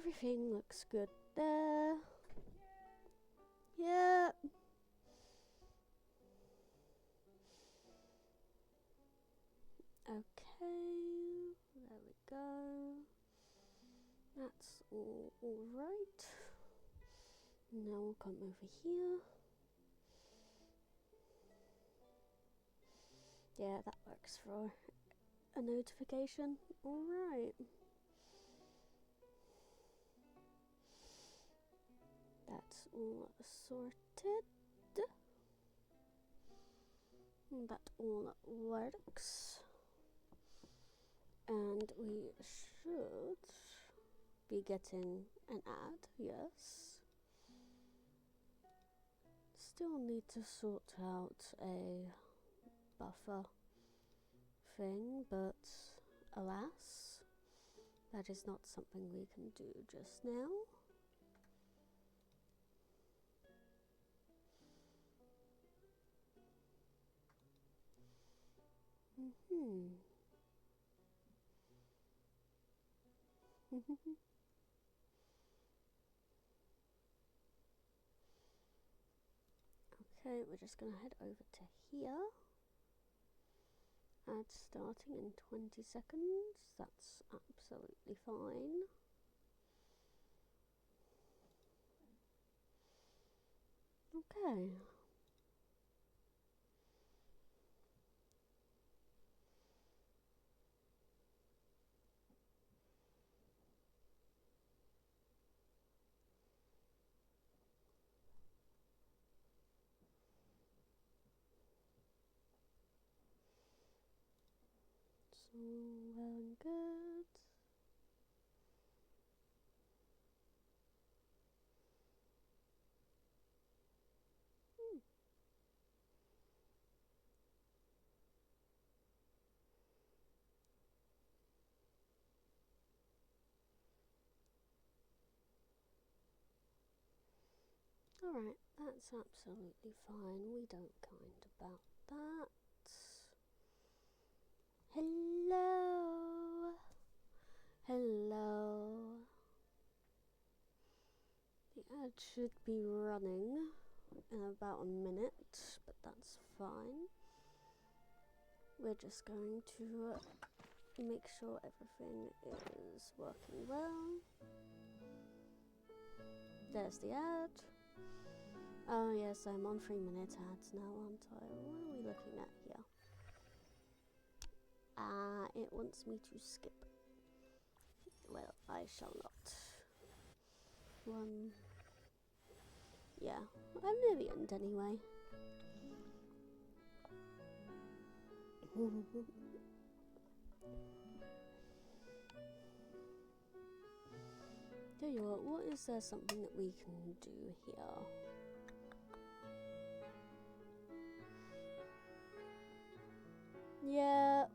Everything looks good there. Yep. Okay, there we go. That's all right. Now we'll come over here. Yeah, that works for a notification. Alright. That's all sorted. That all works. And we should be getting an ad, yes. Still need to sort out a buffer thing, but alas, that is not something we can do just now. Okay, we're just gonna head over to here. Ad starting in 20 seconds. That's absolutely fine. Okay. So well and good. Alright, that's absolutely fine. We don't mind about that. Hello. Hello. The ad should be running in about a minute, but that's fine. We're just going to make sure everything is working well. There's the ad. Oh yes, I'm on 3-minute ads now, aren't I? What are we looking at here? It wants me to skip. Well, I shall not. Yeah, I'm near the end anyway. Tell you what is there something that we can do here? Yeah.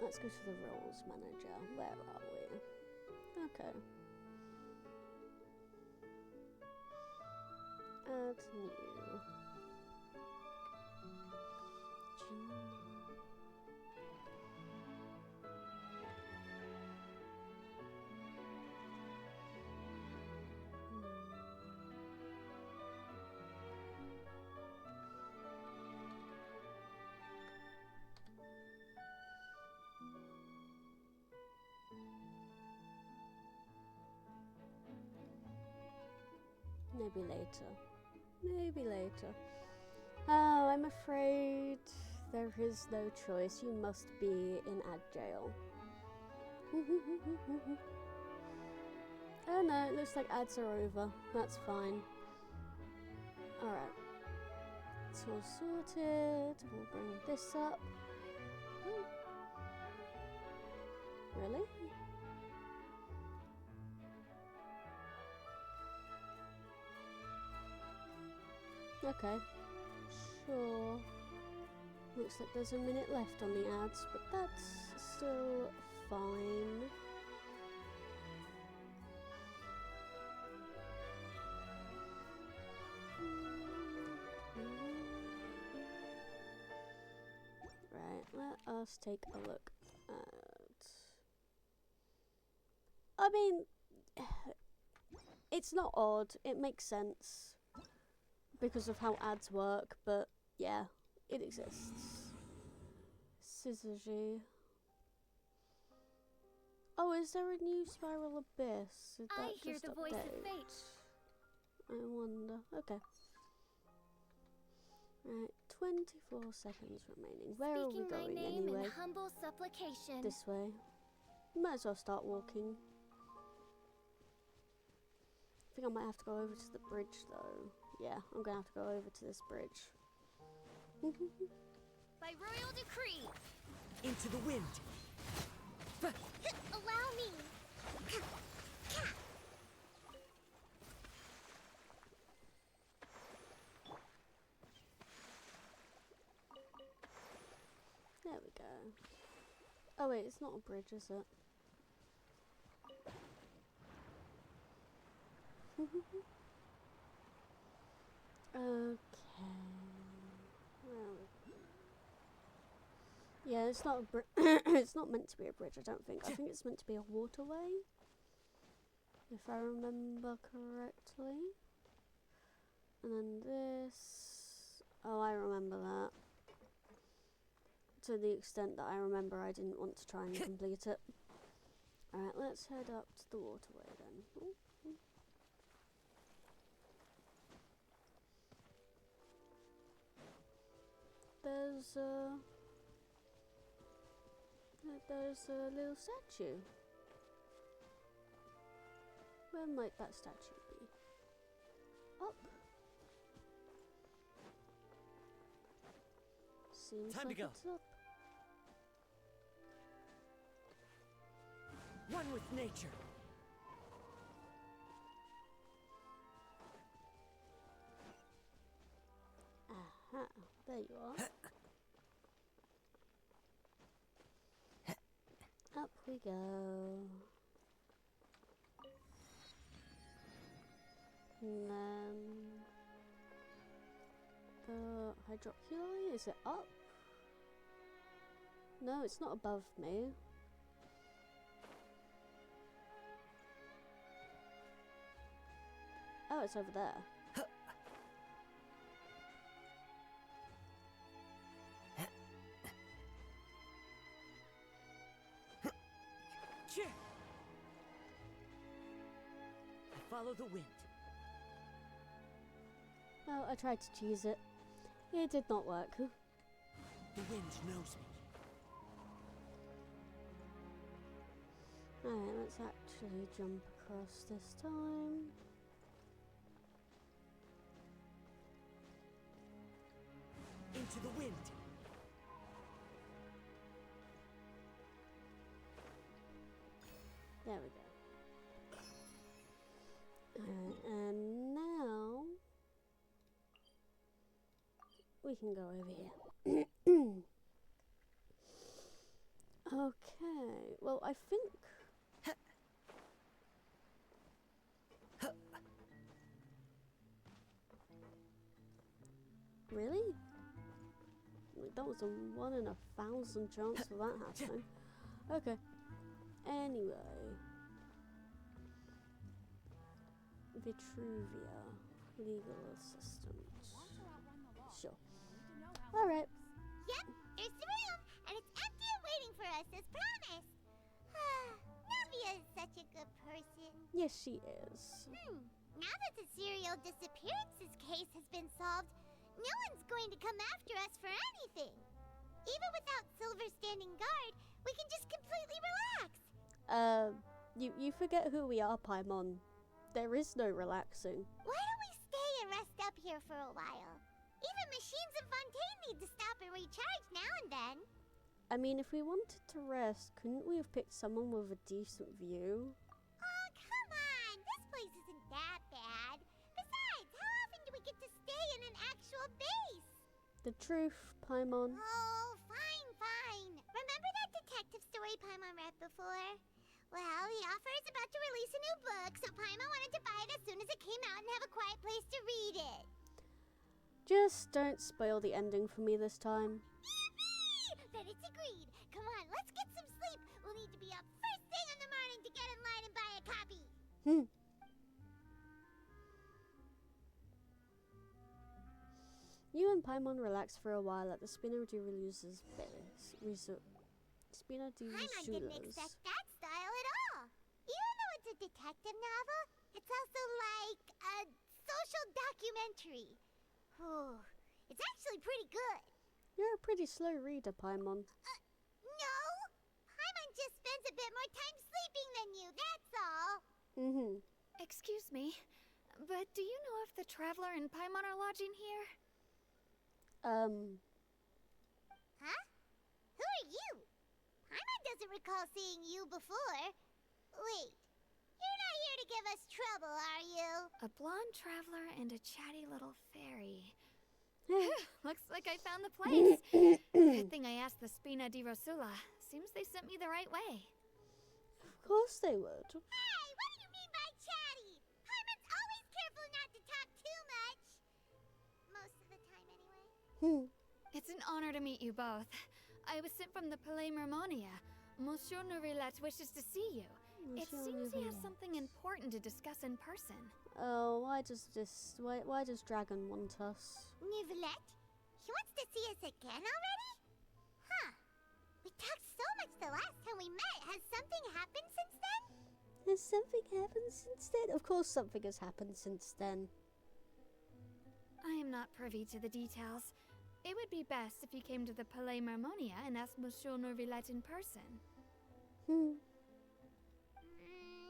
Let's go to the roles manager. Where are we? Okay. Add new. Maybe later. Maybe later. Oh, I'm afraid there is no choice. You must be in ad jail. Oh no, it looks like ads are over. That's fine. Alright. It's all sorted. We'll bring this up. Oh. Really? Okay. Sure. Looks like there's a minute left on the ads, but that's still fine. Right, let us take a look at I mean, it's not odd. It makes sense because of how ads work, but yeah, it exists. Syzygy. Oh, is there a new Spiral Abyss? Did that I hear just the update? voice of fate. I wonder. Okay. Right, 24 seconds remaining. Where are we Speaking my going name anyway? in humble supplication. This way. Might as well start walking. I think I might have to go over to the bridge though. Yeah, I'm gonna have to go over to this bridge. By royal decree. Into the wind. Allow me. There we go. Oh wait, it's not a bridge, is it? Okay. Well, yeah, it's not a bridge. It's not meant to be a bridge, I don't think. I think it's meant to be a waterway, if I remember correctly. And then this. Oh, I remember that. To the extent that I remember, I didn't want to try and complete it. Alright, let's head up to the waterway then. Ooh. There's a little statue. Where might that statue be? Up. Seems Time to like go. it's up. One with nature. Aha, there you are. Up we go. And then the hydroculi, is it up? No, it's not above me. Oh, it's over there. I follow the wind. Well, I tried to cheese it. It did not work. The wind knows me. Alright, let's actually jump across this time. Into the wind. There we go. Alright, and now we can go over here. Okay, well, I think really? Like, that was a 1 in 1,000 chance for that happening. Okay. Anyway. Vitruvia. Legal assistant. Sure. Alright. Yep, there's the room, and it's empty and waiting for us as promised. Navia is such a good person. Yes, she is. Now that the serial disappearances case has been solved, no one's going to come after us for anything. Even without Silver standing guard, we can just completely relax. You forget who we are, Paimon. There is no relaxing. Why don't we stay and rest up here for a while? Even machines in Fontaine need to stop and recharge now and then. I mean, if we wanted to rest, couldn't we have picked someone with a decent view? Oh, come on! This place isn't that bad. Besides, how often do we get to stay in an actual base? The truth, Paimon. Oh, fine. Remember that detective story Paimon read before? Well, the author is about to release a new book, so Paimon wanted to buy it as soon as it came out and have a quiet place to read it. Just don't spoil the ending for me this time. Yippee! Then it's agreed. Come on, let's get some sleep. We'll need to be up first thing in the the morning to get in line and buy a copy. Hmm. You and Paimon relax for a while at the Spina di Relusa's base. Spina di Paimon didn't Resula's. expect that style at all. Even though it's a detective novel, it's also like a social documentary. Oh, it's actually pretty good. You're a pretty slow reader, Paimon. No, Paimon just spends a bit more time sleeping than you, that's all. Mm-hmm. Excuse me, but do you know if the Traveler and Paimon are lodging here? Huh? Who are you? Paimon doesn't recall seeing you before. Wait, you're not here to give us trouble, are you? A blonde traveler and a chatty little fairy. Looks like I found the place. Good thing I asked the Spina di Rosula. Seems they sent me the right way. Of course they would. Hey, what do you mean by chatty? Paimon's always careful not to talk too much. Most of the time, anyway. Hmm. It's an honor to meet you both. I was sent from the Palais Mermonia. Monsieur Nourilette wishes to see you. It seems he has something important to discuss in person. Oh, why does Dragon want us? Nivelette? He wants to see us again already? Huh. We talked so much the last time we met. Has something happened since then? Has something happened since then? Of course something has happened since then. I am not privy to the details. It would be best if you came to the Palais Mermonia and asked Monsieur Nourilette in person. Hmm.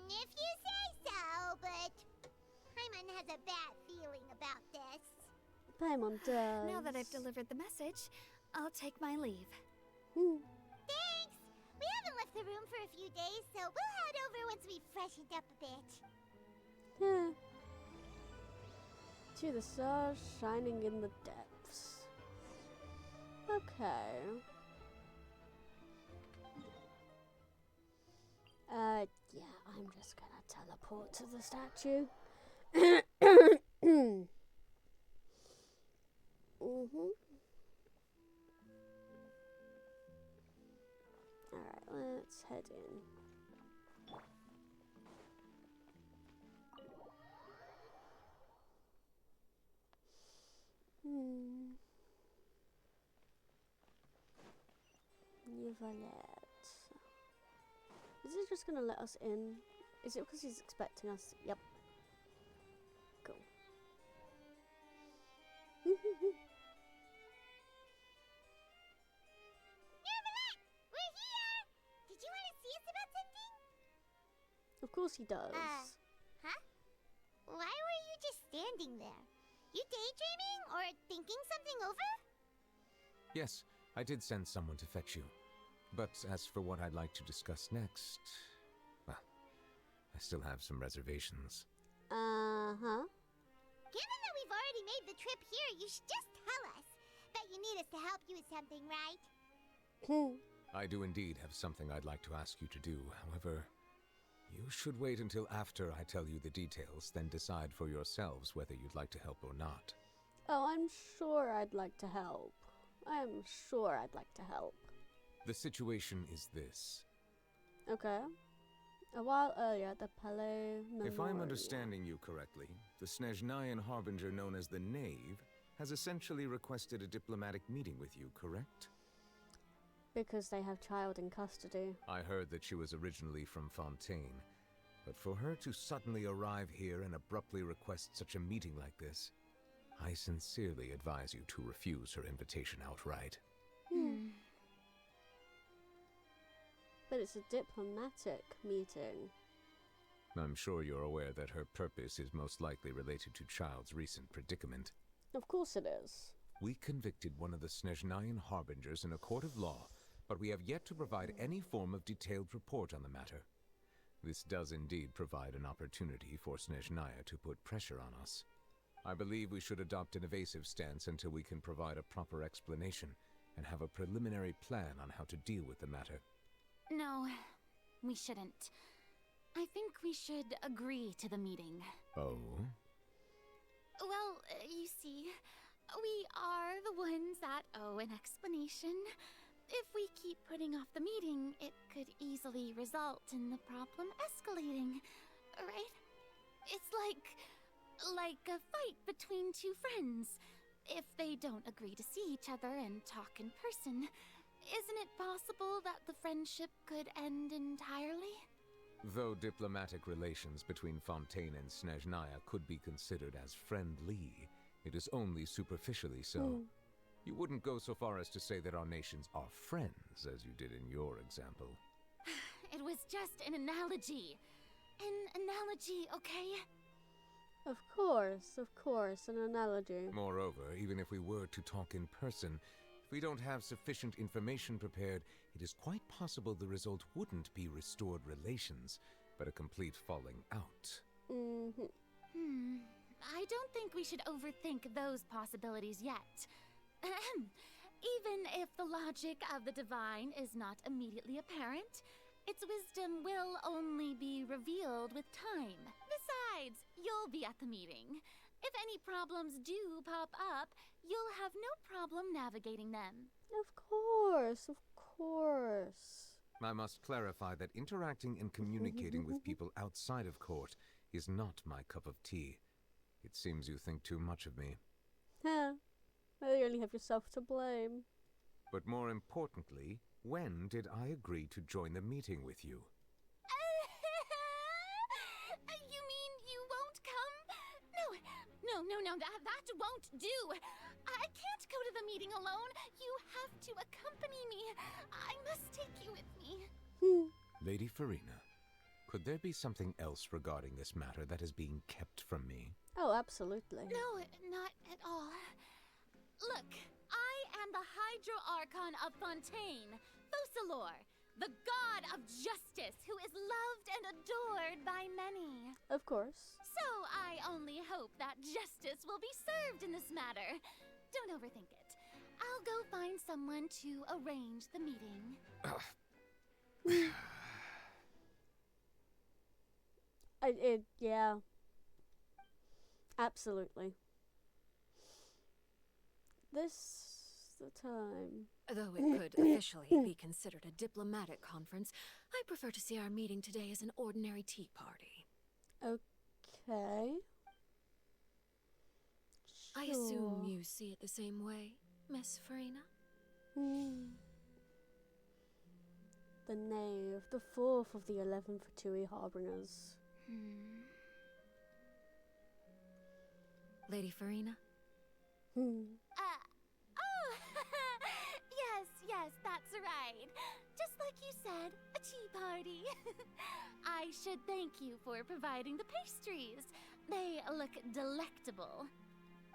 If you say so, but Paimon has a bad feeling about this. Paimon does. Now that I've delivered the message, I'll take my leave. Hmm. Thanks! We haven't left the room for a few days, so we'll head over once we've freshened up a bit. Yeah. To the stars shining in the depths. Okay. Yeah, I'm just gonna teleport to the statue. Mm-hmm. Alright, let's head in. Nivelette. Is it just gonna let us in? Is it because he's expecting us? Yep. Cool. Nivelette! We're here! Did you want to see us about something? Of course he does. Huh? Why were you just standing there? You daydreaming or thinking something over? Yes, I did send someone to fetch you. But as for what I'd like to discuss next, well, I still have some reservations. Uh-huh. Given that we've already made the trip here, you should just tell us. Bet you need us to help you with something, right? I do indeed have something I'd like to ask you to do. However, you should wait until after I tell you the details, then decide for yourselves whether you'd like to help or not. Oh, I'm sure I'd like to help. I'm sure I'd like to help. The situation is this. Okay. A while earlier at the Palais Memorial. If I'm understanding you correctly, the Snezhnayan Harbinger known as the Knave has essentially requested a diplomatic meeting with you, correct? Because they have child in custody. I heard that she was originally from Fontaine, but for her to suddenly arrive here and abruptly request such a meeting like this, I sincerely advise you to refuse her invitation outright. But it's a diplomatic meeting. I'm sure you're aware that her purpose is most likely related to Child's recent predicament. Of course it is. We convicted one of the Snezhnayan Harbingers in a court of law, but we have yet to provide any form of detailed report on the matter. This does indeed provide an opportunity for Snezhnaya to put pressure on us. I believe we should adopt an evasive stance until we can provide a proper explanation and have a preliminary plan on how to deal with the matter. No, we shouldn't. I think we should agree to the meeting. Oh? Well, you see, we are the ones that owe an explanation. if we keep putting off the meeting, it could easily result in the problem escalating, right? It's like a fight between two friends. If they don't agree to see each other and talk in person, isn't it possible that the friendship could end entirely? Though diplomatic relations between Fontaine and Snezhnaya could be considered as friendly, it is only superficially so. You wouldn't go so far as to say that our nations are friends, as you did in your example. It was just an analogy. An analogy, okay? Of course, an analogy. Moreover, even if we were to talk in person, if we don't have sufficient information prepared, it is quite possible the result wouldn't be restored relations, but a complete falling out. I don't think we should overthink those possibilities yet. Even if the logic of the divine is not immediately apparent, its wisdom will only be revealed with time. Besides, you'll be at the meeting. If any problems do pop up, you'll have no problem navigating them. Of course. I must clarify that interacting and communicating with people outside of court is not my cup of tea. It seems you think too much of me. Huh. Well, you only have yourself to blame. But more importantly, when did I agree to join the meeting with you? You mean you won't come? No, that won't do. I can't go to the meeting alone. You have to accompany me. I must take you with me. Lady Furina, could there be something else regarding this matter that is being kept from me? Oh, absolutely. No, not at all. Look, I am the Hydro-Archon of Fontaine, Focalor, the god of justice who is loved and adored by many. Of course. So I only hope that justice will be served in this matter. Don't overthink it. I'll go find someone to arrange the meeting. Yeah. Absolutely. This the time. Though it could officially be considered a diplomatic conference, I prefer to see our meeting today as an ordinary tea party. Okay. I assume you see it the same way, Miss Furina? The knave, the fourth of the 11 Fatui Harbingers. Lady Furina? Yes, that's right. Just like you said, a tea party. I should thank you for providing the pastries. They look delectable.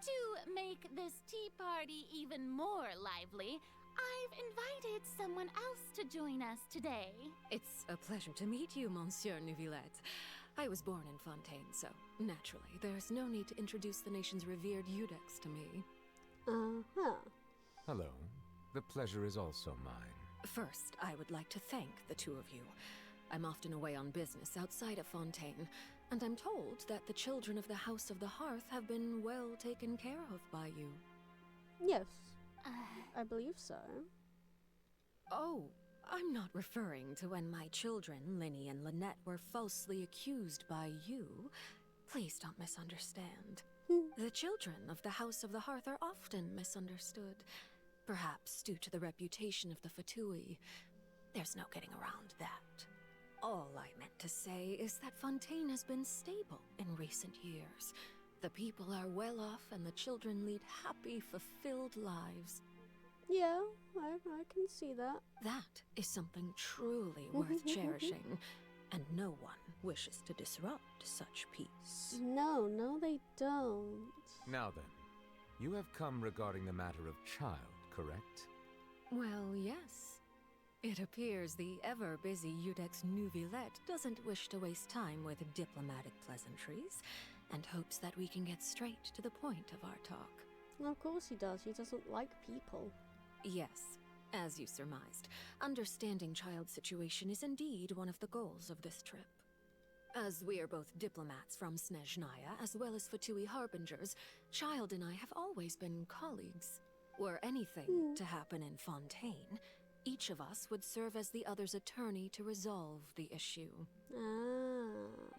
To make this tea party even more lively, I've invited someone else to join us today. It's a pleasure to meet you, Monsieur Neuvillette. I was born in Fontaine, so naturally, there's no need to introduce the nation's revered Iudex to me. Hello. The pleasure is also mine. First, I would like to thank the two of you. I'm often away on business outside of Fontaine, and I'm told that the children of the House of the Hearth have been well taken care of by you. Yes, I believe so. Oh, I'm not referring to when my children, Linny and Lynette, were falsely accused by you. Please don't misunderstand. The children of the House of the Hearth are often misunderstood. Perhaps due to the reputation of the Fatui. There's no getting around that. All I meant to say is that Fontaine has been stable in recent years. The people are well off and the children lead happy, fulfilled lives. Yeah, I can see that. That is something truly worth cherishing, and no one wishes to disrupt such peace. No, they don't. Now then, you have come regarding the matter of child, correct? Well, yes. It appears the ever-busy Iudex Neuvillette doesn't wish to waste time with diplomatic pleasantries, and hopes that we can get straight to the point of our talk. Of course he does. He doesn't like people. Yes, as you surmised, understanding Child's situation is indeed one of the goals of this trip. As we are both diplomats from Snezhnaya, as well as Fatui Harbingers, Child and I have always been colleagues. Were anything to happen in Fontaine, Each of us would serve as the other's attorney to resolve the issue. Ah.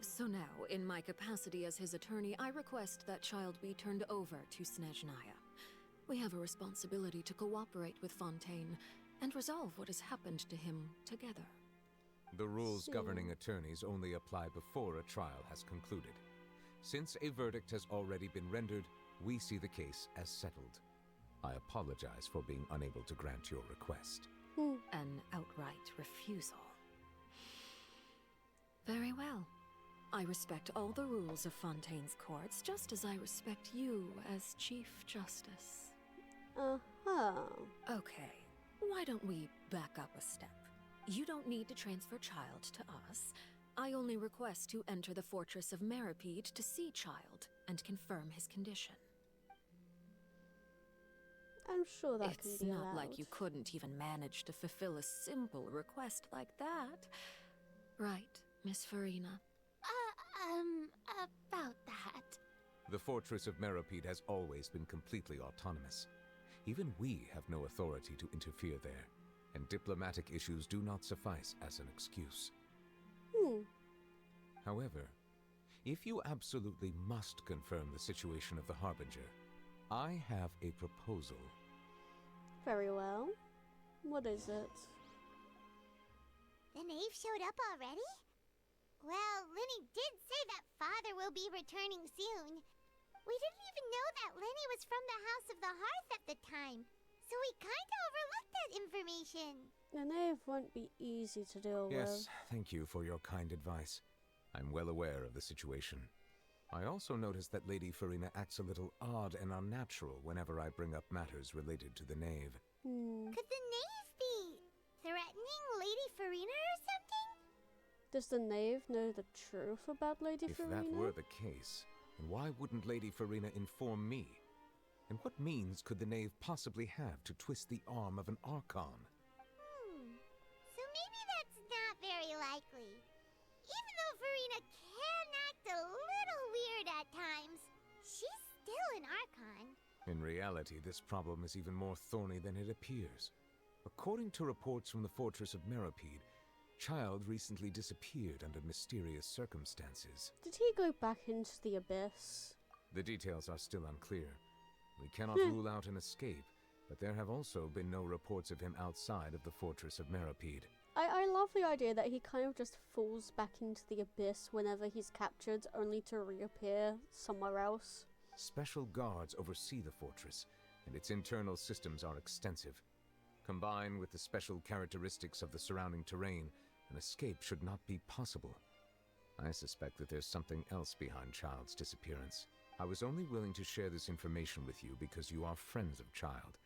So now, in my capacity as his attorney, I request that child be turned over to Snezhnaya. We have a responsibility to cooperate with Fontaine and resolve what has happened to him together. The rules See. governing attorneys only apply before a trial has concluded. Since a verdict has already been rendered, we see the case as settled. I apologize for being unable to grant your request. An outright refusal. Very well. I respect all the rules of Fontaine's courts, just as I respect you as Chief Justice. Uh-huh. Okay, why don't we back up a step? You don't need to transfer Child to us. I only request to enter the Fortress of Meripede to see Child and confirm his condition. I'm sure that It's can be not allowed. like you couldn't even manage to fulfill a simple request like that. Right, Miss Farina? About that. The Fortress of Meripede has always been completely autonomous. Even we have no authority to interfere there, and diplomatic issues do not suffice as an excuse. However, if you absolutely must confirm the situation of the Harbinger, I have a proposal. Very well. What is it? The knave showed up already? Well, Lenny did say that father will be returning soon. We didn't even know that Lenny was from the House of the Hearth at the time, so we kinda overlooked that information. The knave won't be easy to deal Yes, with. thank you for your kind advice. I'm well aware of the situation. I also noticed that Lady Farina acts a little odd and unnatural whenever I bring up matters related to the knave. Could the knave be threatening Lady Farina or something? Does the knave know the truth about Lady If Farina? that were the case, then why wouldn't Lady Farina inform me? And what means could the knave possibly have to twist the arm of an Archon? So maybe that's not very likely. Even though Farina can act a little weird at times, she's still an Archon. In reality, this problem is even more thorny than it appears. According to reports from the Fortress of Meripede, Child recently disappeared under mysterious circumstances. Did he go back into the abyss? The details are still unclear. We cannot rule out an escape, but there have also been no reports of him outside of the Fortress of Meripede. I love the idea that he kind of just falls back into the abyss whenever he's captured, only to reappear somewhere else. Special guards oversee the fortress, and its internal systems are extensive. Combined with the special characteristics of the surrounding terrain, an escape should not be possible. I suspect that there's something else behind Child's disappearance. I was only willing to share this information with you because you are friends of Child,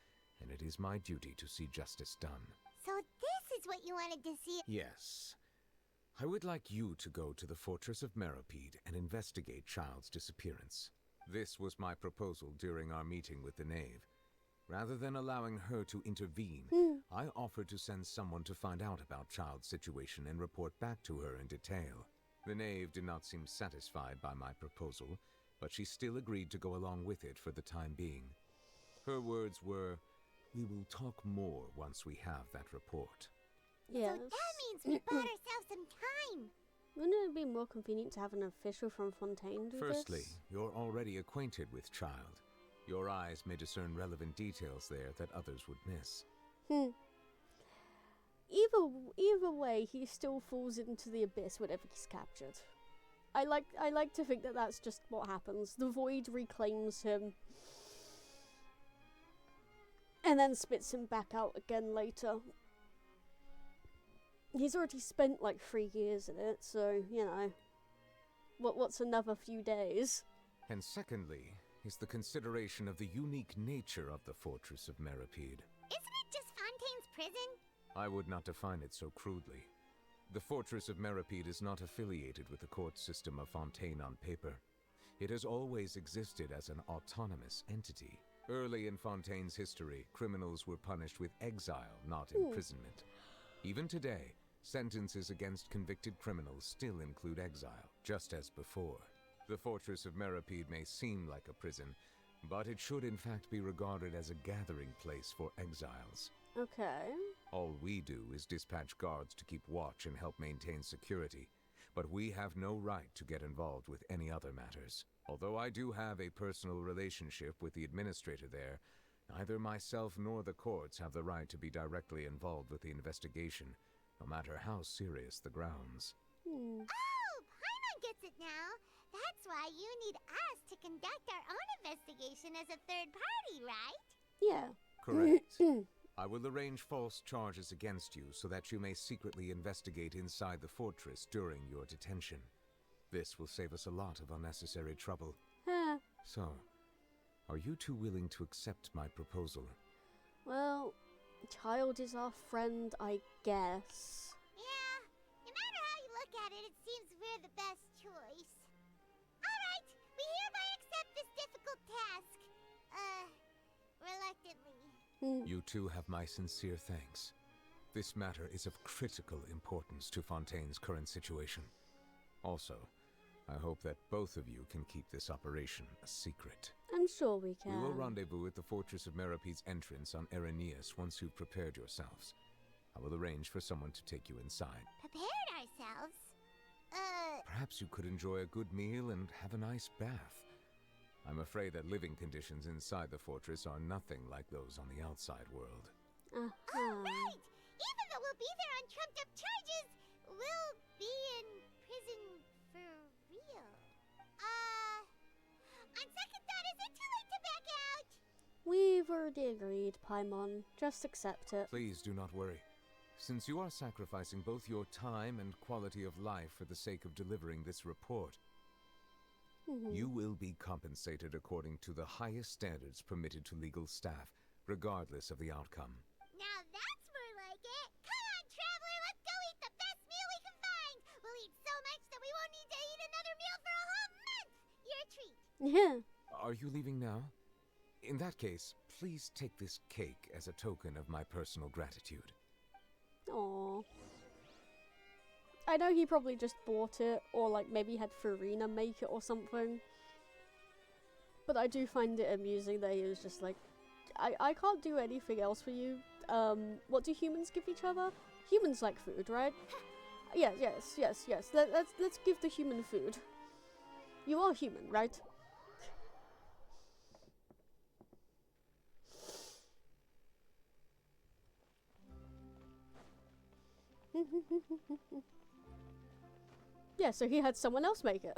and it is my duty to see justice done. So this is what you wanted to see. Yes. I would like you to go to the Fortress of Meripede and investigate Child's disappearance. This was my proposal during our meeting with the knave. Rather than allowing her to intervene, I offered to send someone to find out about Child's situation and report back to her in detail. The knave did not seem satisfied by my proposal, but she still agreed to go along with it for the time being. Her words were, "We will talk more once we have that report." Yes. So that means we bought ourselves some time. Wouldn't it be more convenient to have an official from Fontaine do Firstly, this? you're already acquainted with Child. Your eyes may discern relevant details there that others would miss. Either way, he still falls into the abyss whenever he's captured. I like to think that that's just what happens. The void reclaims him and then spits him back out again later. He's already spent like 3 years in it, so you know, what's another few days? And secondly, is the consideration of the unique nature of the Fortress of Meripede. Isn't it just Fontaine's prison? I would not define it so crudely. The Fortress of Meripede is not affiliated with the court system of Fontaine on paper. It has always existed as an autonomous entity. Early in Fontaine's history, criminals were punished with exile, not imprisonment. Even today, sentences against convicted criminals still include exile, just as before. The Fortress of Meripede may seem like a prison, but it should in fact be regarded as a gathering place for exiles. Okay. All we do is dispatch guards to keep watch and help maintain security, but we have no right to get involved with any other matters. Although I do have a personal relationship with the administrator there, neither myself nor the courts have the right to be directly involved with the investigation, no matter how serious the grounds. Oh, Paimon gets it now. That's why you need us to conduct our own investigation as a third party, right? Yeah. Correct. I will arrange false charges against you so that you may secretly investigate inside the fortress during your detention. This will save us a lot of unnecessary trouble. So, are you two willing to accept my proposal? Well, Child is our friend, I guess. Yeah, no matter how you look at it, it seems we're the best choice. Alright, we hereby accept this difficult task. Reluctantly. You two have my sincere thanks. This matter is of critical importance to Fontaine's current situation. Also, I hope that both of you can keep this operation a secret. I'm sure we can. We will rendezvous at the Fortress of Merope's entrance on Erinius once you've prepared yourselves. I will arrange for someone to take you inside. Prepared ourselves? Perhaps you could enjoy a good meal and have a nice bath. I'm afraid that living conditions inside the fortress are nothing like those on the outside world. Right! Even though we'll be there on trumped-up charges, we'll be in prison for real. On second thought, is it too late to back out? We've already agreed, Paimon. Just accept it. Please do not worry. Since you are sacrificing both your time and quality of life for the sake of delivering this report, you will be compensated according to the highest standards permitted to legal staff, regardless of the outcome. Now that's more like it. Come on, traveler, let's go eat the best meal we can find. We'll eat so much that we won't need to eat another meal for a whole month. Your treat. Yeah. Are you leaving now? In that case, please take this cake as a token of my personal gratitude. Aww. I know he probably just bought it, or like maybe had Farina make it or something. But I do find it amusing that he was just like, I can't do anything else for you. What do humans give each other? Humans like food, right? Yes. Let's give the human food. You are human, right? Yeah, so he had someone else make it.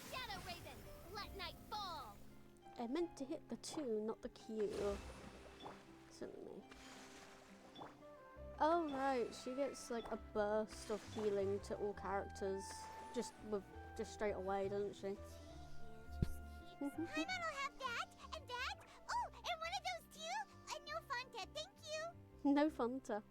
Shadow Raven, let night fall. I meant to hit the 2, not the Q. Silly me. Oh right, she gets like a burst of healing to all characters, just straight away, doesn't she? Paimon will have that, and that. Oh, and one of those too. No Fanta, thank you. No Fanta.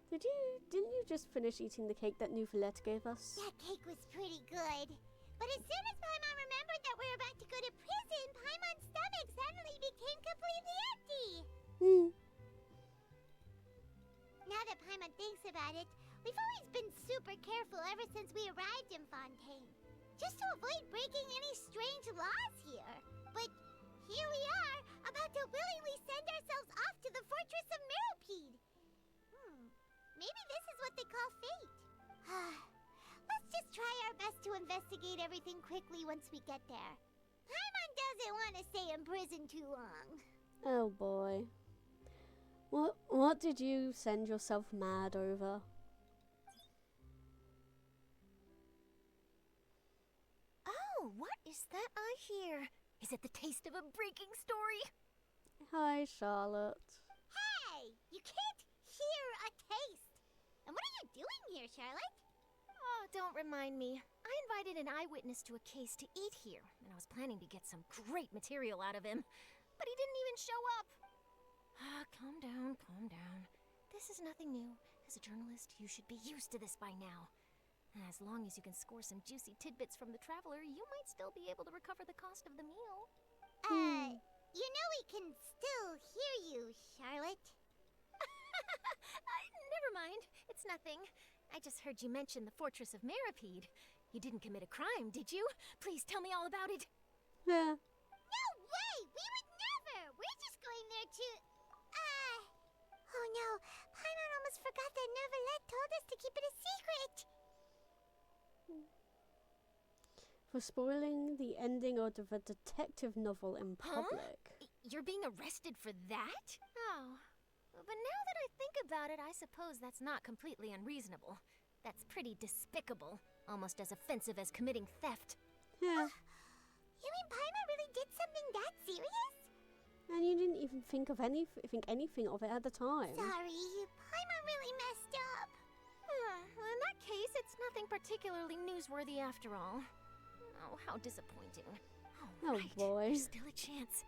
Didn't you just finish eating the cake that Neuvillette gave us? That cake was pretty good. But as soon as Paimon remembered that we were about to go to prison, Paimon's stomach suddenly became completely empty. Now that Paimon thinks about it, we've always been super careful ever since we arrived in Fontaine. Just to avoid breaking any strange laws here. But here we are, about to willingly send ourselves off to the Fortress of Meropide. Maybe this is what they call fate. Let's just try our best to investigate everything quickly once we get there. Paimon doesn't want to stay in prison too long. Oh boy. What did you send yourself mad over? Oh, what is that I hear? Is it the taste of a breaking story? Hi, Charlotte. Hey, you can't hear a taste. And what are you doing here, Charlotte? Oh, don't remind me. I invited an eyewitness to a case to eat here, and I was planning to get some great material out of him. But he didn't even show up. Calm down, calm down. This is nothing new. As a journalist, you should be used to this by now. As long as you can score some juicy tidbits from the traveler, you might still be able to recover the cost of the meal. You know we can still hear you, Charlotte. Never mind. It's nothing. I just heard you mention the Fortress of Meripede. You didn't commit a crime, did you? Please tell me all about it. Yeah. No way! We would never! We're just going there to... Oh no, Paimon almost forgot that Neverlet told us to keep it a secret! For spoiling the ending of a detective novel in public. You're being arrested for that? Oh. But now that I think about it, I suppose that's not completely unreasonable. That's pretty despicable. Almost as offensive as committing theft. Yeah. You mean Paimon really did something that serious? And you didn't even think anything of it at the time. Sorry, Paimon really messed up. Well, in that case, it's nothing particularly newsworthy after all. Oh, how disappointing. Oh, right. boy. There's still a chance.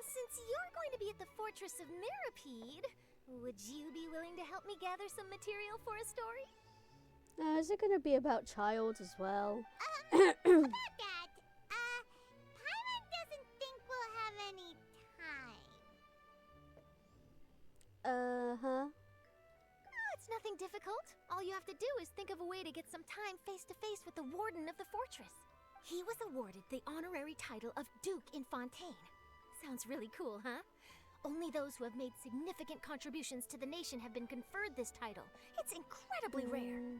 Since you're going to be at the Fortress of Meripede, would you be willing to help me gather some material for a story? Is it going to be about Child as well? About that, Paimon doesn't think we'll have any time. Uh-huh. Oh, it's nothing difficult. All you have to do is think of a way to get some time face-to-face with the Warden of the Fortress. He was awarded the honorary title of Duke in Fontaine. Sounds really cool, huh? Only those who have made significant contributions to the nation have been conferred this title. It's incredibly rare.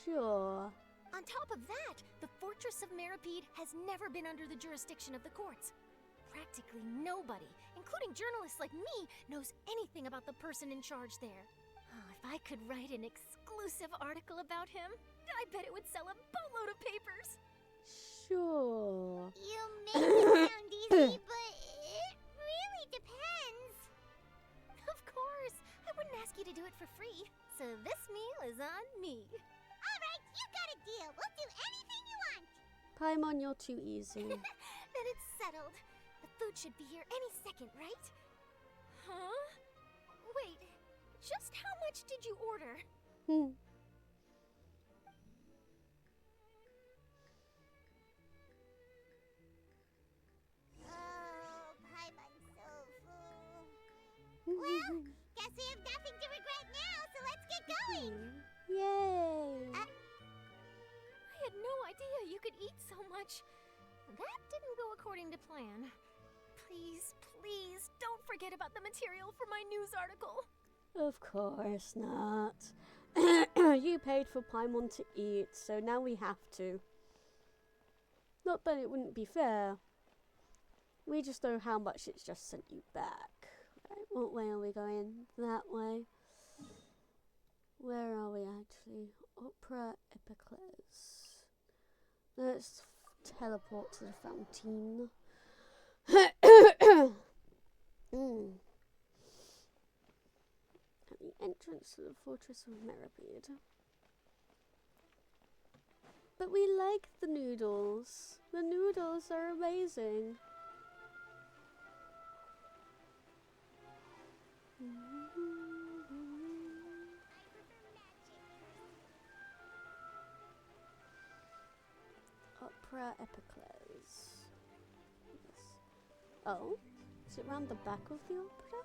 Sure. On top of that, the Fortress of Meripede has never been under the jurisdiction of the courts. Practically nobody, including journalists like me, knows anything about the person in charge there. Oh, if I could write an exclusive article about him, I bet it would sell a boatload of papers. Sure. You make it sound easy, but it really depends. Of course. I wouldn't ask you to do it for free. So this meal is on me. Alright, you got a deal. We'll do anything you want. Paimon, you're too easy. Then it's settled. The food should be here any second, right? Huh? Wait, just how much did you order? Oh, Paimon's so full. Well, guess we have nothing to regret now, so let's get going. Yay. I had no idea you could eat so much. That didn't go according to plan. Please, please, don't forget about the material for my news article. Of course not. You paid for Paimon to eat, so now we have to. Not that it wouldn't be fair. We just know how much it's just sent you back. Right, what way are we going? That way. Where are we actually? Opera Epicles. Let's teleport to the fountain. At the entrance to the Fortress of Meripede. But we like the noodles. The noodles are amazing. Opera Epicles. Yes. Oh, is it round the back of the opera?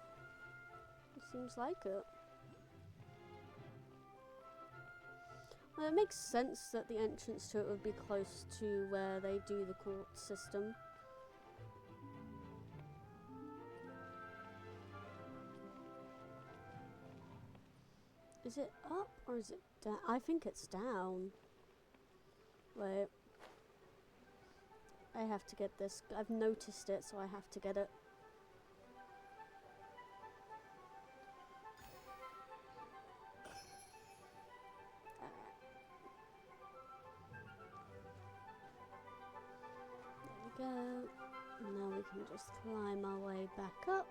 It seems like it. Well, it makes sense that the entrance to it would be close to where they do the court system. Is it up or is it down? I think it's down. Wait. I have to get this. I've noticed it, so I have to get it. There we go. Now we can just climb our way back up.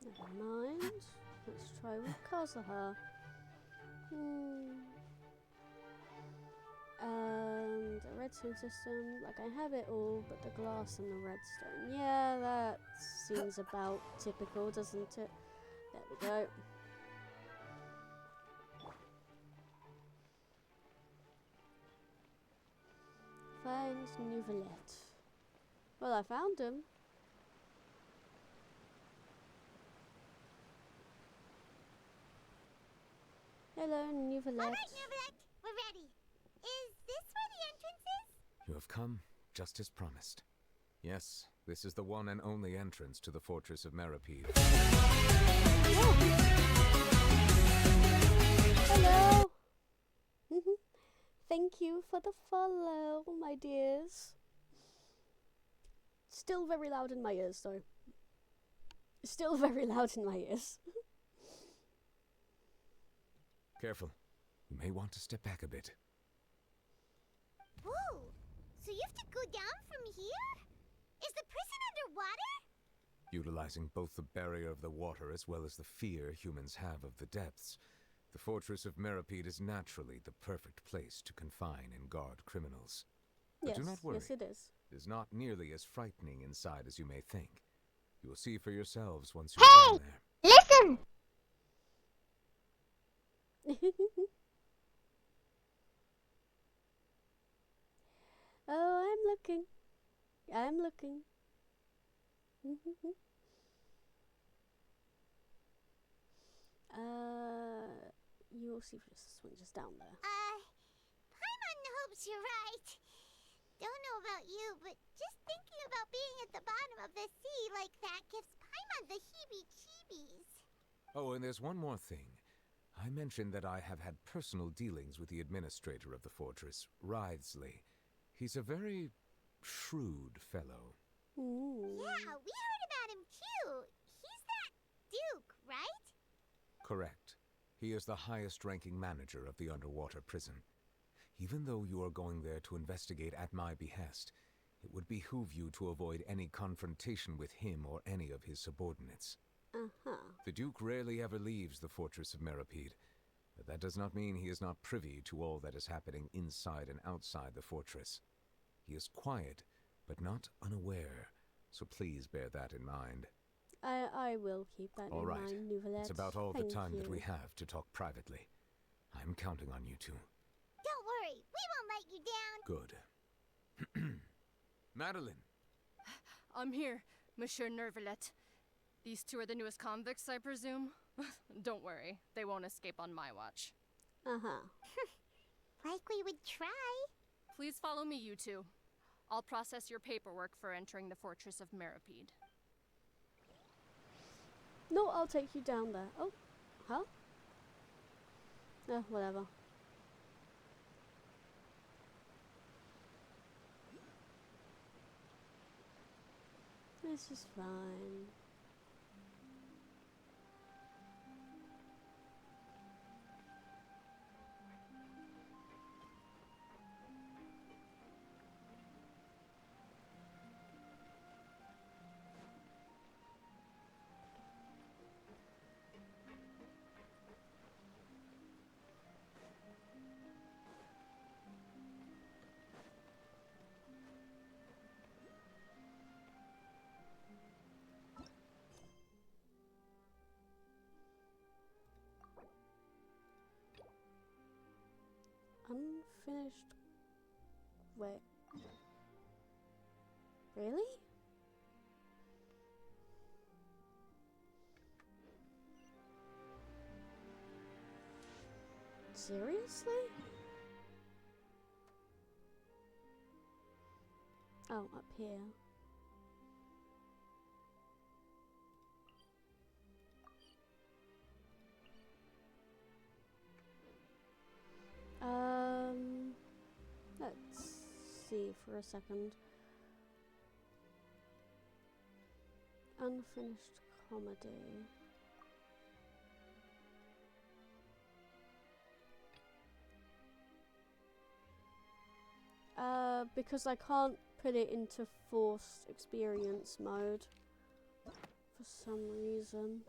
Never mind. Let's try with Kazuha. And the redstone system, like I have it all, but the glass and the redstone. Yeah, that seems about typical, doesn't it? There we go. Fangs Nouvelette. Well, I found him. Hello, Nouvelette. Alright, Nouvelette, we're ready. Is this where the entrance is? You have come, just as promised. Yes, this is the one and only entrance to the Fortress of Meripede. Hello. Thank you for the follow, my dears. Still very loud in my ears, though. Still very loud in my ears. Careful. You may want to step back a bit. Whoa! So you have to go down from here? Is the prison underwater? Utilizing both the barrier of the water as well as the fear humans have of the depths, the Fortress of Meripede is naturally the perfect place to confine and guard criminals. But Yes, do not worry. yes it is. It is not nearly as frightening inside as you may think. You will see for yourselves once you are down there. Listen! Oh, I'm looking. I'm looking. You'll see if this one just down there. Paimon hopes you're right. Don't know about you, but just thinking about being at the bottom of the sea like that gives Paimon the heebie-jeebies. Oh, and there's one more thing. I mentioned that I have had personal dealings with the administrator of the fortress, Wriothesley. He's a very shrewd fellow. Ooh. Yeah, we heard about him too. He's that Duke, right? Correct. He is the highest-ranking manager of the underwater prison. Even though you are going there to investigate at my behest, it would behoove you to avoid any confrontation with him or any of his subordinates. Uh-huh. The Duke rarely ever leaves the Fortress of Meripede, but that does not mean he is not privy to all that is happening inside and outside the fortress. He is quiet, but not unaware, so please bear that in mind. I will keep that All in right. mind, Nouvelette. It's about all the Thank time that you. we have to talk privately. I'm counting on you two. Don't worry, we won't let you down. Good. Madeline! I'm here, Monsieur Nervelet. These two are the newest convicts, I presume? Don't worry, they won't escape on my watch. Uh-huh. Like we would try. Please follow me, you two. I'll process your paperwork for entering the Fortress of Meripede. No, I'll take you down there. Oh, huh? Whatever. This is fine. Unfinished. Wait. Really? Seriously? Oh, up here. Let's see for a second. Unfinished comedy. Because I can't put it into forced experience mode for some reason.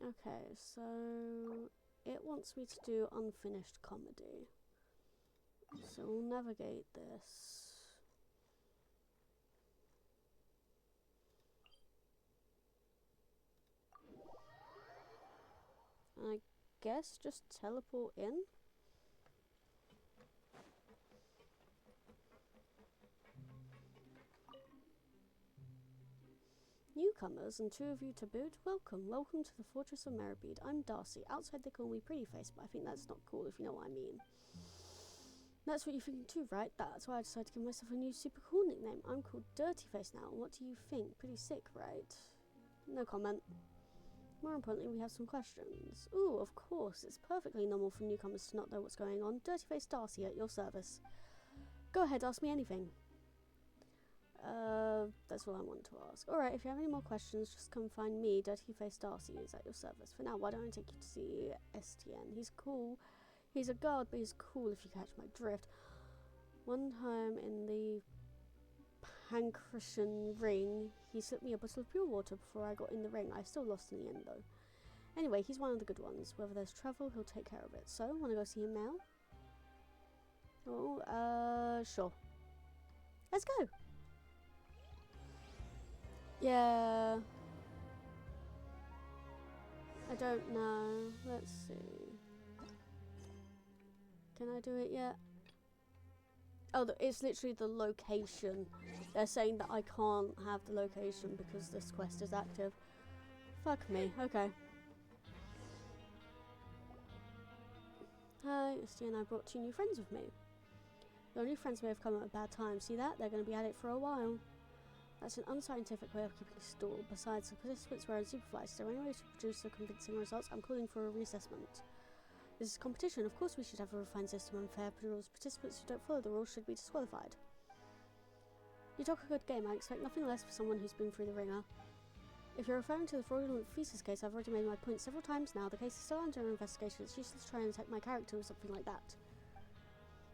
Okay, so it wants me to do unfinished comedy. So we'll navigate this. I guess just teleport in. Newcomers and 2 of you to boot, welcome. Welcome to the Fortress of Meribede. I'm Darcy. Outside they call me Pretty Face, but I think that's not cool if you know what I mean. That's what you're thinking too, right? That's why I decided to give myself a new super cool nickname. I'm called Dirty Face now. What do you think? Pretty sick, right? No comment. More importantly, we have some questions. Ooh, of course. It's perfectly normal for newcomers to not know what's going on. Dirty Face Darcy at your service. Go ahead, ask me anything. That's all I want to ask. Alright, if you have any more questions, just come find me. Dirty Face Darcy is at your service. For now, why don't I take you to see STN? He's cool. He's a guard, but he's cool if you catch my drift. One time in the Pancratian ring, he slipped me a bottle of pure water before I got in the ring. I still lost in the end, though. Anyway, he's one of the good ones. Whether there's trouble, he'll take care of it. So, wanna go see him now? Oh, sure. Let's go! Yeah. I don't know. Let's see. Can I do it yet? Oh, it's literally the location. They're saying that I can't have the location because this quest is active. Fuck me. Okay. Hi, STN, I brought 2 new friends with me. Your new friends may have come at a bad time. See that? They're going to be at it for a while. That's an unscientific way of keeping score. Besides, the participants were unsupervised. Is there any way to produce the convincing results? I'm calling for a reassessment. This is competition. Of course we should have a refined system and fair rules. Participants who don't follow the rules should be disqualified. You talk a good game. I expect nothing less for someone who's been through the ringer. If you're referring to the fraudulent feces case, I've already made my point several times now. The case is still under investigation. It's useless to try and attack my character or something like that.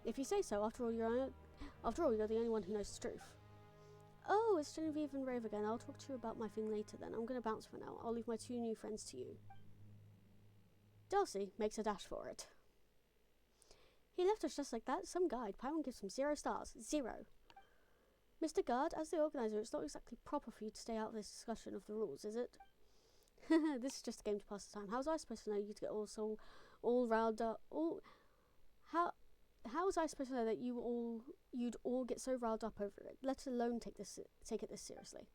If you say so, after all, you're the only one who knows the truth. Oh, it's Genevieve and Rave again. I'll talk to you about my thing later then. I'm going to bounce for now. I'll leave my 2 new friends to you. Darcy makes a dash for it. He left us just like that. Some guide. Paimon gives him 0 stars. 0. Mr. Guard, as the organizer, it's not exactly proper for you to stay out of this discussion of the rules, is it? This is just a game to pass the time. How was I supposed to know you'd get all riled up? How was I supposed to know that you'd all get so riled up over it, let alone take it this seriously?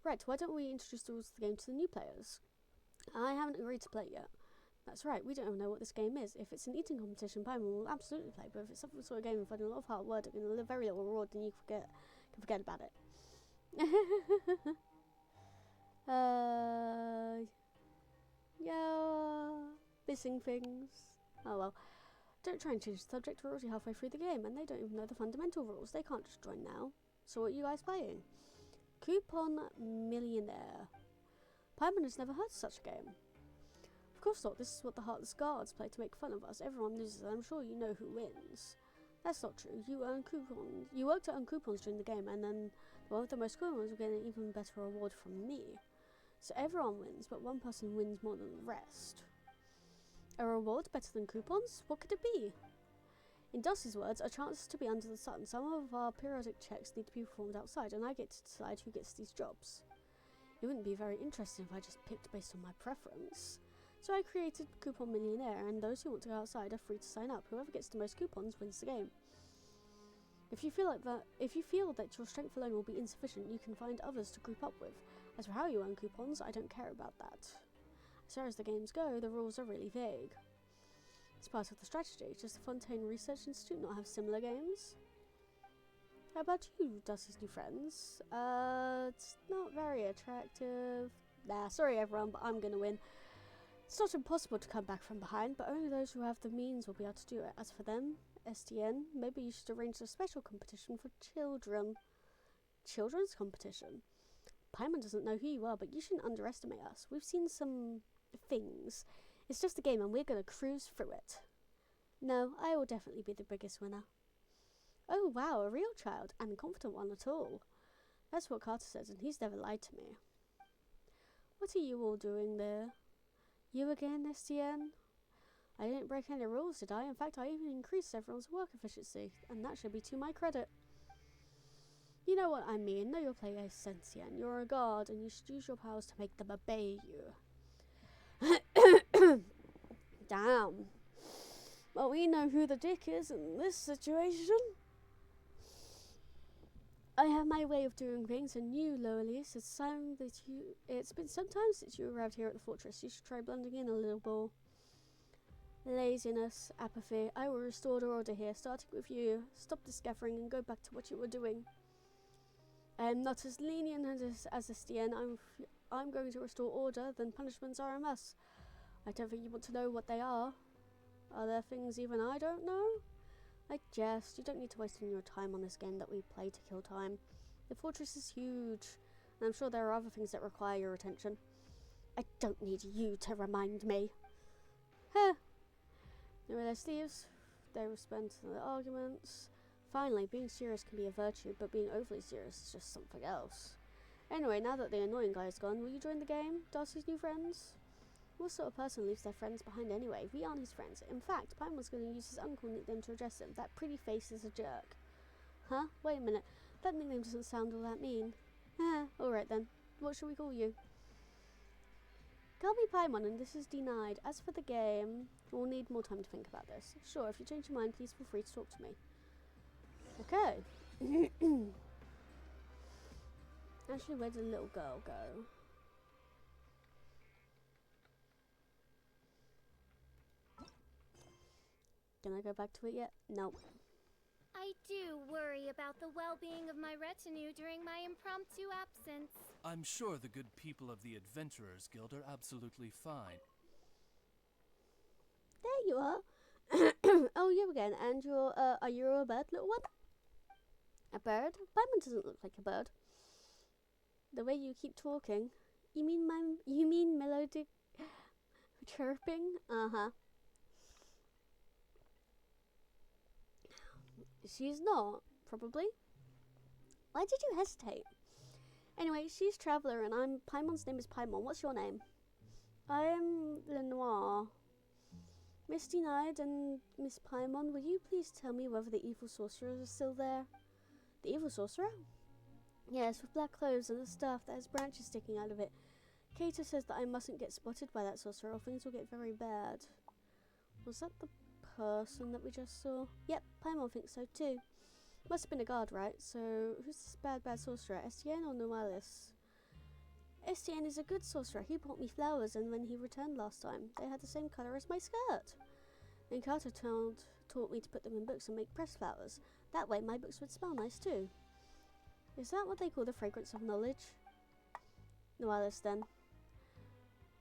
Right, why don't we introduce the rules of the game to the new players? I haven't agreed to play yet. That's right, we don't even know what this game is. If it's an eating competition, Paimon will absolutely play, but if it's some sort of game involving a lot of hard work and a very little reward, then you can forget about it. Yeah, missing things. Oh well. Don't try and change the subject, we're already halfway through the game, and they don't even know the fundamental rules. They can't just join now. So what are you guys playing? Coupon Millionaire. Paimon has never heard of such a game. Of course not, this is what the Heartless Guards play to make fun of us. Everyone loses, and I'm sure you know who wins. That's not true. You earn coupons. You work to earn coupons during the game, and then the one with the most coupons will get an even better reward from me. So everyone wins, but one person wins more than the rest. A reward better than coupons? What could it be? In Darcy's words, a chance to be under the sun. Some of our periodic checks need to be performed outside, and I get to decide who gets these jobs. It wouldn't be very interesting if I just picked based on my preference. So I created Coupon Millionaire, and those who want to go outside are free to sign up. Whoever gets the most coupons wins the game. If you feel that your strength alone will be insufficient, you can find others to group up with. As for how you earn coupons, I don't care about that. As far as the games go, the rules are really vague. It's part of the strategy. Does the Fontaine Research Institute not have similar games? How about you, Darcy's new friends? It's not very attractive. Nah, sorry everyone, but I'm gonna win. It's not impossible to come back from behind, but only those who have the means will be able to do it. As for them, STN, maybe you should arrange a special competition for children. Children's competition? Paimon doesn't know who you are, but you shouldn't underestimate us. We've seen some things. It's just a game and we're gonna cruise through it. No, I will definitely be the biggest winner. Oh wow, a real child, and a confident one at all. That's what Carter says, and he's never lied to me. What are you all doing there? You again, STN? I didn't break any rules, did I? In fact, I even increased everyone's work efficiency, and that should be to my credit. You know what I mean. Know your place is sentient. You're a god, and you should use your powers to make them obey you. Damn. Well, we know who the dick is in this situation. I have my way of doing things, and you, Loelis, it's been some time since you arrived here at the fortress. You should try blending in a little more. Laziness, apathy. I will restore the order here, starting with you. Stop this gathering and go back to what you were doing. I am not as lenient as Estienne. I'm going to restore order, then punishments are a must. I don't think you want to know what they are. Are there things even I don't know? I jest. You don't need to waste any your time on this game that we play to kill time. The fortress is huge, and I'm sure there are other things that require your attention. I don't need you to remind me. Huh. Nevertheless, leaves. They will spend the arguments. Finally, being serious can be a virtue, but being overly serious is just something else. Anyway, now that the annoying guy is gone, will you join the game? Darcy's new friends? What sort of person leaves their friends behind anyway? We aren't his friends. In fact, Paimon's going to use his uncle nickname to address him. That pretty face is a jerk. Huh? Wait a minute. That nickname doesn't sound all that mean. Alright then. What shall we call you? Call me Paimon, and this is denied. As for the game, we'll need more time to think about this. Sure, if you change your mind, please feel free to talk to me. Okay. Actually, where did the little girl go? Can I go back to it yet? Nope. I do worry about the well-being of my retinue during my impromptu absence. I'm sure the good people of the Adventurers Guild are absolutely fine. There you are. Oh, you again. And are you a bird, little one? A bird? Paimon doesn't look like a bird. The way you keep talking. You mean melodic chirping? Uh-huh. She's not, probably. Why did you hesitate? Anyway, she's Traveler, and Paimon's name is Paimon. What's your name? I am Lenoir. Miss Denied and Miss Paimon, will you please tell me whether the evil sorcerer is still there? The evil sorcerer? Yes, with black clothes and a staff that has branches sticking out of it. Kato says that I mustn't get spotted by that sorcerer or things will get very bad. Was that the person that we just saw? Yep, Paimon thinks so too. Must have been a guard, right? So, who's this bad sorcerer? Estienne or Noalis? Estienne is a good sorcerer. He brought me flowers, and when he returned last time, they had the same colour as my skirt. Then Carter taught me to put them in books and make pressed flowers. That way my books would smell nice too. Is that what they call the fragrance of knowledge? Noalis then.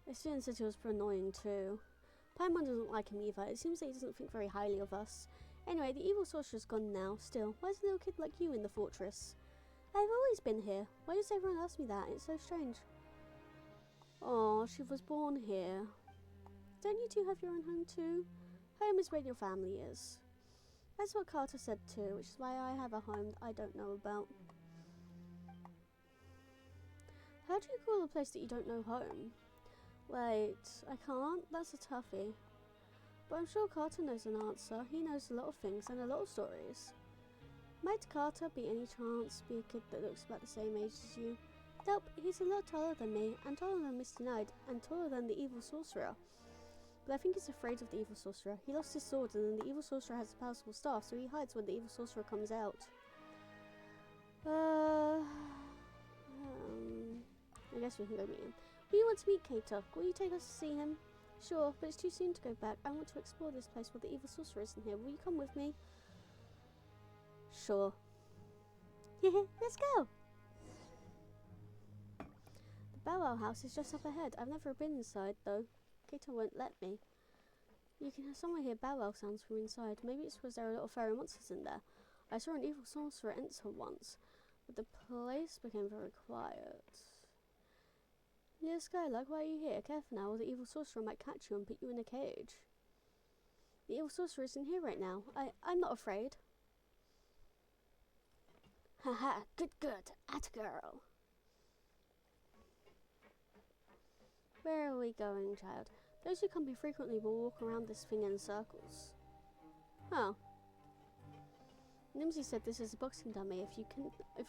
Estienne said he was annoying too. Paimon doesn't like him either. It seems that he doesn't think very highly of us. Anyway, the evil sorcerer's gone now. Still, why is a little kid like you in the fortress? I've always been here. Why does everyone ask me that? It's so strange. Oh, she was born here. Don't you two have your own home too? Home is where your family is. That's what Carter said too, which is why I have a home that I don't know about. How do you call a place that you don't know home? Wait, I can't? That's a toughie. But I'm sure Carter knows an answer. He knows a lot of things and a lot of stories. Might Carter be any chance be a kid that looks about the same age as you? Nope, he's a lot taller than me, and taller than Miss Denied, and taller than the evil sorcerer. But I think he's afraid of the evil sorcerer. He lost his sword, and then the evil sorcerer has a powerful staff, so he hides when the evil sorcerer comes out. I guess we can go meet him. We want to meet Kato. Will you take us to see him? Sure, but it's too soon to go back. I want to explore this place while the evil sorcerer isn't here. Will you come with me? Sure. Let's go! The Bow Wow house is just up ahead. I've never been inside, though. Kato won't let me. You can somewhere hear Bow Wow sounds from inside. Maybe it's because there are little fairy monsters in there. I saw an evil sorcerer enter once, but the place became very quiet. Little Skylark, why are you here? Careful now, or the evil sorcerer might catch you and put you in a cage. The evil sorcerer isn't here right now. I'm not afraid. Haha, good, at girl. Where are we going, child? Those who come here frequently will walk around this thing in circles. Oh. Nimsy said this is a boxing dummy. If you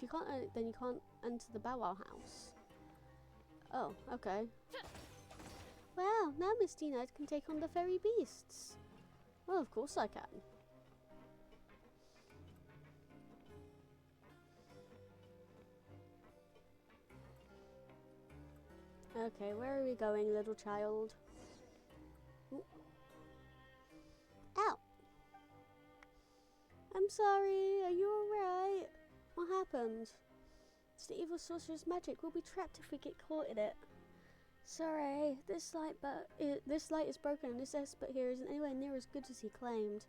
can't earn it, then you can't enter the Bow Wow house. Oh, okay. Wow, now Misty Knight can take on the fairy beasts. Well, of course I can. Okay, where are we going, little child? Ooh. Ow! I'm sorry, are you alright? What happened? It's the evil sorcerer's magic. We'll be trapped if we get caught in it. Sorry, this light is broken and this expert here isn't anywhere near as good as he claimed.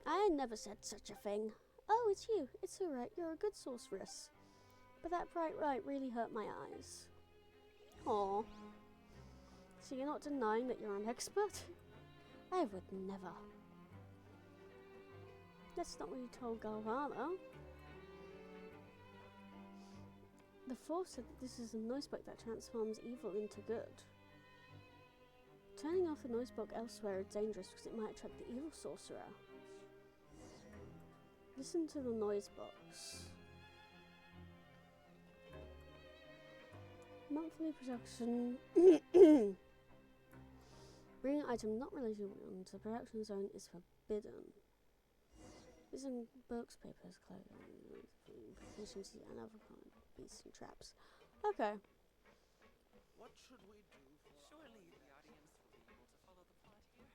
I never said such a thing. Oh, it's you. It's alright, you're a good sorceress. But that bright light really hurt my eyes. Aw. So you're not denying that you're an expert? I would never. That's not what you told Galvana. The Force said that this is a noise block that transforms evil into good. Turning off the noise block elsewhere is dangerous because it might attract the evil sorcerer. Listen to the noise box. Monthly production. Bringing an item not related to the production zone is forbidden. Using books, papers, clothing, efficiency, and other kind of beasts and traps. Okay. What should we do? Surely the audience will be able to follow the plot here.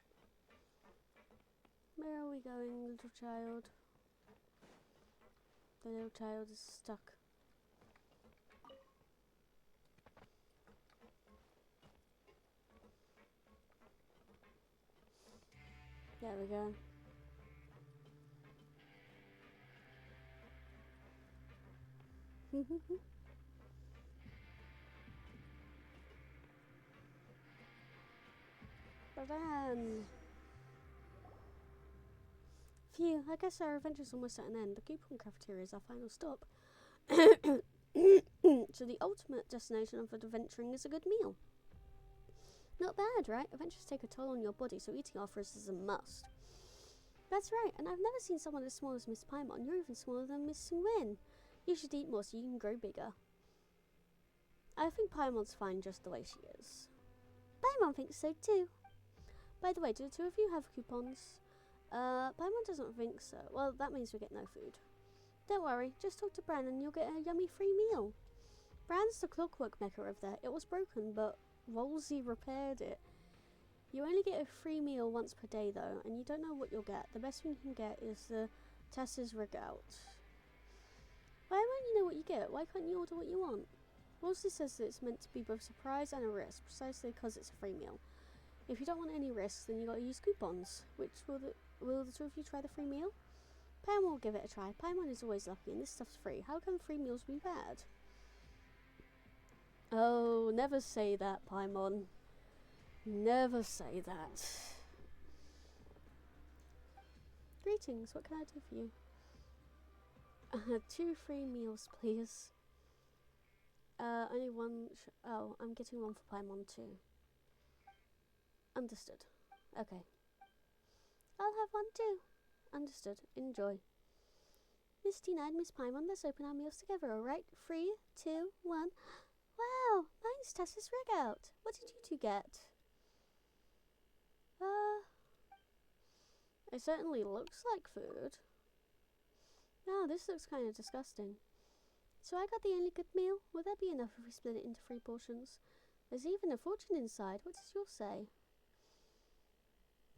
Where are we going, little child? The little child is stuck. There we go. Baran! Phew, I guess our adventure's almost at an end. The coupon cafeteria is our final stop. So the ultimate destination of adventuring is a good meal. Not bad, right? Adventures take a toll on your body, so eating afterwards is a must. That's right, and I've never seen someone as small as Miss Paimon. You're even smaller than Miss Sungwin. You should eat more so you can grow bigger. I think Paimon's fine just the way she is. Paimon thinks so too. By the way, do the two of you have coupons? Paimon doesn't think so. Well, that means we get no food. Don't worry, just talk to Bran and you'll get a yummy free meal. Bran's the clockwork maker over there. It was broken, but Wolsey repaired it. You only get a free meal once per day though, and you don't know what you'll get. The best thing you can get is the Tess's Regout. Why won't you know what you get? Why can't you order what you want? Wolsey says that it's meant to be both a surprise and a risk, precisely because it's a free meal. If you don't want any risks, then you gotta use coupons. Which will the two of you try the free meal? Paimon will give it a try. Paimon is always lucky, and this stuff's free. How can free meals be bad? Oh, never say that, Paimon. Never say that. Greetings, what can I do for you? 2 free meals, please. Only one. Oh, I'm getting one for Paimon too. Understood. Okay. I'll have one too. Understood. Enjoy. Miss Tina and Miss Paimon, let's open our meals together, alright? 3, 2, 1. Wow, mine's Tess's Regout. What did you two get? It certainly looks like food. Oh, this looks kind of disgusting. So I got the only good meal? Will that be enough if we split it into 3 portions? There's even a fortune inside. What does yours say?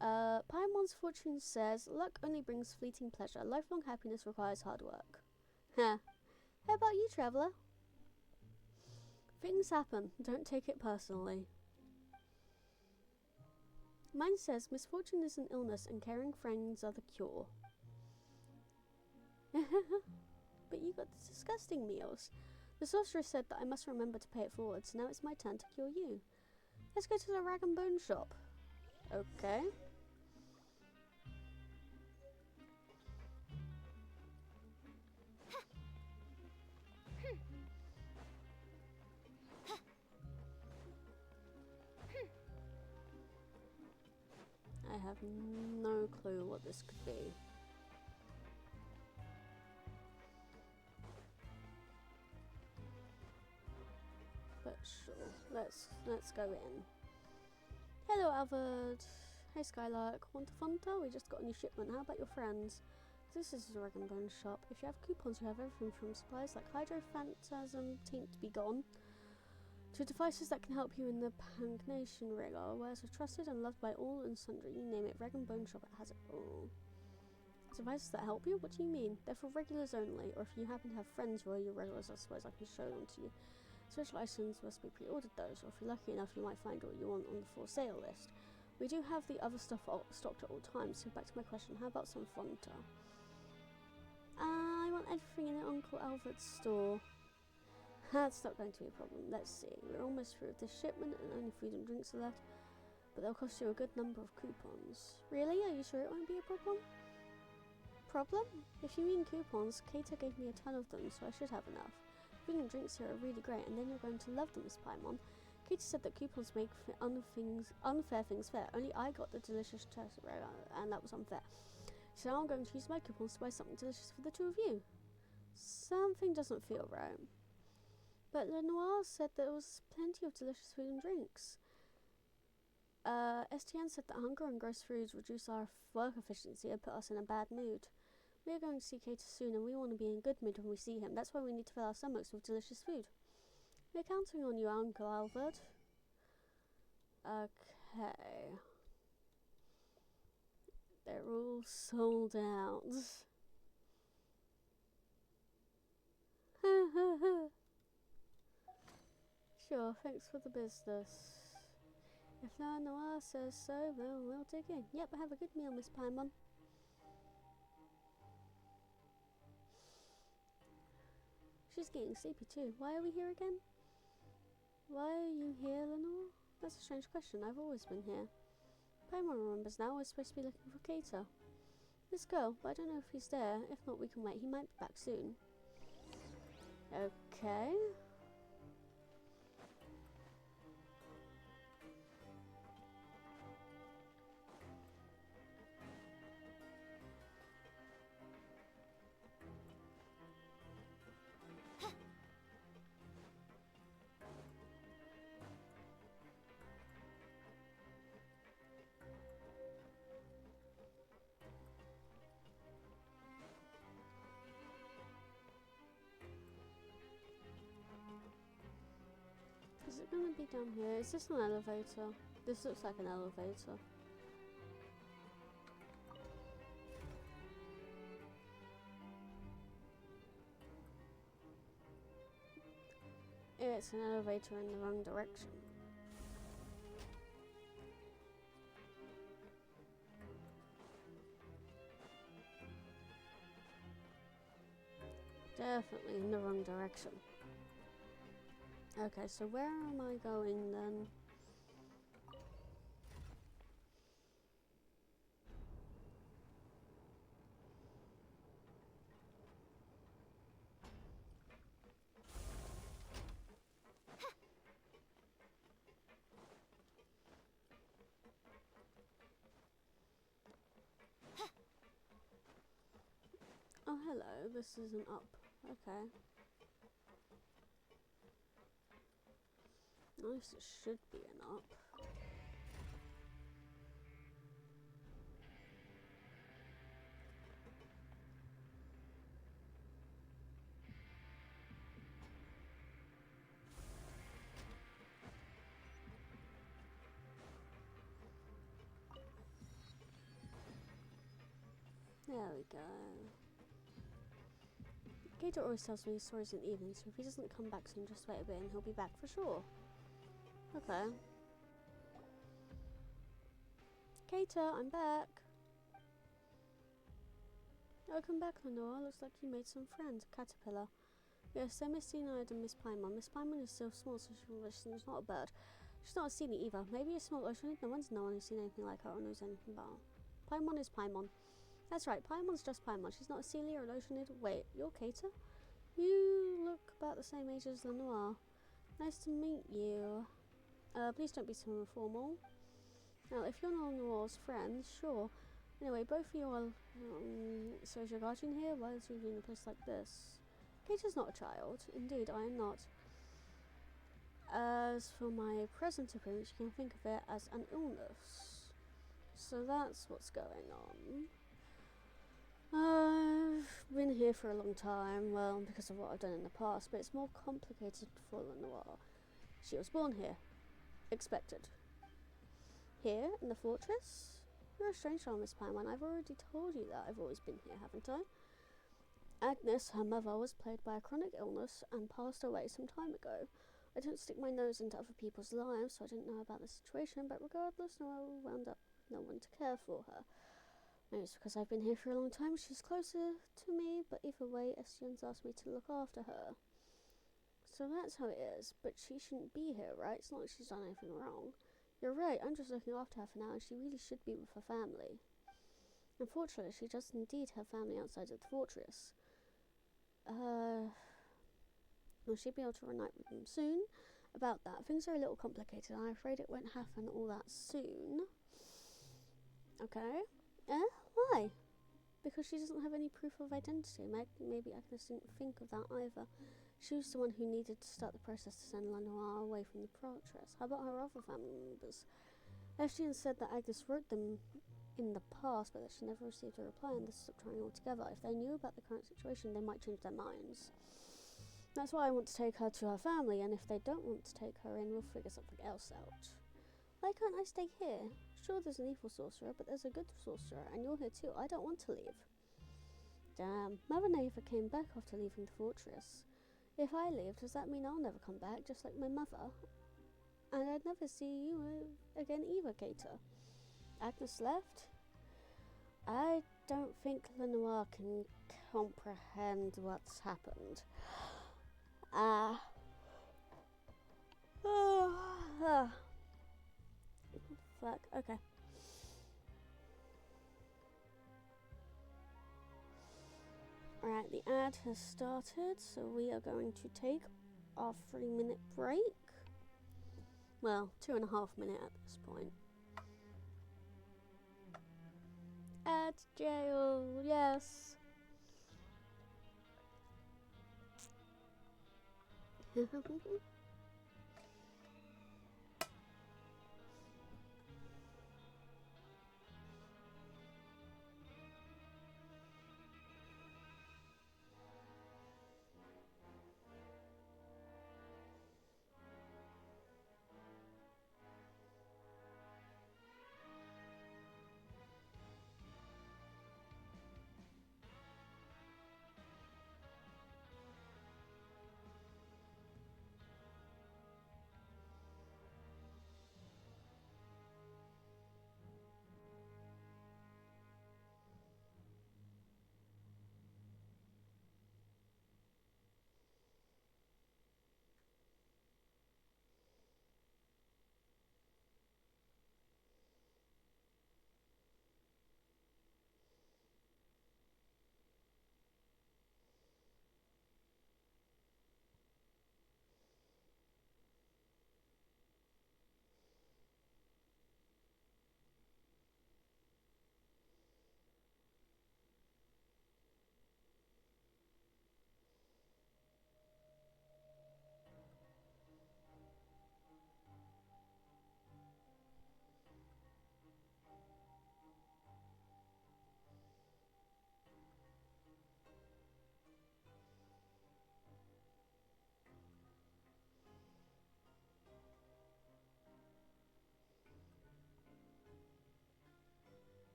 Paimon's fortune says, luck only brings fleeting pleasure. Lifelong happiness requires hard work. Huh. How about you, traveller? Things happen. Don't take it personally. Mine says, misfortune is an illness and caring friends are the cure. But you got the disgusting meals. The sorceress said that I must remember to pay it forward, so now it's my turn to cure you. Let's go to the Rag and Bone shop. Okay. have no clue what this could be. But sure, let's go in. Hello, Albert. Hey, Skylark. Want a Fanta? We just got a new shipment. How about your friends? This is a Rag and Bone shop. If you have coupons, you have everything from supplies like Hydro, Phantasm, Taint to be gone, to devices that can help you in the Pagnation Rigor, whereas are trusted and loved by all and sundry. You name it, Rag and Bone shop has it all. Devices that help you? What do you mean? They're for regulars only, or if you happen to have friends who are your regulars, I suppose I can show them to you. Special items must be pre-ordered those, or if you're lucky enough, you might find what you want on the for sale list. We do have the other stuff stocked at all times, so back to my question, how about some Fanta? I want everything in Uncle Albert's store. That's not going to be a problem. Let's see. We're almost through with this shipment and only food and drinks are left, but they'll cost you a good number of coupons. Really? Are you sure it won't be a problem? Problem? If you mean coupons, Kato gave me a ton of them, so I should have enough. Food and drinks here are really great, and then you're going to love them, Miss Paimon. Katie said that coupons make unfair things fair. Only I got the delicious test, and that was unfair. So now I'm going to use my coupons to buy something delicious for the two of you. Something doesn't feel right. But Lenoir said there was plenty of delicious food and drinks. STN said that hunger and gross foods reduce our work efficiency and put us in a bad mood. We are going to see Kato soon, and we want to be in good mood when we see him. That's why we need to fill our stomachs with delicious food. We're counting on you, Uncle Albert. Okay. They're all sold out. Sure, thanks for the business. If Noir says so, well, we'll dig in. Yep, have a good meal, Miss Paimon. She's getting sleepy too. Why are we here again? Why are you here, Lenore? That's a strange question. I've always been here. Paimon remembers now. We're supposed to be looking for Kato. Let's go, but I don't know if he's there. If not, we can wait. He might be back soon. Okay. Is it gonna be down here? Is this an elevator? This looks like an elevator. It's an elevator in the wrong direction. Definitely in the wrong direction. Okay, so where am I going then? Oh, hello, this is an up. Okay. At least it should be an up. There we go. Gator always tells me stories in the evening, so if he doesn't come back soon, just wait a bit and he'll be back for sure. Okay. Kater, I'm back. Welcome back, Lenore. Looks like you made some friends. Caterpillar. Yes, they're Miss Cyanide and Miss Paimon. Miss Paimon is still small, so she's not a bird. She's not a Seelie either. Maybe a small Oceanid. No one's seen anything like her or knows anything about her. Paimon is Paimon. That's right, Paimon's just Paimon. She's not a Seelie or an Oceanid. Wait, you're Kater? You look about the same age as Lenoir. Nice to meet you. Please don't be so informal. Now, if you're Noir's friend, sure. Anyway, both of you are. So is your guardian here? Why is he in a place like this? Keita's not a child. Indeed, I am not. As for my present appearance, you can think of it as an illness. So that's what's going on. I've been here for a long time, well, because of what I've done in the past, but it's more complicated for Lenoir. She was born here. Expected. Here, in the fortress? You're a strange one, Miss Paimon. I've already told you that I've always been here, haven't I? Agnes, her mother, was plagued by a chronic illness and passed away some time ago. I don't stick my nose into other people's lives, so I didn't know about the situation, but regardless, Noelle wound up no one to care for her. Maybe it's because I've been here for a long time, she's closer to me, but either way, Estienne's asked me to look after her. So that's how it is, but she shouldn't be here, right? It's not like she's done anything wrong. You're right, I'm just looking after her for now, and she really should be with her family. Unfortunately, she does indeed have family outside of the fortress. Will she be able to reunite with them soon? About that, things are a little complicated. I'm afraid it won't happen all that soon. Okay. Why? Because she doesn't have any proof of identity. Maybe Agnes didn't think of that either. She was the one who needed to start the process to send Lenoir away from the fortress. How about her other family members? Estienne said that Agnes wrote them in the past, but that she never received a reply and they stopped trying altogether. If they knew about the current situation, they might change their minds. That's why I want to take her to her family, and if they don't want to take her in, we'll figure something else out. Why can't I stay here? Sure, there's an evil sorcerer, but there's a good sorcerer, and you're here too. I don't want to leave. Damn, Mother never came back after leaving the fortress. If I leave, does that mean I'll never come back, just like my mother? And I'd never see you again either, Keita. Agnes left? I don't think Lenoir can comprehend what's happened. Fuck, okay. Alright, the ad has started, so we are going to take our 3-minute break. Well, 2.5 minutes at this point. Ad jail, yes.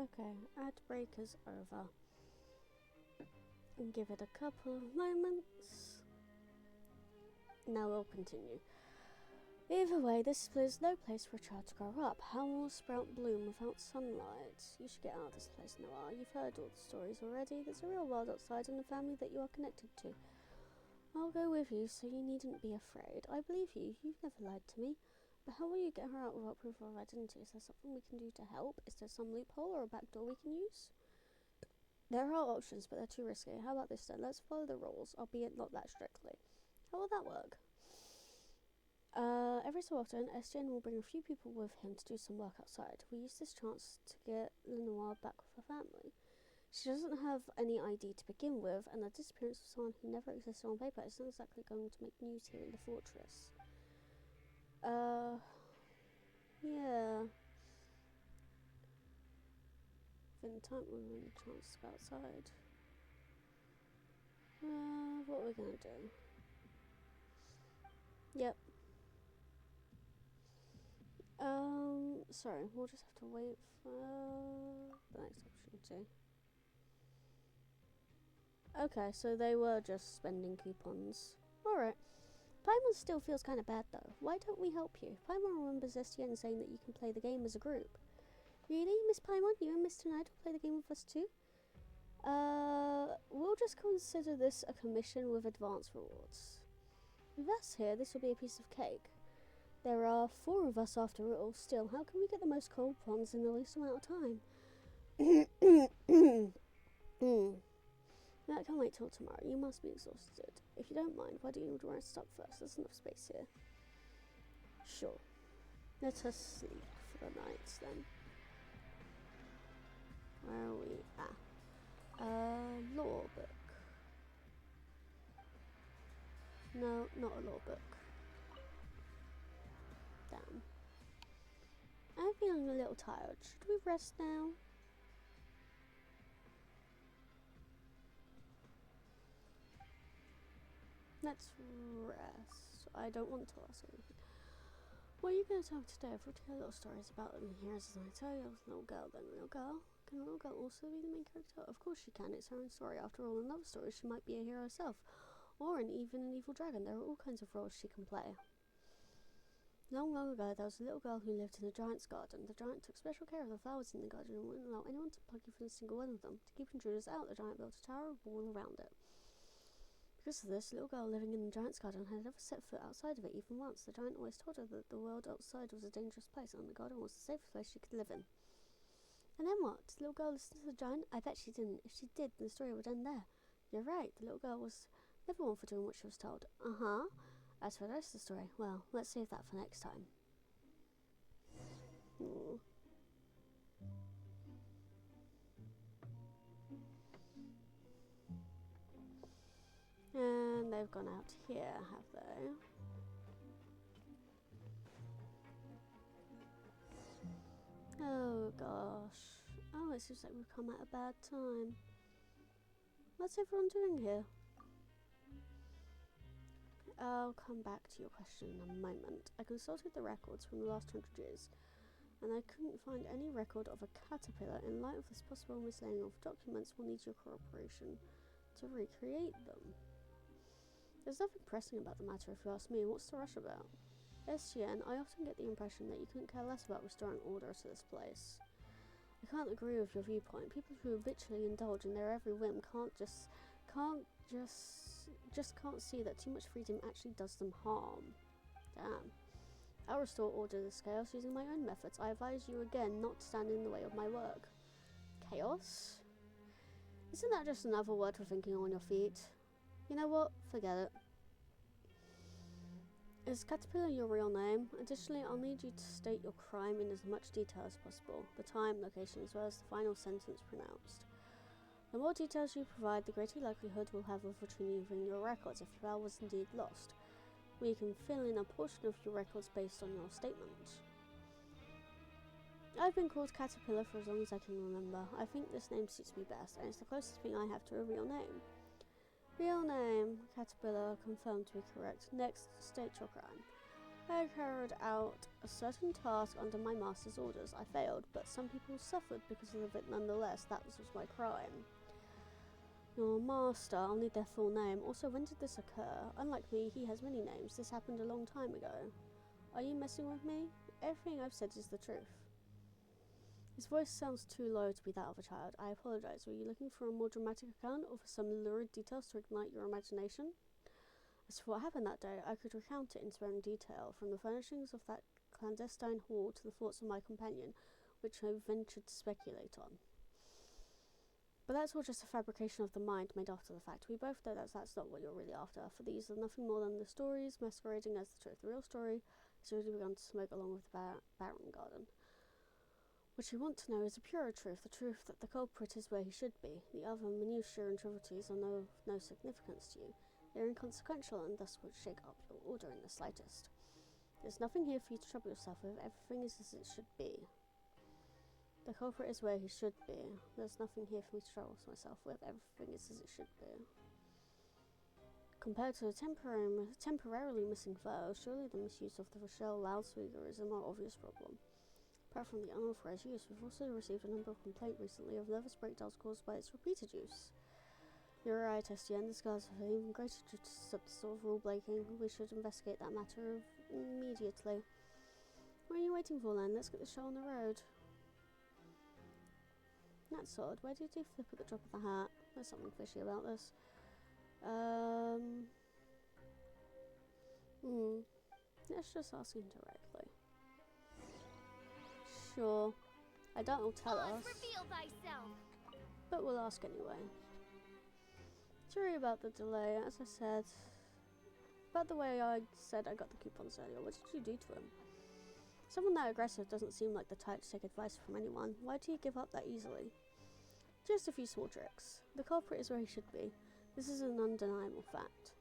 Okay, ad break is over. And give it a couple of moments. Now we'll continue. Either way, this is no place for a child to grow up. How will sprout bloom without sunlight? You should get out of this place, Noah. You've heard all the stories already. There's a real world outside and a family that you are connected to. I'll go with you, so you needn't be afraid. I believe you. You've never lied to me. But how will you get her out without proof of identity? Is there something we can do to help? Is there some loophole or a back door we can use? There are options, but they're too risky. How about this then? Let's follow the rules, albeit not that strictly. How will that work? Every so often, SGN will bring a few people with him to do some work outside. We use this chance to get Lenoir back with her family. She doesn't have any ID to begin with, and the disappearance of someone who never existed on paper isn't exactly going to make news here in the fortress. Yeah. In time, we'll win a chance to go outside. What are we gonna do? Yep. Sorry, we'll just have to wait for the next opportunity. Okay, so they were just spending coupons. Alright. Paimon still feels kind of bad though. Why don't we help you? Paimon remembers STN saying that you can play the game as a group. Really, Miss Paimon? You and Mr. Knight will play the game with us too? We'll just consider this a commission with advance rewards. With us here, this will be a piece of cake. There are 4 of us after all. Still, how can we get the most coupons in the least amount of time? That can wait till tomorrow. You must be exhausted. If you don't mind, why don't you rest up first? There's enough space here. Sure. Let us sleep for the night then. Where are we at? Law book. No, not a law book. Damn. I'm feeling a little tired. Should we rest now? Let's rest. I don't want to ask anything. What are you going to tell me today? I've written little stories about them here, as I tell you. Little girl, then little girl. Can a little girl also be the main character? Of course she can. It's her own story. After all, in love stories, she might be a hero herself, or even an evil dragon. There are all kinds of roles she can play. Long, long ago, there was a little girl who lived in a giant's garden. The giant took special care of the flowers in the garden and wouldn't allow anyone to pluck even a single one of them. To keep intruders out, the giant built a tower of wall around it. Because of this, the little girl living in the giant's garden had never set foot outside of it even once. The giant always told her that the world outside was a dangerous place and the garden was the safest place she could live in. And then what? Did the little girl listen to the giant? I bet she didn't. If she did, then the story would end there. You're right, the little girl was never one for doing what she was told. Uh-huh. As for the rest of the story, well, let's save that for next time. And they've gone out here, have they? Oh gosh. Oh, it seems like we've come at a bad time. What's everyone doing here? I'll come back to your question in a moment. I consulted the records from the last 100 years, and I couldn't find any record of a caterpillar. In light of this possible mislaying of documents, we'll need your cooperation to recreate them. There's nothing pressing about the matter if you ask me. What's the rush about? SGN, I often get the impression that you couldn't care less about restoring order to this place. I can't agree with your viewpoint. People who habitually indulge in their every whim can't see that too much freedom actually does them harm. Damn. I'll restore order to this chaos using my own methods. I advise you again not to stand in the way of my work. Chaos? Isn't that just another word for thinking on your feet? You know what? Forget it. Is Caterpillar your real name? Additionally, I'll need you to state your crime in as much detail as possible. The time, location, as well as the final sentence pronounced. The more details you provide, the greater likelihood we'll have of retrieving your records if your file was indeed lost. We can fill in a portion of your records based on your statement. I've been called Caterpillar for as long as I can remember. I think this name suits me best, and it's the closest thing I have to a real name. Real name, Caterpillar, confirmed to be correct. Next, state your crime. I carried out a certain task under my master's orders. I failed, but some people suffered because of it nonetheless. That was my crime. Your master, I'll need their full name. Also, when did this occur? Unlike me, he has many names. This happened a long time ago. Are you messing with me? Everything I've said is the truth. His voice sounds too low to be that of a child. I apologize. Were you looking for a more dramatic account or for some lurid details to ignite your imagination? As for what happened that day, I could recount it in sparing detail, from the furnishings of that clandestine hall to the thoughts of my companion, which I ventured to speculate on. But that's all just a fabrication of the mind made after the fact. We both know that that's not what you're really after, for these are nothing more than the stories masquerading as the truth. The real story has already begun to smoke along with the barren garden. What you want to know is a purer truth, the truth that the culprit is where he should be. The other minutiae and trivialities are no significance to you. They're inconsequential and thus would shake up your order in the slightest. There's nothing here for you to trouble yourself with. Everything is as it should be. The culprit is where he should be. There's nothing here for me to trouble myself with. Everything is as it should be. Compared to the temporarily missing fur, surely the misuse of the Rochelle loudspeaker is a more obvious problem. Apart from the unauthorized use, we've also received a number of complaints recently of nervous breakdowns caused by its repeated use. You're right, Estienne. This guy's an even greater sort of rule breaking. We should investigate that matter immediately. What are you waiting for then? Let's get the show on the road. That's odd. Why did you flip at the drop of the hat? There's something fishy about this. Let's just ask him directly. Sure. I doubt he'll tell us. Reveal thyself. But we'll ask anyway. Sorry about the delay, as I said. About the way I said I got the coupons earlier, what did you do to him? Someone that aggressive doesn't seem like the type to take advice from anyone. Why do you give up that easily? Just a few small tricks. The culprit is where he should be. This is an undeniable fact.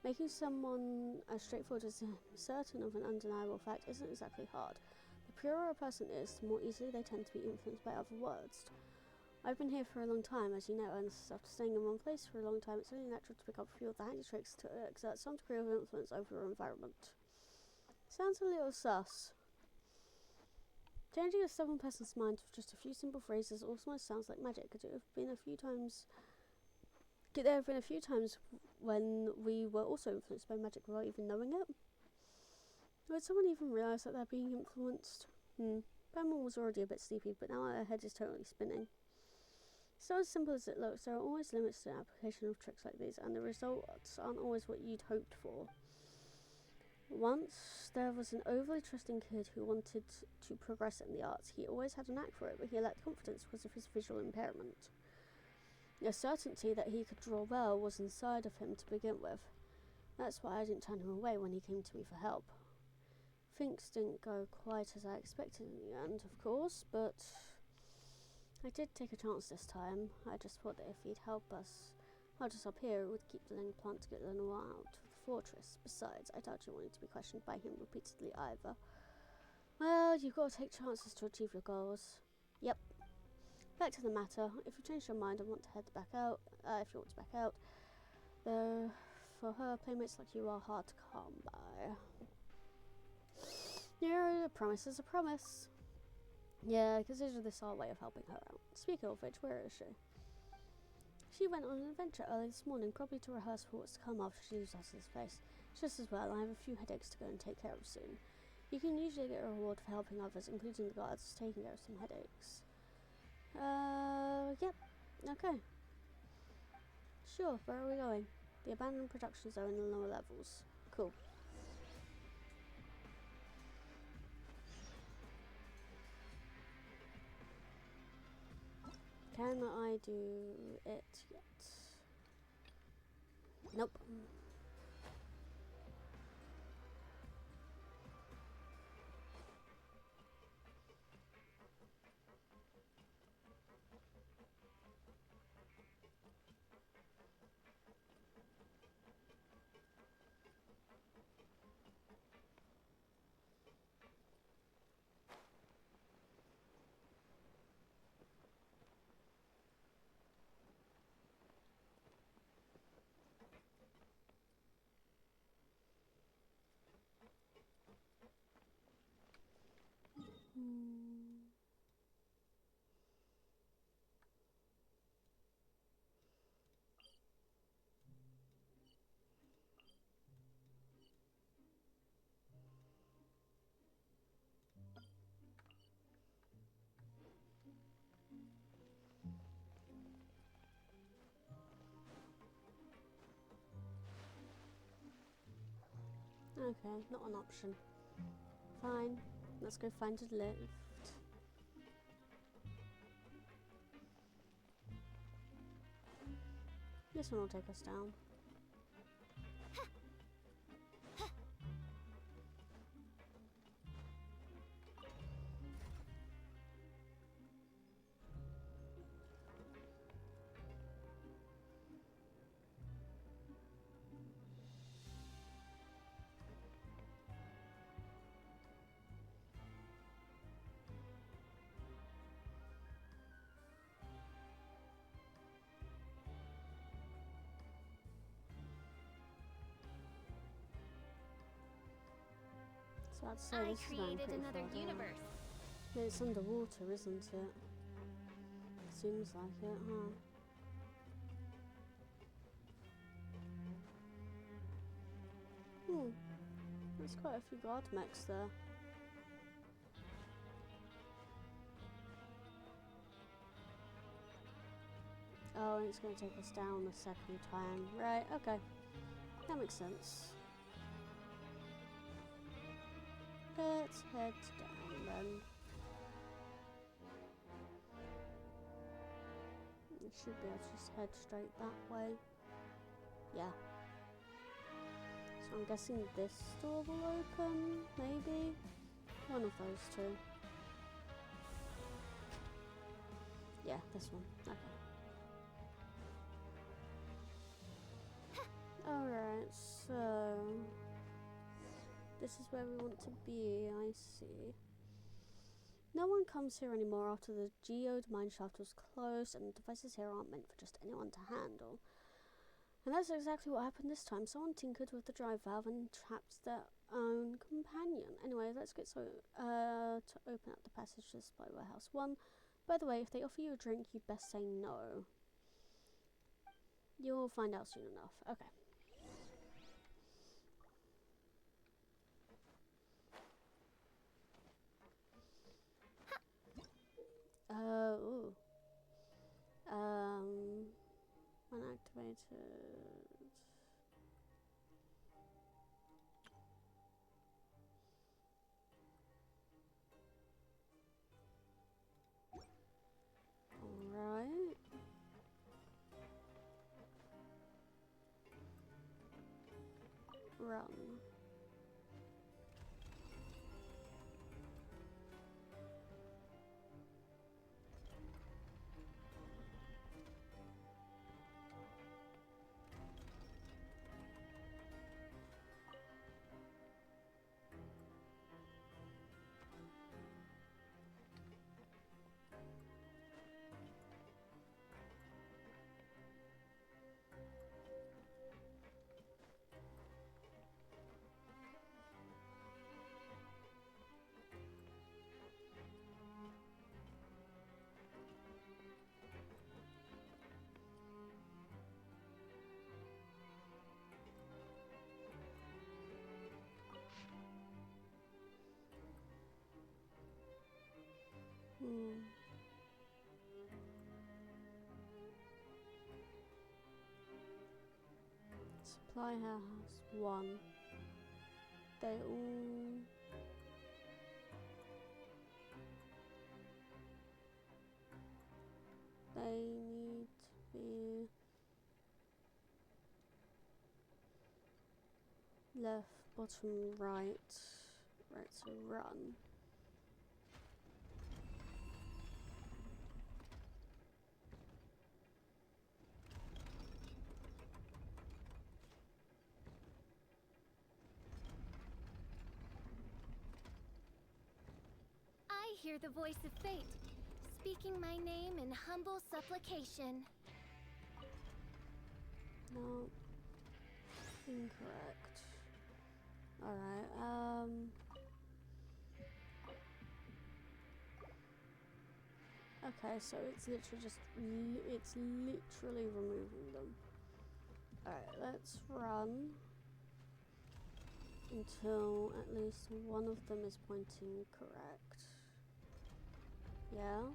Making someone as straightforward as certain of an undeniable fact isn't exactly hard. The purer a person is, the more easily they tend to be influenced by other words. I've been here for a long time, as you know, and after staying in one place for a long time, it's only natural to pick up a few of the handy tricks to exert some degree of influence over your environment. Sounds a little sus. Changing a stubborn person's mind with just a few simple phrases almost sounds like magic. Could there have been a few times when we were also influenced by magic without even knowing it? Would someone even realise that they're being influenced? Paimon was already a bit sleepy, but now her head is totally spinning. It's not as simple as it looks. There are always limits to the application of tricks like these, and the results aren't always what you'd hoped for. Once, there was an overly trusting kid who wanted to progress in the arts. He always had a knack for it, but he lacked confidence because of his visual impairment. The certainty that he could draw well was inside of him to begin with. That's why I didn't turn him away when he came to me for help. Things didn't go quite as I expected in the end, of course, but I did take a chance this time. I just thought that if he'd help us up here, it would keep delaying the plan to get Lenoir out of the fortress. Besides, I doubt you wanted to be questioned by him repeatedly either. Well, you've got to take chances to achieve your goals. Yep. Back to the matter. If you change your mind and want to head back out, though, for her, playmates like you are hard to come by. Yeah, a promise is a promise. Yeah, consider this our way of helping her out. Speaking of which, where is she? She went on an adventure early this morning, probably to rehearse for what's to come after she leaves us this place. Just as well, I have a few headaches to go and take care of soon. You can usually get a reward for helping others, including the guards, taking care of some headaches. Yep. Okay. Sure, where are we going? The abandoned production zone in the lower levels. Cool. Can I do it yet? Nope. Okay, not an option. Fine, let's go find a lift. This one will take us down. So I'd say I this is going created pretty another far down. universe. It's underwater, isn't it? Seems like it, huh? There's quite a few guard mechs there. Oh, and it's going to take us down the second time. Right, okay. That makes sense. Let's head down then. We should be able to just head straight that way. Yeah. So I'm guessing this door will open, maybe? One of those two. Yeah, this one. Okay. Alright, so this is where we want to be, I see. No one comes here anymore after the geode mineshaft was closed, and the devices here aren't meant for just anyone to handle. And that's exactly what happened this time. Someone tinkered with the drive valve and trapped their own companion. Anyway, let's get to open up the passage to Supply Warehouse 1. By the way, if they offer you a drink, you'd best say no. You'll find out soon enough. Okay. Ooh. Unactivated. Alright. Run. Supply House 1. They all... They need to be left, bottom, right. Right, so run. I hear the voice of fate, speaking my name in humble supplication. No. Incorrect. Alright, okay, so it's literally just, it's literally removing them. Alright, let's run until at least one of them is pointing correct. Yeah.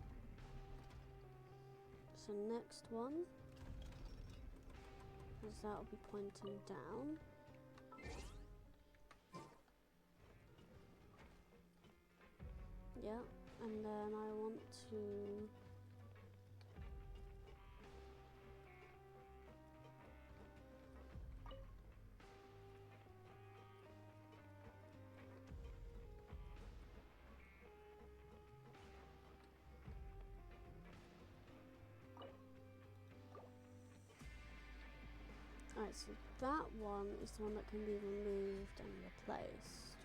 So next one, because that'll be pointing down. Yeah, and then I want to... Alright, so that one is the one that can be removed and replaced.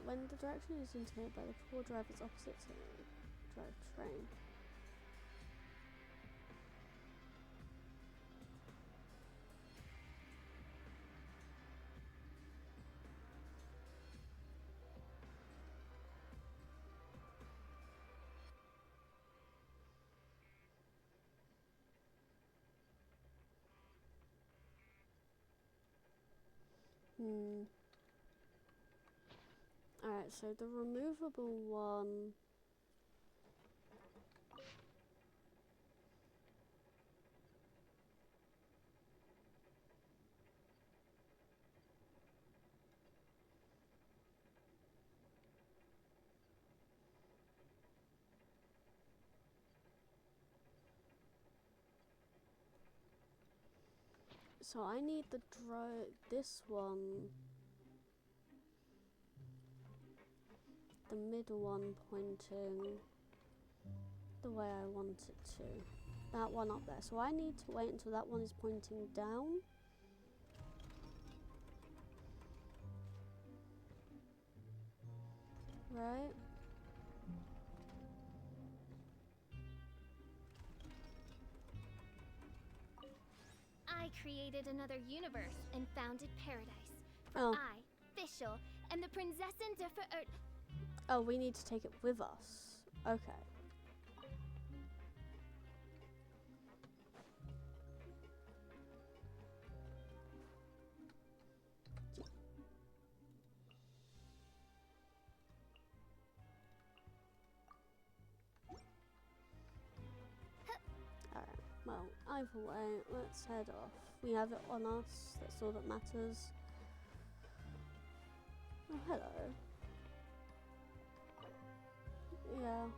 When the direction is indicated by the poor driver's opposite to drive train. Alright, so the removable one... So I need the this one, the middle one pointing the way I want it to. That one up there. So I need to wait until that one is pointing down. Right? I created another universe and founded paradise. Oh. I, Fischl, am the Prinzessin der Verirrten. Oh, we need to take it with us. Okay. Alright, well, either way, let's head off. We have it on us, that's all that matters. Oh, hello. Yeah.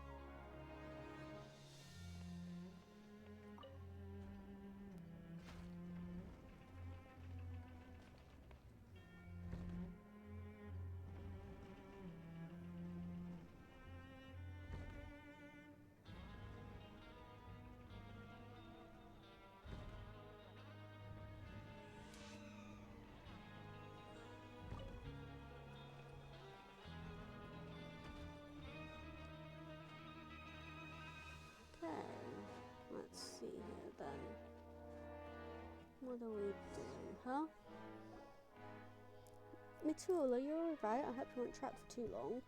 Okay, let's see here then. What are we doing, huh? Mitula, you're alright. I hope you weren't trapped for too long.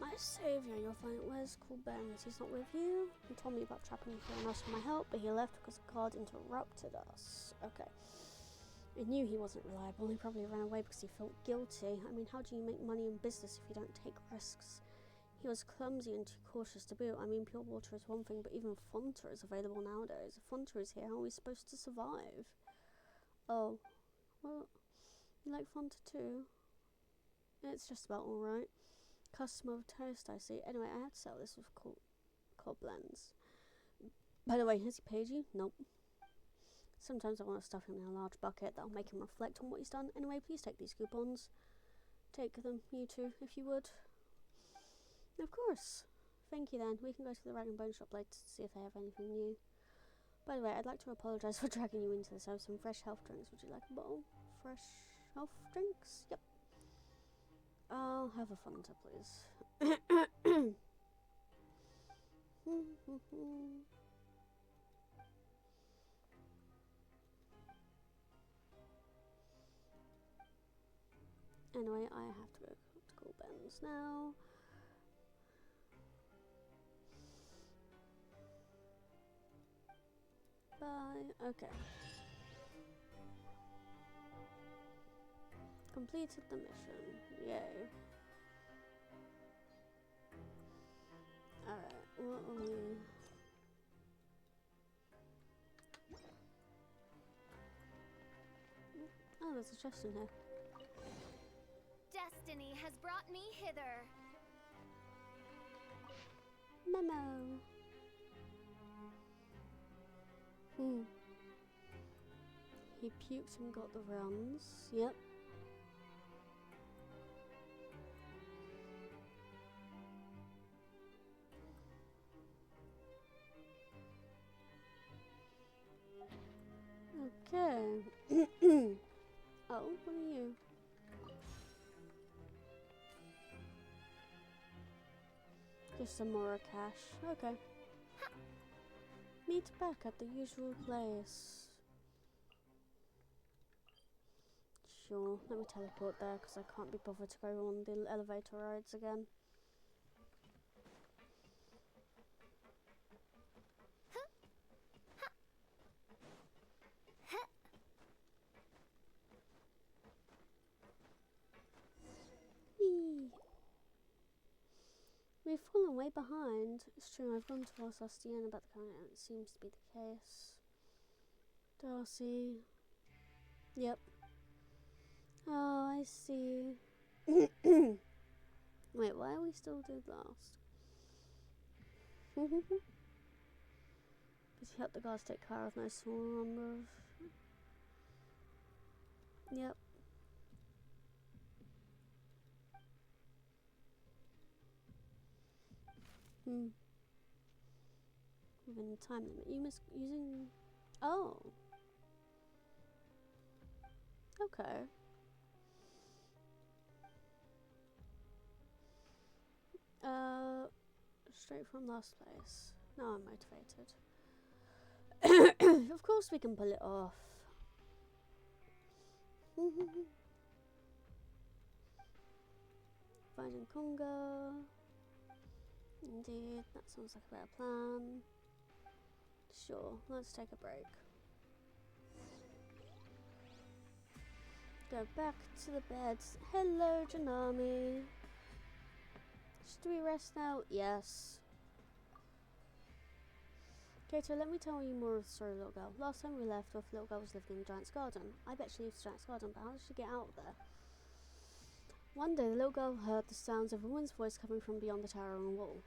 My saviour, you'll find it. Where's Cool Benz? He's not with you? He told me about trapping someone else for my help, but he left because the guard interrupted us. Okay. I knew he wasn't reliable. He probably ran away because he felt guilty. I mean, how do you make money in business if you don't take risks? He was clumsy and too cautious to boot. I mean, pure water is one thing, but even Fonta is available nowadays. If Fonta is here, how are we supposed to survive? Oh, well, you like Fonta too? It's just about alright. Customer of toast, I see. Anyway, I had to sell this with Koblenz. By the way, has he paid you? Nope. Sometimes I want to stuff him in a large bucket that'll make him reflect on what he's done. Anyway, please take these coupons. Take them, you two, if you would. Of course. Thank you then. We can go to the Rag and Bone shop later to see if they have anything new. By the way, I'd like to apologise for dragging you into this. I have some fresh health drinks. Would you like a bottle? Fresh health drinks? Yep. I'll have a Fanta, please. Anyway, I have to go to Cool Benz now. Bye. Okay. Completed the mission. Yay. Alright, what are we... there's a chest in here. Destiny has brought me hither. Memo. He puked and got the runs. Yep. Okay. Oh, what are you? Just some more cash. Okay. Meet back at the usual place. Sure, let me teleport there because I can't be bothered to go on the elevator rides again. Whee! We've fallen way behind. It's true, I've gone to ask Astiana about the current, and it seems to be the case. Darcy. Yep. Oh, I see. Wait, why are we still dead last? Because he helped the guards take care of no small number of... Yep. Within the time limit. You must using... Oh. Okay. Straight from last place. Now I'm motivated. Of course we can pull it off. Finding Conga. Indeed, that sounds like a better plan. Sure, let's take a break. Go back to the beds. Hello, Janami. Should we rest now? Yes. Kato, let me tell you more of the story, little girl. Last time we left off, little girl was living in the giant's garden. I bet she leaves the giant's garden, but how did she get out of there? One day, the little girl heard the sounds of a woman's voice coming from beyond the towering wall.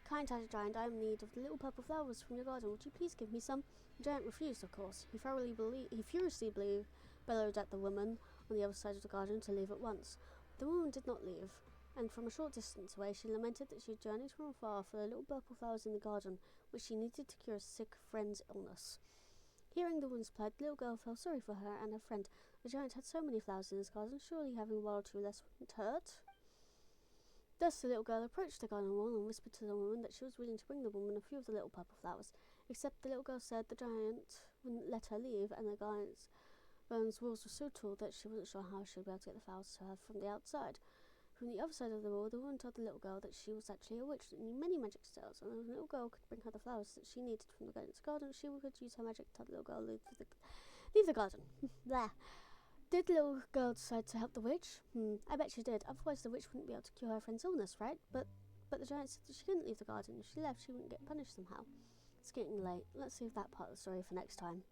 Kind-hearted giant, I am in need of the little purple flowers from your garden. Would you please give me some? The giant refused, of course. He furiously bellowed at the woman on the other side of the garden to leave at once. The woman did not leave, and from a short distance away she lamented that she had journeyed from afar for the little purple flowers in the garden, which she needed to cure a sick friend's illness. Hearing the woman's plight, the little girl felt sorry for her and her friend. The giant had so many flowers in his garden, surely having a wild two less wouldn't hurt. Thus the little girl approached the garden wall and whispered to the woman that she was willing to bring the woman a few of the little purple flowers, except the little girl said the giant wouldn't let her leave, and the giant's walls were so tall that she wasn't sure how she would be able to get the flowers to her from the outside. From the other side of the wall, the woman told the little girl that she was actually a witch that knew many magic spells, and if the little girl could bring her the flowers that she needed from the giant's garden, she could use her magic to tell the little girl leave the garden. There. Did the little girl decide to help the witch? I bet she did. Otherwise the witch wouldn't be able to cure her friend's illness, right? But the giant said that she couldn't leave the garden. If she left, she wouldn't get punished somehow. It's getting late. Let's save that part of the story for next time.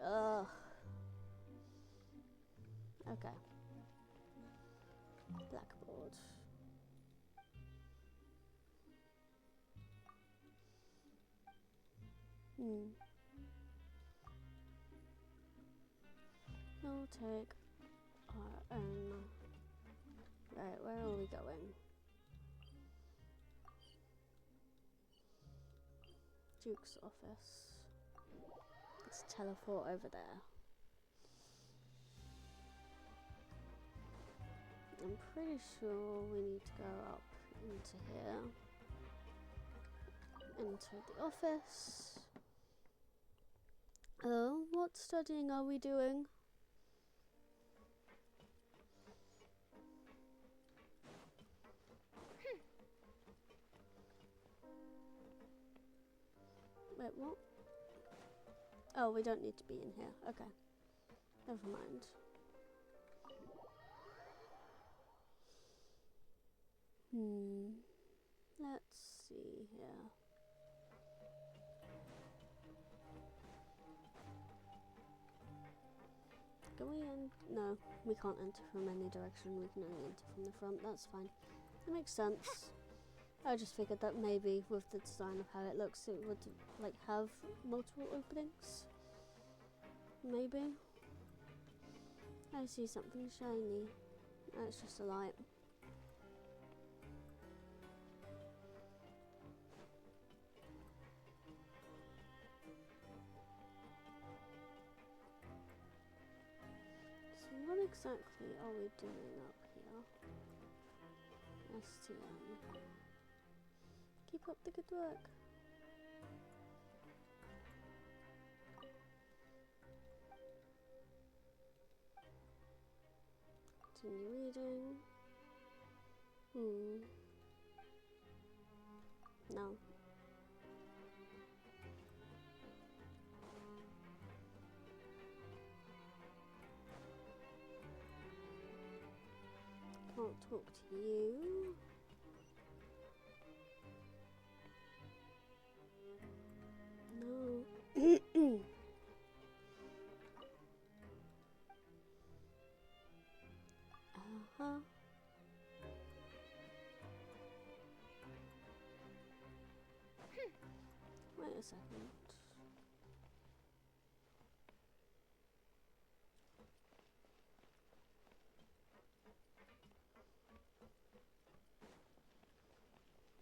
Ugh. Okay. Blackboard. We'll take our own. Right, where are we going? Duke's office. Let's teleport over there. I'm pretty sure we need to go up into here. Enter the office. Oh, what studying are we doing? Wait, what? Oh, we don't need to be in here. Okay. Never mind. Let's see here. Can we no, we can't enter from any direction. We can only enter from the front. That's fine. That makes sense. I just figured that maybe with the design of how it looks, it would like have multiple openings. Maybe. I see something shiny. That's just a light. So what exactly are we doing up here? STM. Keep up the good work. Continue reading. No. Can't talk to you. No. Uh-huh. Wait a second.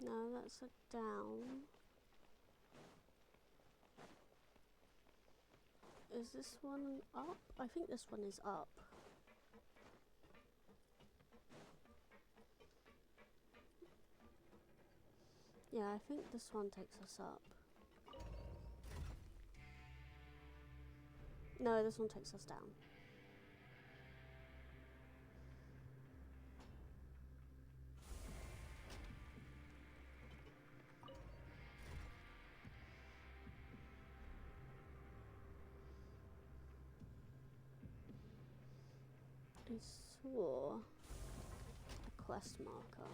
No, that's a down. Is this one up? I think this one is up. Yeah, I think this one takes us up. No, this one takes us down. I saw a quest marker.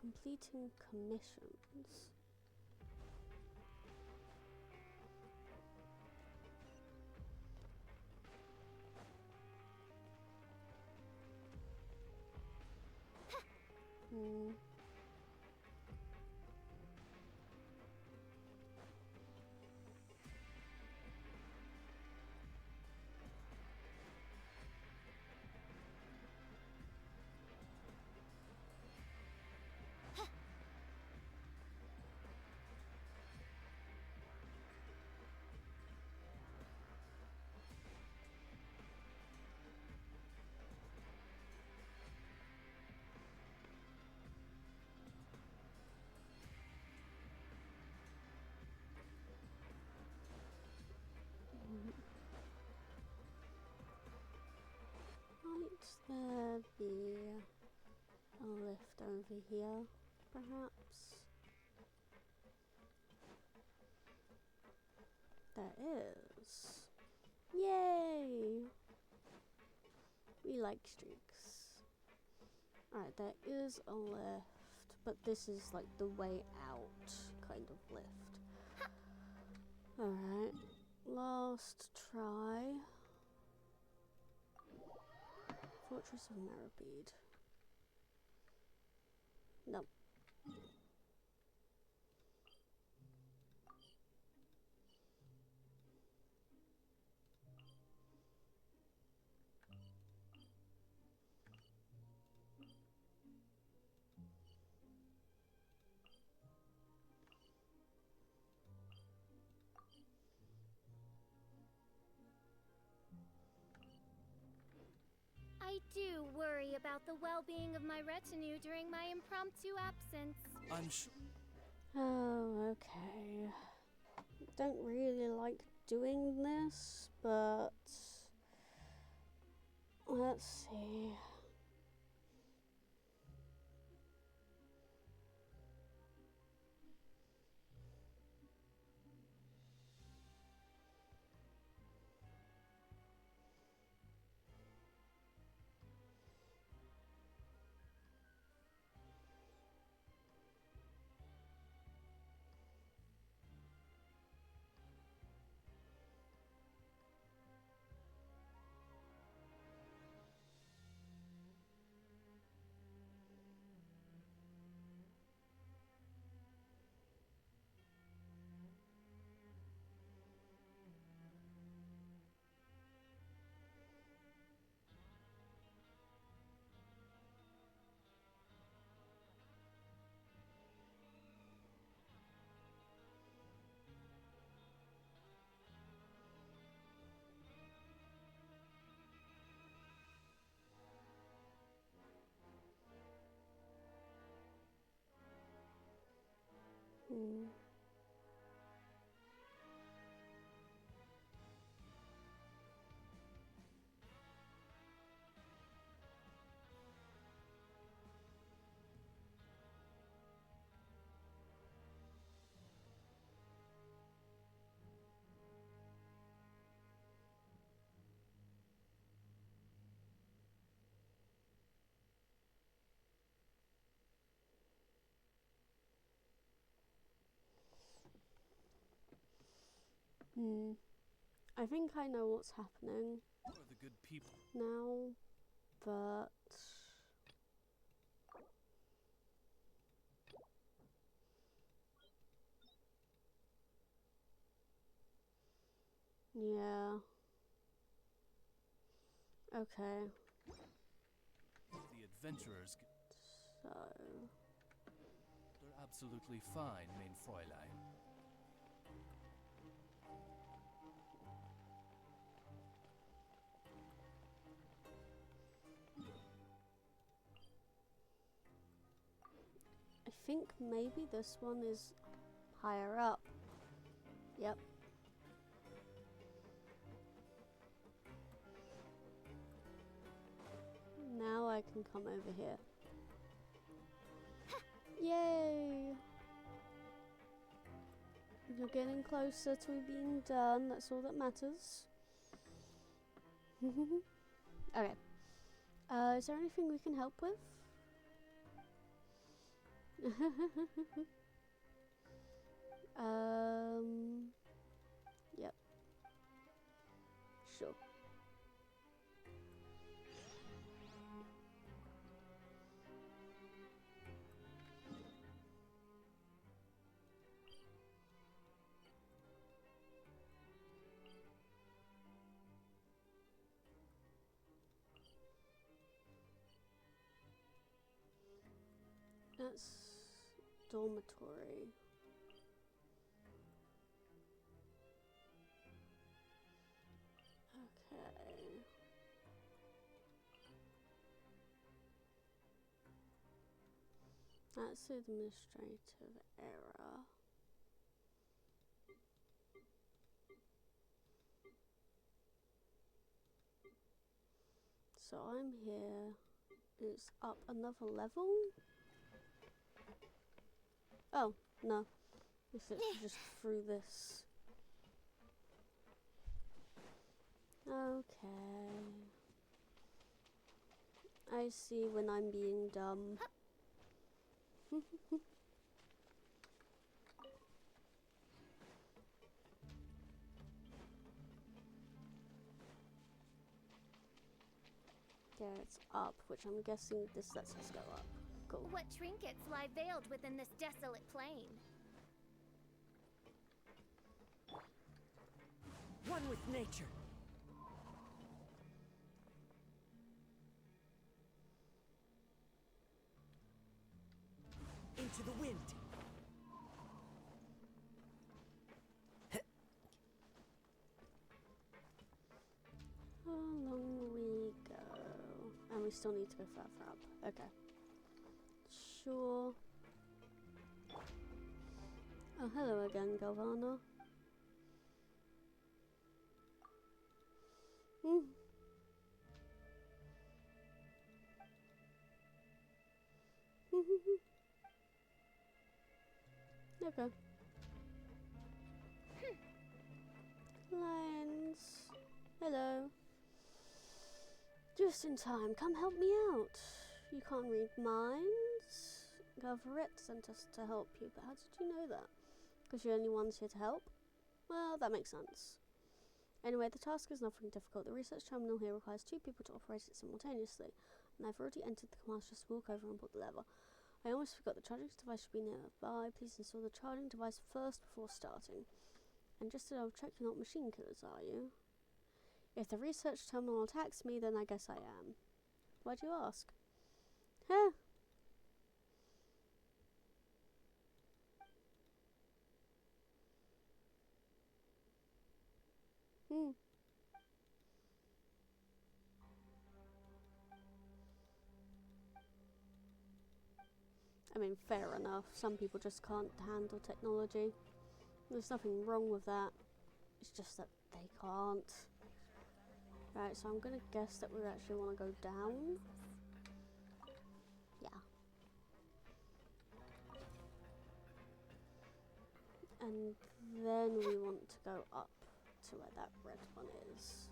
Completing commissions. Might there be a lift over here, perhaps? There is. Yay! We like streaks. Alright, there is a lift, but this is like the way out kind of lift. Alright, last try. Fortress of Meribed. Nope. I do worry about the well-being of my retinue during my impromptu absence. I'm sure. Oh, okay. Don't really like doing this, but let's see. I think I know what's happening Who are the good people? now, but yeah. Okay. The adventurers. So They're absolutely fine, mein Fräulein. I think maybe this one is higher up. Yep. Now I can come over here. Yay! You're getting closer to being done, that's all that matters. Okay. Is there anything we can help with? Yep. Sure. That's dormitory. Okay. That's administrative error. So I'm here. It's up another level? Oh, no. It's just through this. Okay. I see when I'm being dumb. There, it's up, which I'm guessing this lets us go up. Cool. What trinkets lie veiled within this desolate plain? One with nature. Into the wind. How long we go? And we still need to go further up. Okay. Sure. Oh, hello again, Galvana. Okay. Lions. Hello. Just in time. Come help me out. You can't read minds. Gavret sent us to help you, but how did you know that? Because you're the only ones here to help? Well, that makes sense. Anyway, the task is nothing difficult. The research terminal here requires 2 people to operate it simultaneously, and I've already entered the commands. Just walk over and pull the lever. I almost forgot the charging device should be nearby. Please install the charging device first before starting. And just to double check, you're not machine killers, are you? If the research terminal attacks me, then I guess I am. Why'd you ask? Huh? I mean, fair enough. Some people just can't handle technology. There's nothing wrong with that. It's just that they can't. Right, so I'm gonna guess that we actually want to go down. Yeah. And then we want to go up to where that red one is.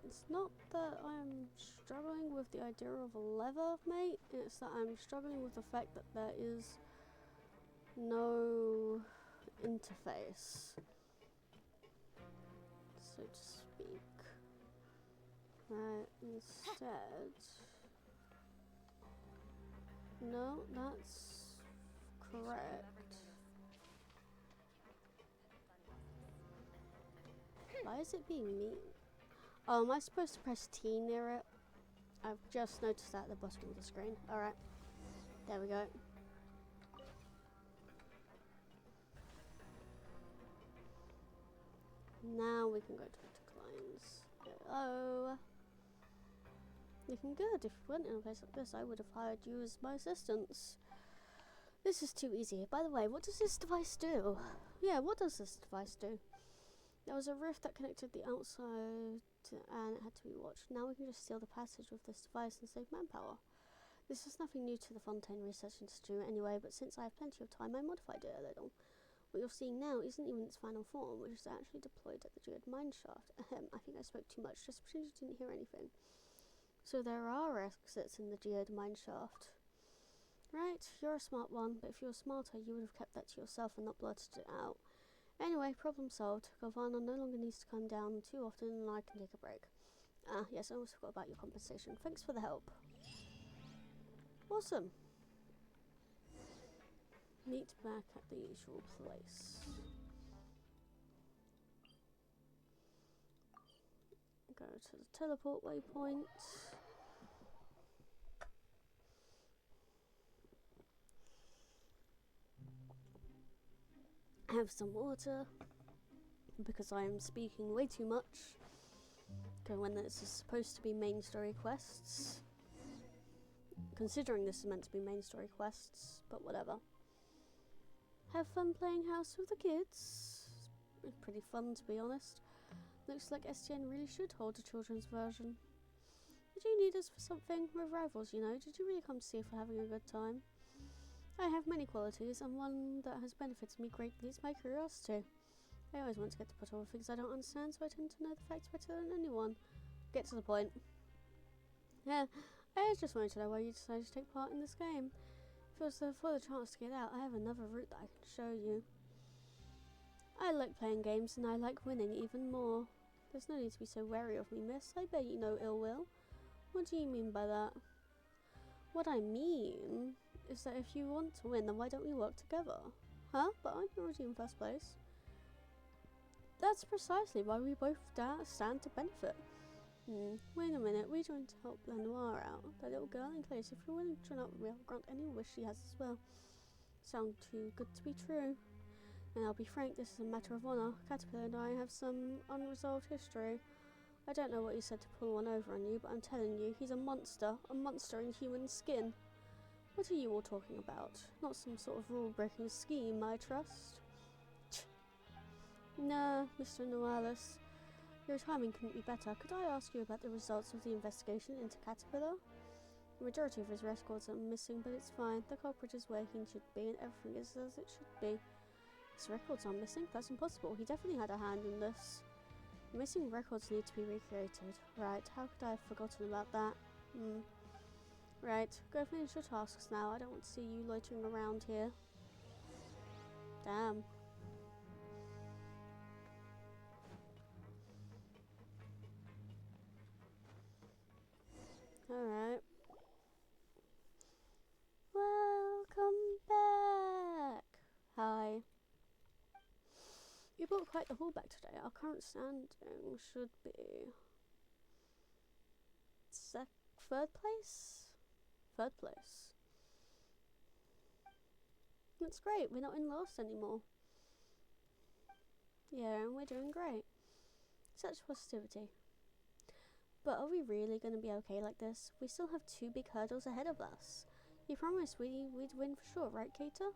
It's not that I'm struggling with the idea of a lever, mate. It's that I'm struggling with the fact that there is no interface, so to speak. Right, instead... No, that's correct. Why is it being mean? Oh, am I supposed to press T near it? I've just noticed that at the bottom of the screen. Alright. There we go. Now we can go to the declines. Hello. Looking good. If you weren't in a place like this, I would have hired you as my assistants. This is too easy. By the way, what does this device do? Yeah, what does this device do? There was a rift that connected the outside and it had to be watched. Now we can just seal the passage with this device and save manpower. This is nothing new to the Fontaine Research Institute anyway, but since I have plenty of time, I modified it a little. What you're seeing now isn't even its final form, which is actually deployed at the Geode Mineshaft. Ahem, I think I spoke too much, just pretend you didn't hear anything. So there are exits in the Geode Mineshaft. Right, you're a smart one, but if you were smarter, you would have kept that to yourself and not blurted it out. Anyway, problem solved. Galvana no longer needs to come down too often and I can take a break. Ah, yes, I almost forgot about your compensation. Thanks for the help. Awesome. Meet back at the usual place. Go to the teleport waypoint. Have some water because I am speaking way too much. Go when this is supposed to be main story quests. Considering this is meant to be main story quests, but whatever. Have fun playing house with the kids. It's pretty fun, to be honest. Looks like STN really should hold a children's version. Did you need us for something? We're rivals, you know. Did you really come to see if we're having a good time? I have many qualities, and one that has benefited me greatly is my curiosity. I always want to get to put all the things I don't understand, so I tend to know the facts better than anyone. Get to the point. Yeah, I just wanted to know why you decided to take part in this game. If it was for the chance to get out, I have another route that I can show you. I like playing games, and I like winning even more. There's no need to be so wary of me, miss. I bet you know ill will. What do you mean by that? What I mean is that if you want to win, then why don't we work together? Huh? But aren't you already in first place? That's precisely why we both stand to benefit. Wait a minute, we're trying to help Lenoir out. That little girl in place. If you're willing to join up, we'll grant any wish she has as well. Sound too good to be true. And I'll be frank, this is a matter of honour. Caterpillar and I have some unresolved history. I don't know what you said to pull one over on you, but I'm telling you, he's a monster in human skin. What are you all talking about? Not some sort of rule-breaking scheme, I trust. Nah, Mr. Noalis. Your timing couldn't be better. Could I ask you about the results of the investigation into Caterpillar? The majority of his records are missing, but it's fine. The culprit is where he should be, and everything is as it should be. His records are missing? That's impossible. He definitely had a hand in this. The missing records need to be recreated. Right, how could I have forgotten about that? Right, go finish your tasks now. I don't want to see you loitering around here. Damn. Alright. Welcome back. Hi. You brought quite the haul back today. Our current standing should be third place? Third place. That's great. We're not in last anymore. Yeah, and we're doing great. Such positivity. But are we really going to be okay like this? We still have 2 big hurdles ahead of us. You promised we'd win for sure, right, Keita?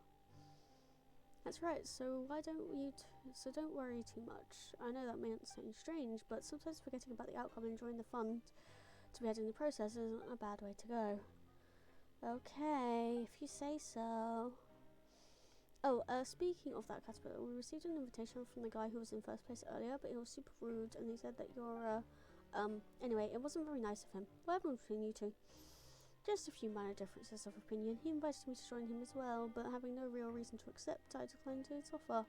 That's right, so why don't you so don't worry too much. I know that may seem strange, but sometimes forgetting about the outcome and enjoying the fun to be had in the process isn't a bad way to go. Okay, if you say so. Oh, speaking of that, Caterpillar, we received an invitation from the guy who was in first place earlier, but he was super rude and he said that you're Anyway, it wasn't very nice of him. What happened between you two? Just a few minor differences of opinion. He invited me to join him as well, but having no real reason to accept, I declined his offer.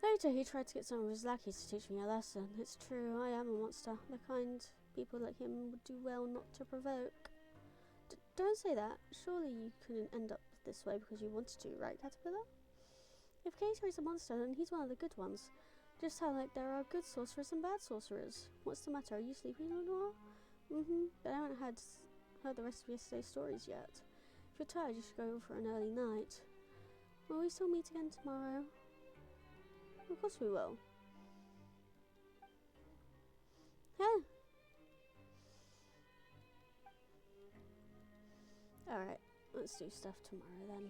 Later, he tried to get some of his lackeys to teach me a lesson. It's true, I am a monster. The kind people like him would do well not to provoke. Don't say that. Surely you couldn't end up this way because you wanted to, right, Caterpillar? If Cater is a monster, then he's one of the good ones. Just how, like, there are good sorcerers and bad sorcerers. What's the matter? Are you sleeping, Lenoir? But I haven't heard the rest of yesterday's stories yet. If you're tired, you should go for an early night. Will we still meet again tomorrow? Of course we will. Huh? Alright, let's do stuff tomorrow then.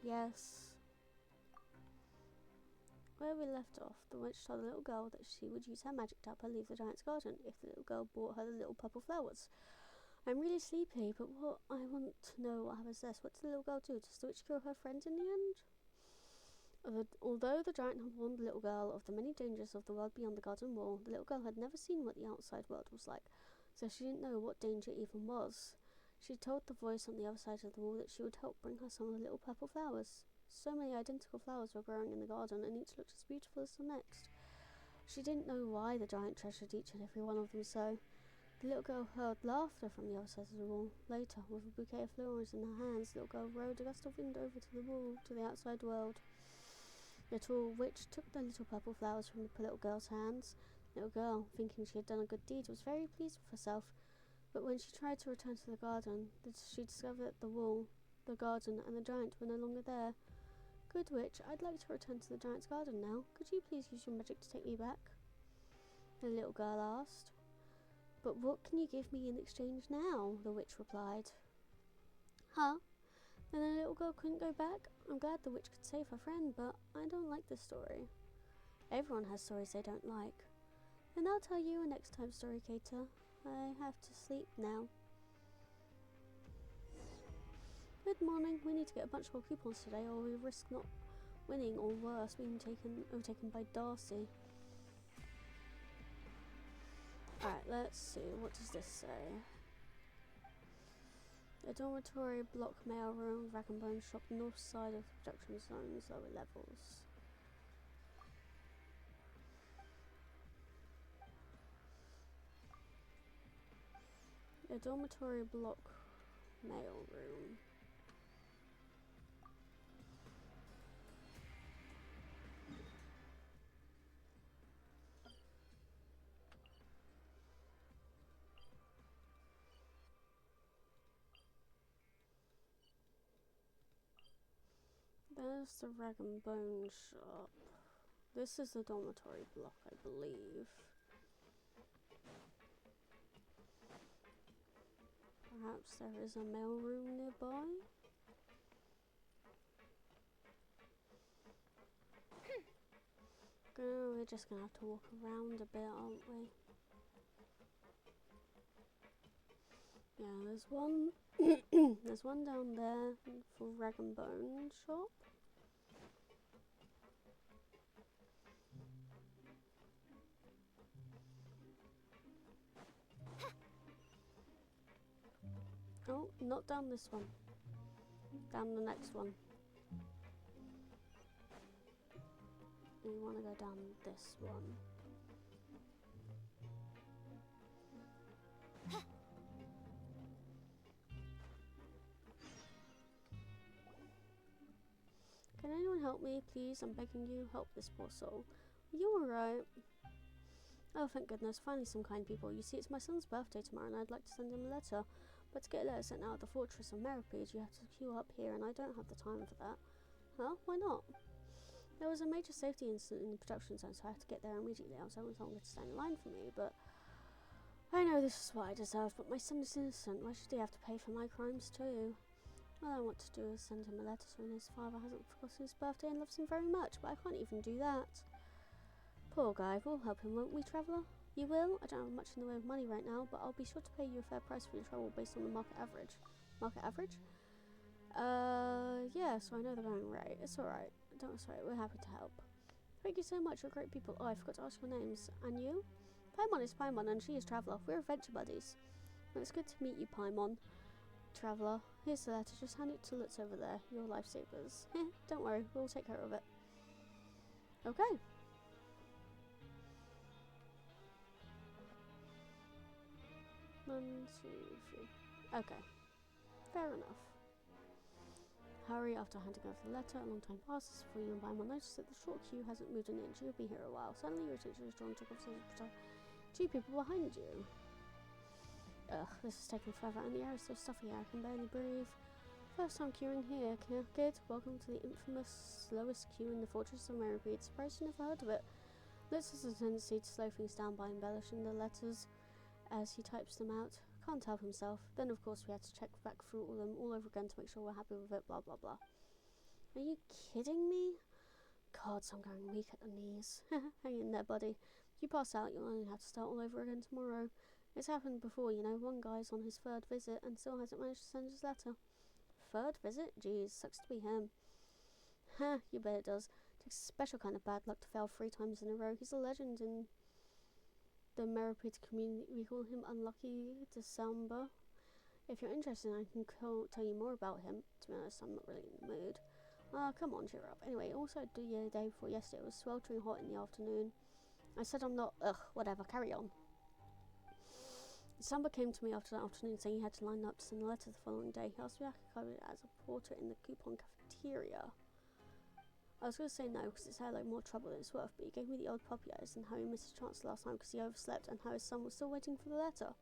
Yes. Where we left off, the witch told the little girl that she would use her magic to help her leave the giant's garden if the little girl brought her the little purple flowers. I'm really sleepy, but what I want to know what happens next. What does the little girl do? Does the witch kill her friend in the end? Although the giant had warned the little girl of the many dangers of the world beyond the garden wall, the little girl had never seen what the outside world was like, so she didn't know what danger even was. She told the voice on the other side of the wall that she would help bring her some of the little purple flowers. So many identical flowers were growing in the garden, and each looked as beautiful as the next. She didn't know why the giant treasured each and every one of them so. The little girl heard laughter from the other side of the wall. Later, with a bouquet of flowers in her hands, the little girl rode a gust of wind over to the wall, to the outside world. The tall witch took the little purple flowers from the little girl's hands. The little girl, thinking she had done a good deed, was very pleased with herself. But when she tried to return to the garden, she discovered that the wall, the garden, and the giant were no longer there. Good witch, I'd like to return to the giant's garden now. Could you please use your magic to take me back? The little girl asked. But what can you give me in exchange now? The witch replied. Huh? Then the little girl couldn't go back? I'm glad the witch could save her friend, but I don't like this story. Everyone has stories they don't like. And I'll tell you a next time story, Cater. I have to sleep now. Good morning. We need to get a bunch more coupons today, or we risk not winning, or worse, being overtaken by Darcy. Alright, let's see. What does this say? A dormitory, block, mail room, rack and bone shop, north side of production zones, lower levels. A dormitory, block, mail room. There's the rag and bone shop. This is the dormitory block, I believe. Perhaps there is a mailroom nearby? We're just gonna have to walk around a bit, aren't we? Yeah, there's one. There's one down there for rag and bone shop. Oh, not down this one. Down the next one. We want to go down this one. Can anyone help me, please? I'm begging you, help this poor soul. Are you alright? Oh, thank goodness, finally some kind people. You see, it's my son's birthday tomorrow and I'd like to send him a letter. But to get a letter sent out of the Fortress of Meripede, you have to queue up here and I don't have the time for that. Well, why not? There was a major safety incident in the production zone, so I had to get there immediately. I was hoping someone would stand in line for me, but I know this is what I deserve, but my son is innocent. Why should he have to pay for my crimes too? All I want to do is send him a letter so his father hasn't forgotten his birthday and loves him very much, but I can't even do that. Poor guy, we'll help him, won't we, Traveller? You will? I don't have much in the way of money right now, but I'll be sure to pay you a fair price for your trouble based on the market average. Market average? Yeah, so I know they're going right. It's alright. Don't worry, we're happy to help. Thank you so much, you're great people. Oh, I forgot to ask your names. And you? Paimon is Paimon, and she is Traveller. We're adventure buddies. Well, it's good to meet you, Paimon. Traveller. Here's the letter. Just hand it to Lutz over there. Your lifesavers. Don't worry, we'll take care of it. Okay. 1, 2, 3. Okay. Fair enough. Hurry after handing over the letter. A long time passes before you and Paimon notice that the short queue hasn't moved an inch. You'll be here a while. Suddenly your attention is drawn to a conversation between 2 people behind you. Ugh, this is taking forever, and the air is so stuffy I can barely breathe. First time queuing here, kid. Welcome to the infamous slowest queue in the Fortress of Meripede. Surprised you never heard of it. Lutz has a tendency to slow things down by embellishing the letters as he types them out. Can't help himself. Then of course we had to check back through them all over again to make sure we're happy with it, blah blah blah. Are you kidding me? God, I'm going weak at the knees. Hang in there, buddy. If you pass out, you'll only have to start all over again tomorrow. It's happened before, you know. One guy's on his 3rd visit and still hasn't managed to send his letter. 3rd visit? Jeez, sucks to be him. Ha, you bet it does. Takes a special kind of bad luck to fail 3 times in a row. He's a legend in the Meripede community. We call him Unlucky December. If you're interested, I can tell you more about him. To be honest, I'm not really in the mood. Come on, cheer up. Anyway, also the day before yesterday, it was sweltering hot in the afternoon. I said I'm not. Ugh, whatever, carry on. December came to me after that afternoon saying he had to line up to send a letter the following day. He asked me if I could cover it as a porter in the coupon cafeteria. I was going to say no because it sounded like more trouble than it's worth, but he gave me the old puppy eyes and how he missed his chance last time because he overslept and how his son was still waiting for the letter.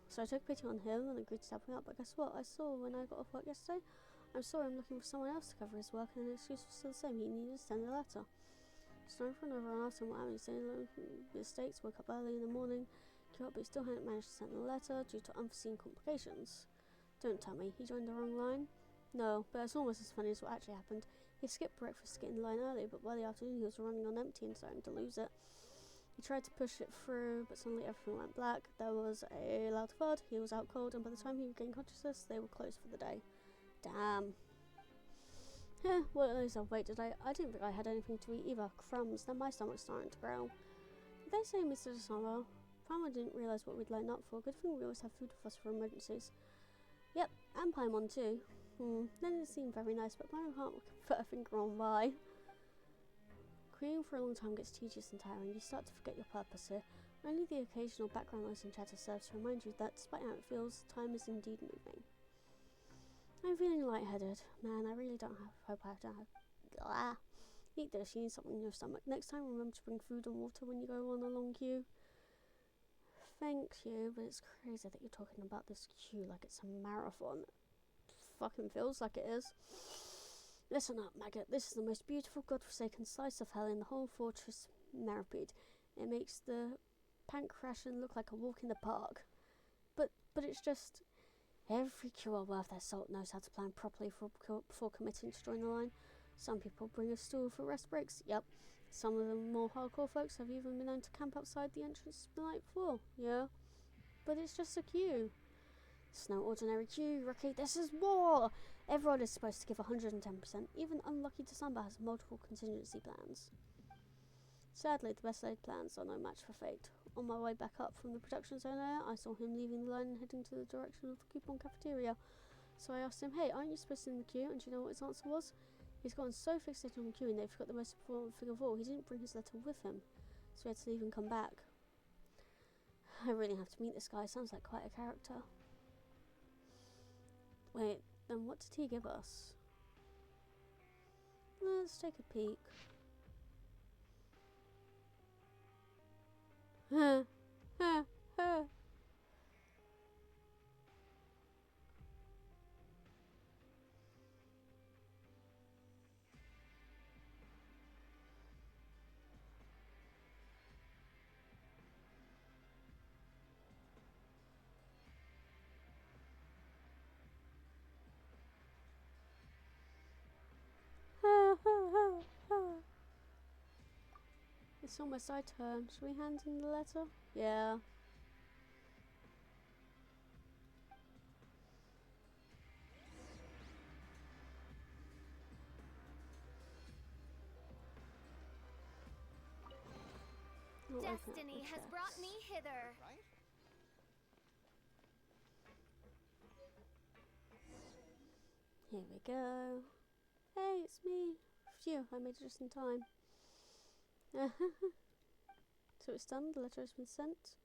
So I took pity on him and agreed to help him out, but guess what? I saw when I got off work yesterday. I'm sorry, I'm looking for someone else to cover his work, and the excuse was still the same. He needed to send a letter. Starting for another and asked him what happened. He said mistakes, woke up early in the morning, came up but he still hadn't managed to send the letter due to unforeseen complications. Don't tell me, he joined the wrong line? No, but it's almost as funny as what actually happened. He skipped breakfast to get in the line early, but by the afternoon he was running on empty and starting to lose it. He tried to push it through, but suddenly everything went black. There was a loud thud, he was out cold, and by the time he regained consciousness, they were closed for the day. Damn. Well, at least I've waited. I didn't think I had anything to eat either. Crumbs. Now my stomach's starting to growl. Did they say Mr. DeSamba? Paimon didn't realise what we'd line up for. Good thing we always have food with us for emergencies. Yep, and Paimon too. Then it seemed very nice, but Paimon can't put a finger on why. Queuing for a long time gets tedious and tiring. You start to forget your purpose here. Only the occasional background noise and chatter serves to remind you that, despite how it feels, time is indeed moving. I'm feeling lightheaded. Man, I really don't hope I have to eat this. You need something in your stomach. Next time, remember to bring food and water when you go on a long queue. Thank you, but it's crazy that you're talking about this queue like it's a marathon. Fucking feels like it is. Listen up, maggot. This is the most beautiful, godforsaken slice of hell in the whole Fortress Meripede. It makes the Pancration look like a walk in the park. But it's just... Every queuer worth their salt knows how to plan properly before committing to join the line. Some people bring a stool for rest breaks. Yep. Some of the more hardcore folks have even been known to camp outside the entrance the night before. Yeah. But it's just a queue. It's no ordinary queue, Rookie. This is war! Everyone is supposed to give 110%. Even Unlucky December has multiple contingency plans. Sadly, the best laid plans are no match for fate. On my way back up from the production zone area, I saw him leaving the line and heading to the direction of the coupon cafeteria. So I asked him, hey, aren't you supposed to be in the queue? And do you know what his answer was? He's gotten so fixated on queuing that he forgot the most important thing of all. He didn't bring his letter with him, so he had to leave and come back. I really have to meet this guy. Sounds like quite a character. Wait, then what did he give us? Let's take a peek. It's almost our turn. Should we hand in the letter? Yeah. We'll open up the Destiny has chest. brought me hither. Right? Here we go. Hey, it's me. Phew, I made it just in time. So it's done, the letter has been sent.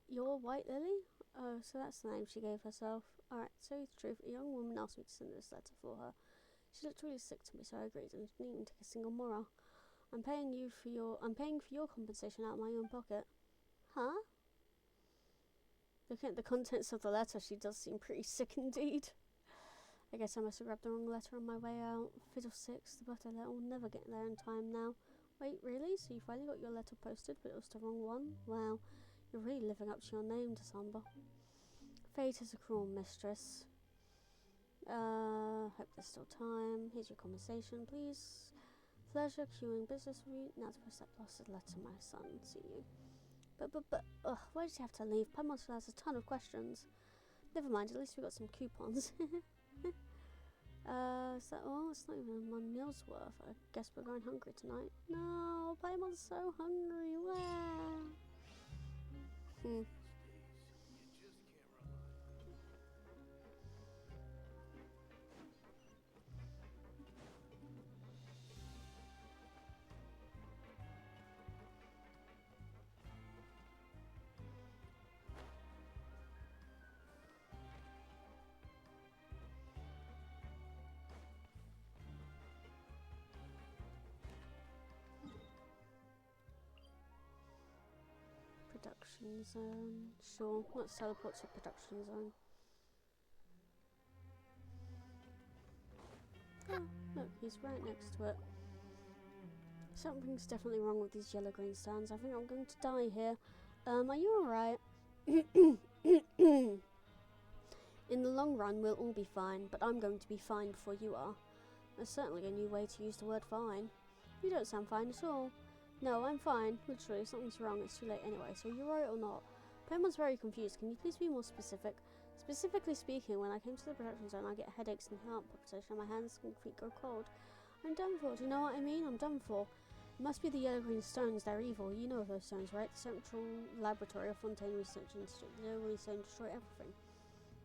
You're White Lily? Oh, so that's the name she gave herself. Alright, to tell you the truth, a young woman asked me to send this letter for her. She looked really sick to me, so I agreed and didn't even take a single mora. I'm paying for your compensation out of my own pocket. Huh? Looking at the contents of the letter, she does seem pretty sick indeed. I guess I must have grabbed the wrong letter on my way out. Fiddlesticks, the birthday letter will never get there in time now. Wait, really? So you finally got your letter posted, but it was the wrong one? Wow, you're really living up to your name, December. Fate is a cruel mistress. Hope there's still time. Here's your conversation, please. Pleasure queuing business with you. Now to press that blasted letter, my son. See you. But, why did you have to leave? Paimon still has a ton of questions. Never mind, at least we got some coupons. Is that all? It's not even one meal's worth. I guess we're going hungry tonight. No, Paimon's so hungry. Wow. Production zone. Sure, let's teleport to production zone. Oh, look, he's right next to it. Something's definitely wrong with these yellow green stands. I think I'm going to die here. Are you alright? In the long run, we'll all be fine, but I'm going to be fine before you are. There's certainly a new way to use the word fine. You don't sound fine at all. No, I'm fine. Literally, something's wrong. It's too late anyway, so you're right or not? Paimon's very confused. Can you please be more specific? Specifically speaking, when I came to the production zone, I get headaches and heart palpitation, and my hands and feet go cold. I'm done for. Do you know what I mean? I'm done for. It must be the yellow-green stones. They're evil. You know those stones, right? The Central Laboratory of Fontaine Research Institute. The yellow-green stone destroy everything.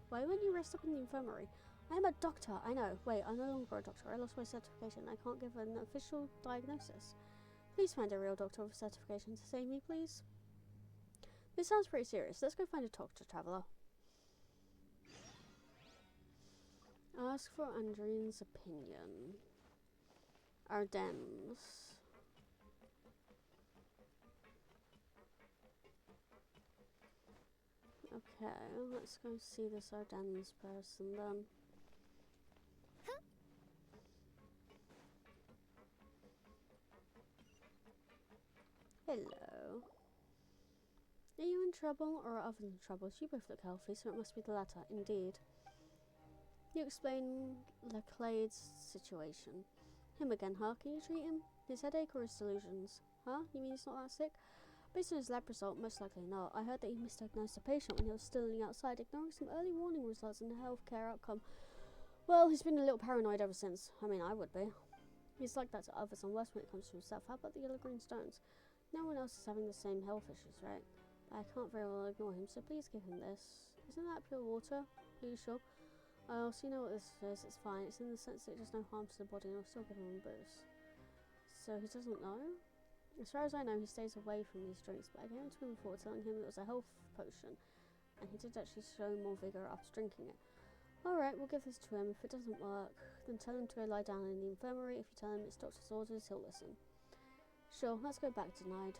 Why won't you rest up in the infirmary? I am a doctor. I know. Wait, I'm no longer a doctor. I lost my certification. I can't give an official diagnosis. Please find a real doctor with a certification to save me, please. This sounds pretty serious. Let's go find a doctor, traveller. Ask for Andrine's opinion. Ardennes. Okay, let's go see this Ardennes person then. Hello. Are you in trouble or are others in trouble? You both look healthy, so it must be the latter, indeed. You explain Leclade's situation. Him again, huh? Can you treat him? His headache or his delusions? Huh? You mean he's not that sick? Based on his lab result, most likely not. I heard that he misdiagnosed a patient when he was still outside, ignoring some early warning results in the healthcare outcome. Well, he's been a little paranoid ever since. I mean, I would be. He's like that to others and worse when it comes to himself. How about the yellow-green stones? No one else is having the same health issues, right? I can't very well ignore him, so please give him this. Isn't that pure water? Are you sure? Oh, so you know what this is. It's fine. It's in the sense that it does no harm to the body and I'll still give him a boost. So he doesn't know? As far as I know, he stays away from these drinks, but I gave it to him before, telling him it was a health potion. And he did actually show more vigour after drinking it. Alright, we'll give this to him. If it doesn't work, then tell him to go lie down in the infirmary. If you tell him it's doctor's orders, he'll listen. Sure, let's go back denied.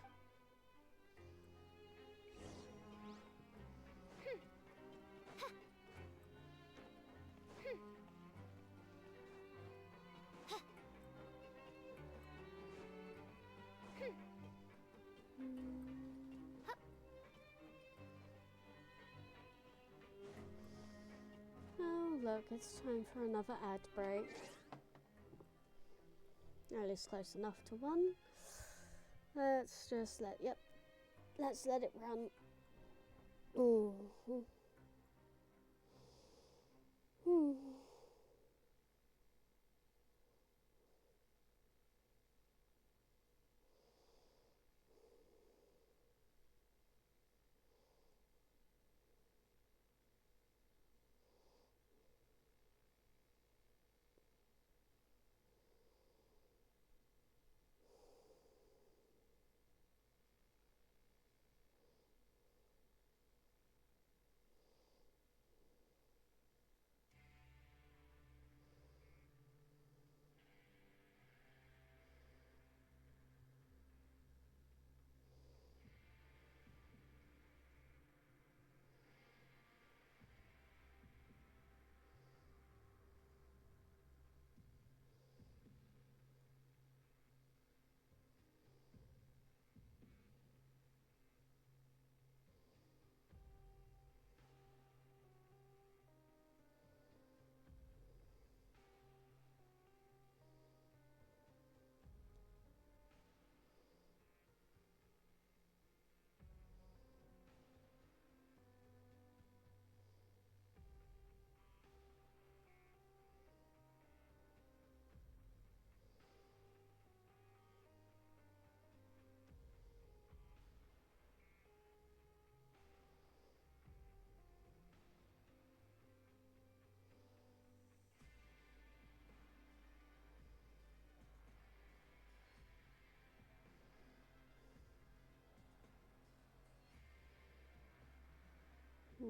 Oh, look, it's time for another ad break. At least close enough to one. Let's just let's let it run. Ooh.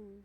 Hmm.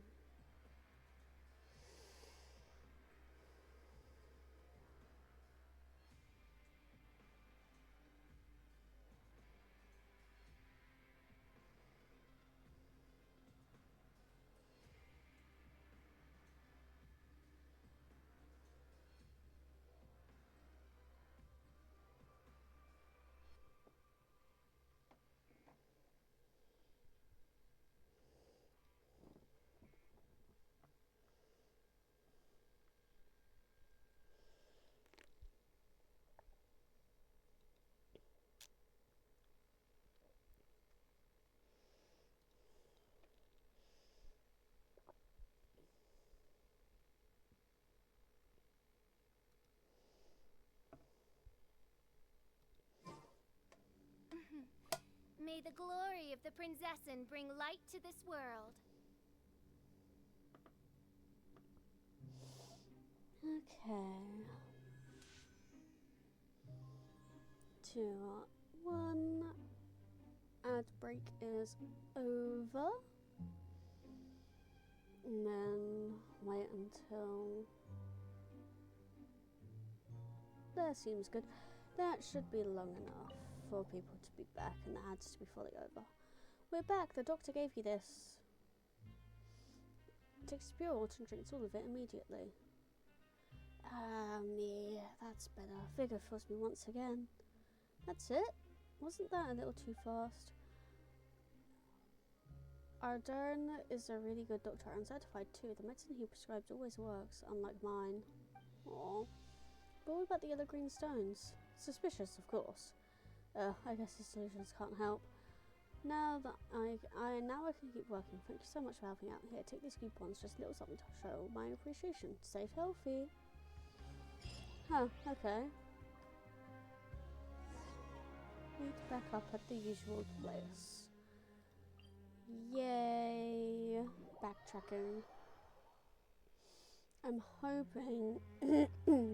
May the glory of the Prinzessin bring light to this world. Okay. 2, 1. Ad break is over. And then wait until... That seems good. That should be long enough for people to be back and the ads to be fully over. We're back. The doctor gave you this. Takes pure water and drinks all of it immediately. Me. That's better. Vigor fills me once again. That's it? Wasn't that a little too fast? Ardern is a really good doctor and certified too. The medicine he prescribes always works, unlike mine. Aww. But what about the yellow green stones? Suspicious, of course. I guess his solutions can't help. Now that I can keep working. Thank you so much for helping out. Here, take these coupons. Just a little something to show my appreciation. Stay healthy. Huh, okay. Meet back up at the usual place. Yay. Backtracking. I'm hoping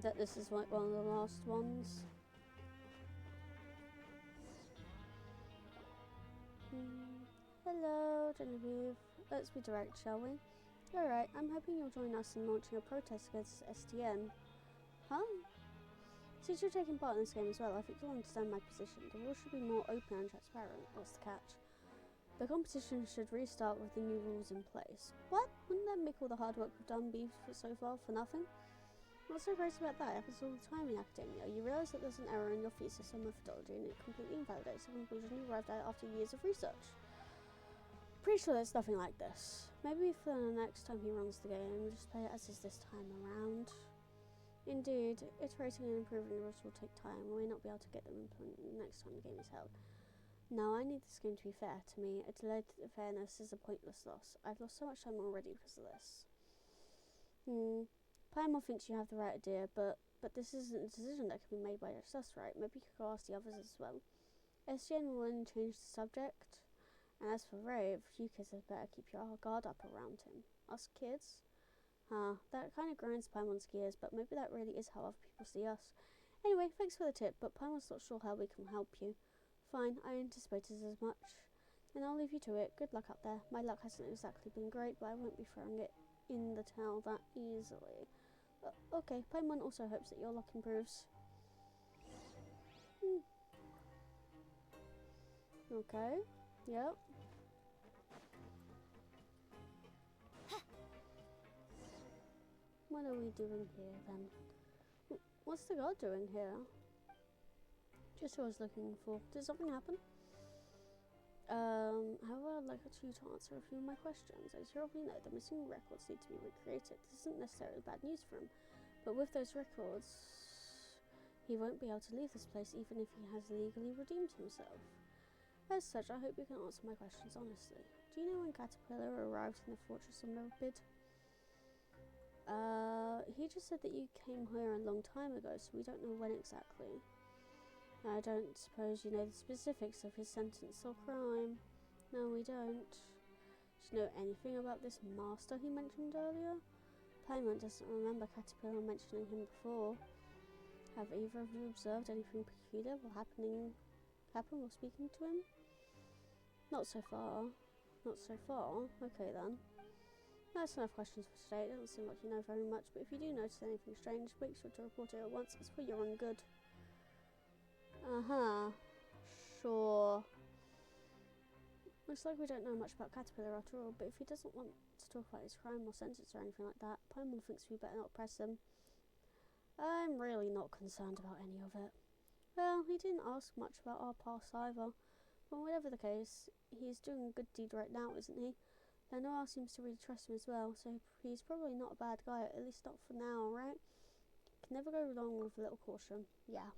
that this is like one of the last ones. Hello, Genevieve. Let's be direct, shall we? Alright, I'm hoping you'll join us in launching a protest against STN. Huh? Since you're taking part in this game as well, I think you'll understand my position. The rules should be more open and transparent. What's the catch? The competition should restart with the new rules in place. What? Wouldn't that make all the hard work we've done be so far for nothing? What's so great about that? It happens all the time in academia. You realise that there's an error in your thesis or methodology and it completely invalidates the conclusion you arrived at after years of research. Pretty sure there's nothing like this. Maybe for the next time he runs the game, just play it as is this time around. Indeed, iterating and improving the rules will take time. We may not be able to get them implemented next time the game is held. No, I need this game to be fair. To me, a delayed fairness is a pointless loss. I've lost so much time already because of this. Paimon thinks you have the right idea, but this isn't a decision that can be made by just us, right? Maybe you could go ask the others as well. SGN will then change the subject. And as for Rave, you kids had better keep your guard up around him. Us kids? Huh, that kind of grinds Paimon's gears, but maybe that really is how other people see us. Anyway, thanks for the tip, but Paimon's not sure how we can help you. Fine, I anticipated as much. And I'll leave you to it. Good luck up there. My luck hasn't exactly been great, but I won't be throwing it in the towel that easily. Okay, Paimon also hopes that your luck improves. Okay, yep. What are we doing here then? What's the god doing here? Just what I was looking for. Did something happen? However, I'd like you to answer a few of my questions. As you already know, the missing records need to be recreated. This isn't necessarily bad news for him, but with those records, he won't be able to leave this place even if he has legally redeemed himself. As such, I hope you can answer my questions honestly. Do you know when Caterpillar arrived in the Fortress of Norbid? He just said that you came here a long time ago, so we don't know when exactly. I don't suppose you know the specifics of his sentence or crime. No, we don't. Do you know anything about this master he mentioned earlier? Paimon doesn't remember Caterpillar mentioning him before. Have either of you observed anything peculiar while happen while speaking to him? Not so far. Not so far? Okay then. That's enough questions for today. It doesn't seem like you know very much, but if you do notice anything strange, make sure to report it at once. It's for your own good. Sure. Looks like we don't know much about Caterpillar after all, but if he doesn't want to talk about his crime or sentence or anything like that, Paimon thinks we better not press him. I'm really not concerned about any of it. Well, he didn't ask much about our past either. But whatever the case, he's doing a good deed right now, isn't he? Lenoir seems to really trust him as well, so he's probably not a bad guy, at least not for now, right? Can never go wrong with a little caution. Yeah.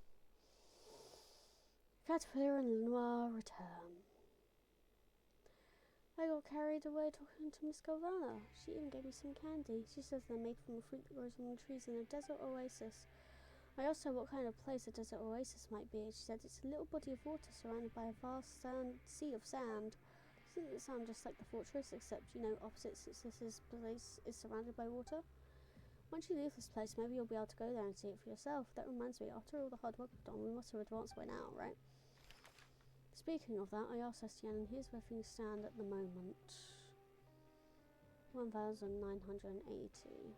Caterpillar and Lenoir return. I got carried away talking to Miss Galvana. She even gave me some candy. She says they're made from the fruit that grows on the trees in a desert oasis. I asked her what kind of place a desert oasis might be. She said it's a little body of water surrounded by a vast sea of sand. Doesn't it sound just like the fortress, except, you know, opposite, since this place is surrounded by water? Once you leave this place, maybe you'll be able to go there and see it for yourself. That reminds me, after all the hard work we've done, we must have advanced by now, right? Speaking of that, I asked Estienne, and here's where things stand at the moment. 1,980.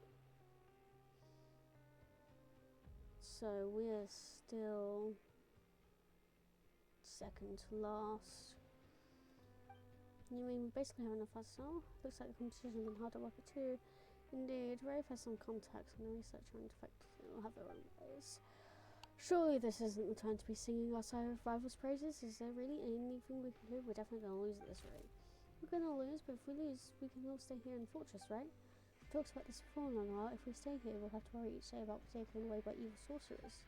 So we're still second to last. You mean we basically have enough arsenal? Looks like the competition has been hard to work at too. Indeed, Rafe has some contacts and the researcher and effectively will have their own ways. Surely this isn't the time to be singing our rivals' praises. Is there really anything we can do? We're definitely going to lose at this rate. We're going to lose, but if we lose, we can all stay here in the fortress, right? We talked about this before, Lenoir. If we stay here, we'll have to worry each day about being taken away by evil sorcerers.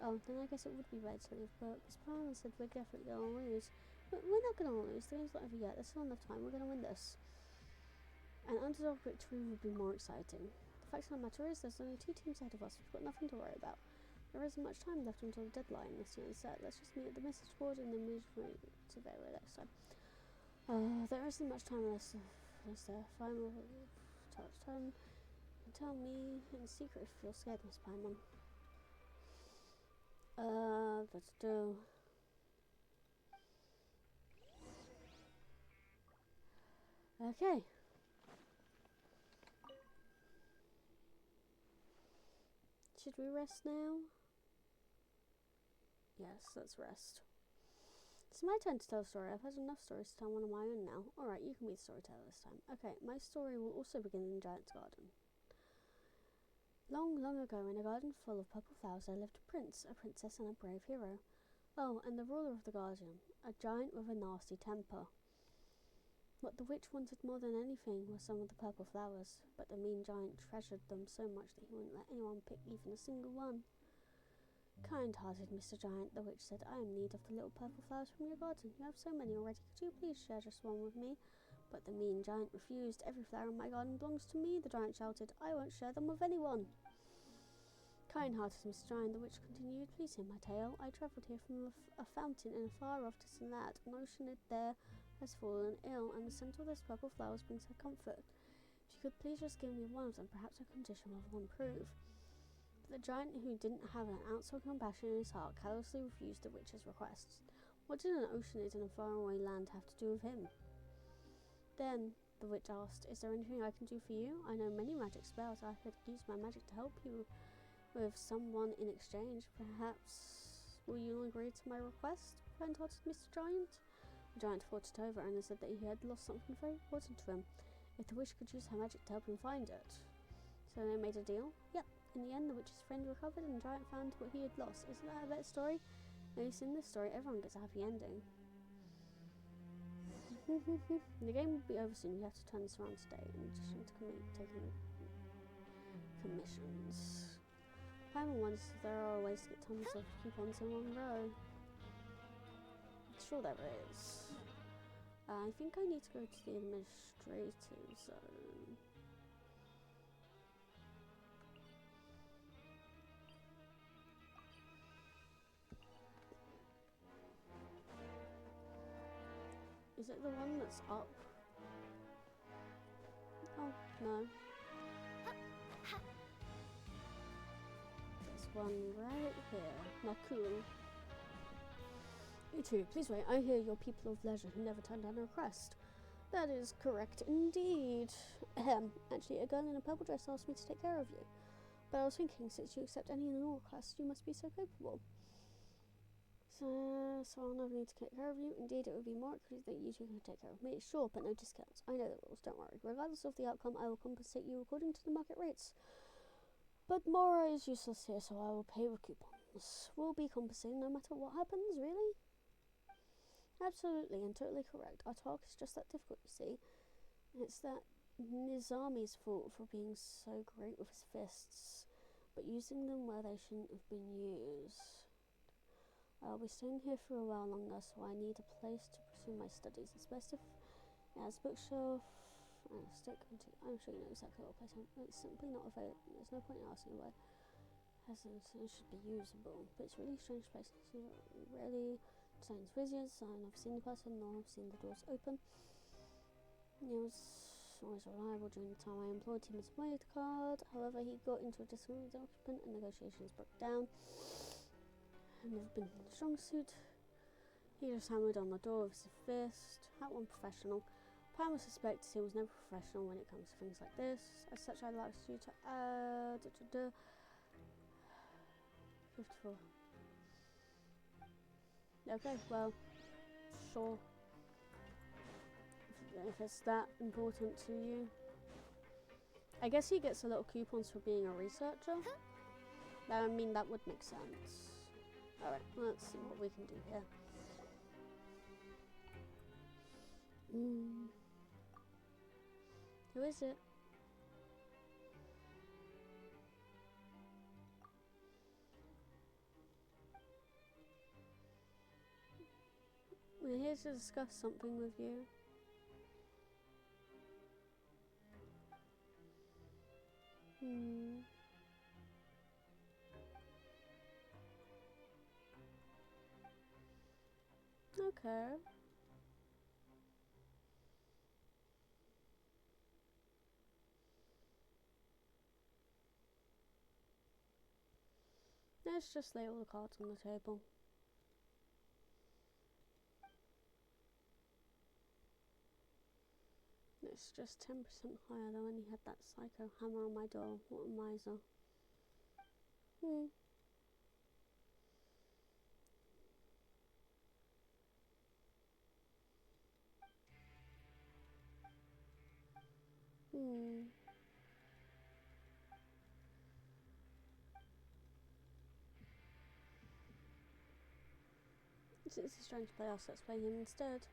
Oh, then I guess it would be better to leave, but Miss Paimon said we're definitely going to lose. But we're not going to lose. The game's not over yet. There's still enough time. We're going to win this. An underdog victory would be more exciting. The fact of the matter is, there's only 2 teams ahead of us. We've got nothing to worry about. There isn't much time left until the deadline, Estienne said. Let's just meet at the message board and then move to Vela next time. There isn't much time left. Is there? Final touchdown. Tell me in secret if you feel scared, Miss Paimon. Let's do. Okay. Should we rest now? Yes, let's rest. It's my turn to tell a story. I've had enough stories to tell one of my own now. Alright, you can be the storyteller this time. Okay, my story will also begin in Giant's Garden. Long, long ago, in a garden full of purple flowers, there lived a prince, a princess, and a brave hero. Oh, and the ruler of the garden, a giant with a nasty temper. What the witch wanted more than anything were some of the purple flowers, but the mean giant treasured them so much that he wouldn't let anyone pick even a single one. Kind-hearted Mr. Giant, the witch said, I am in need of the little purple flowers from your garden. You have so many already. Could you please share just one with me? But the mean giant refused. Every flower in my garden belongs to me, the giant shouted. I won't share them with anyone. Kind-hearted Mr. Giant, the witch continued, please hear my tale. I travelled here from a fountain in a far-off distant land. An oceanid there has fallen ill, and the scent of those purple flowers brings her comfort. If you could please just give me one of them, perhaps her condition will improve. But the giant, who didn't have an ounce of compassion in his heart, callously refused the witch's requests. What did an oceanid in a faraway land have to do with him? Then the witch asked, is there anything I can do for you? I know many magic spells. I could use my magic to help you with someone in exchange. Perhaps will you agree to my request? Kind-hearted Mr. Giant. The giant thought it over and said that he had lost something very important to him. If the witch could use her magic to help him find it. So they made a deal? Yep. In the end, the witch's friend recovered and the giant found what he had lost. Isn't that a better story? At least in this story, everyone gets a happy ending. The game will be over soon. You have to turn this around today in addition to taking commissions. Paimon wonders if there are ways to get tons of coupons in one row. Sure there is. I think I need to go to the administrative zone. Is it the one that's up? Oh, no. There's one right here. Now cool. You two, please wait. I hear you're people of leisure who never turned down a request. That is correct indeed. Actually, a girl in a purple dress asked me to take care of you. But I was thinking, since you accept any in an aura class, you must be so capable. So I'll never need to take care of you. Indeed, it would be more accurate that you two can take care of me. Sure, but no discounts. I know the rules, don't worry. Regardless of the outcome, I will compensate you according to the market rates. But Mora is useless here, so I will pay with coupons. We'll be compensated no matter what happens, really? Absolutely, and totally correct. Our talk is just that difficult, you see. It's that Nizami's fault for being so great with his fists, but using them where they shouldn't have been used. I'll be staying here for a while longer, so I need a place to pursue my studies. It's best if it has a bookshelf and a stick. I'm sure you know exactly what place. It's simply not available. There's no point in asking why. It should be usable, but it's a really strange place. It's rarely designed wizards. I've never seen the person, nor have seen the doors open. He was always reliable during the time I employed him as a maid card. However, he got into a disagreement with the occupant and negotiations broke down. I've never been in a strong suit. He just hammered on the door with his fist. That one professional. Pam will suspect he was never professional when it comes to things like this. As such, I'd like you to add 54. Okay, well, sure. If it's that important to you. I guess he gets a little coupons for being a researcher. I mean, that would make sense. Alright, let's see what we can do here. Who is it? We're here to discuss something with you. Okay. Let's just lay all the cards on the table. It's just 10% higher than when he had that psycho hammer on my door. What a miser. Since he's trying to play us, let's play him instead.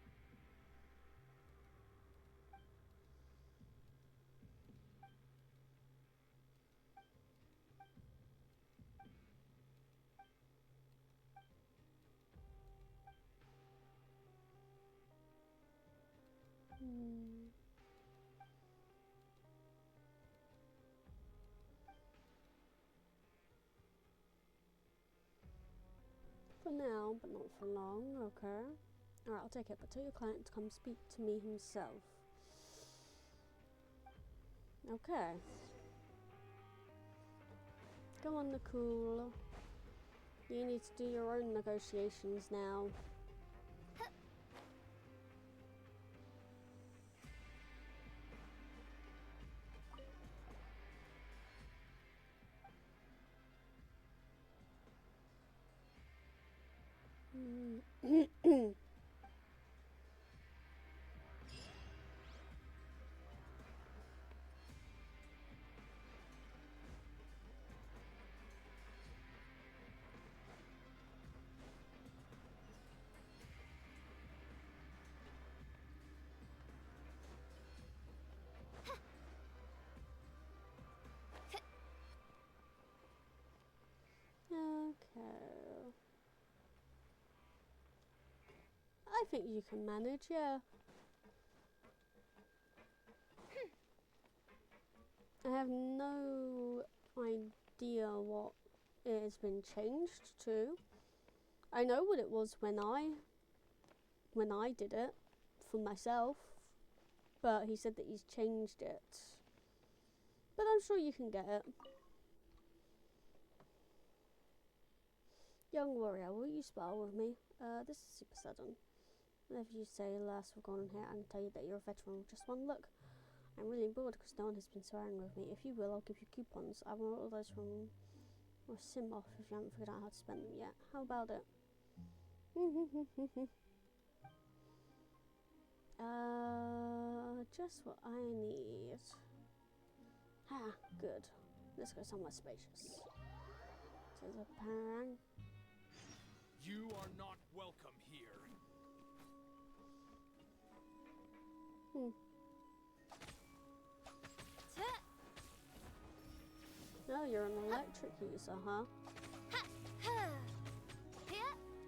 For now, but not for long, okay. Alright, I'll take it, but tell your client to come speak to me himself. Okay. Go on, Nicole. You need to do your own negotiations now. Okay. I think you can manage, yeah. I have no idea what it has been changed to. I know what it was when I did it for myself, but he said that he's changed it. But I'm sure you can get it. Young warrior, will you spar with me? This is super sudden. Whatever you say, last we've gone on here, I can tell you that you're a veteran with just one look. I'm really bored because no one has been swearing with me. If you will, I'll give you coupons. I want all those from or sim off if you haven't figured out how to spend them yet. How about it? Just what I need. Ah, good. Let's go somewhere spacious. To the Parang. You are not welcome here. Oh, you're an electric user, huh?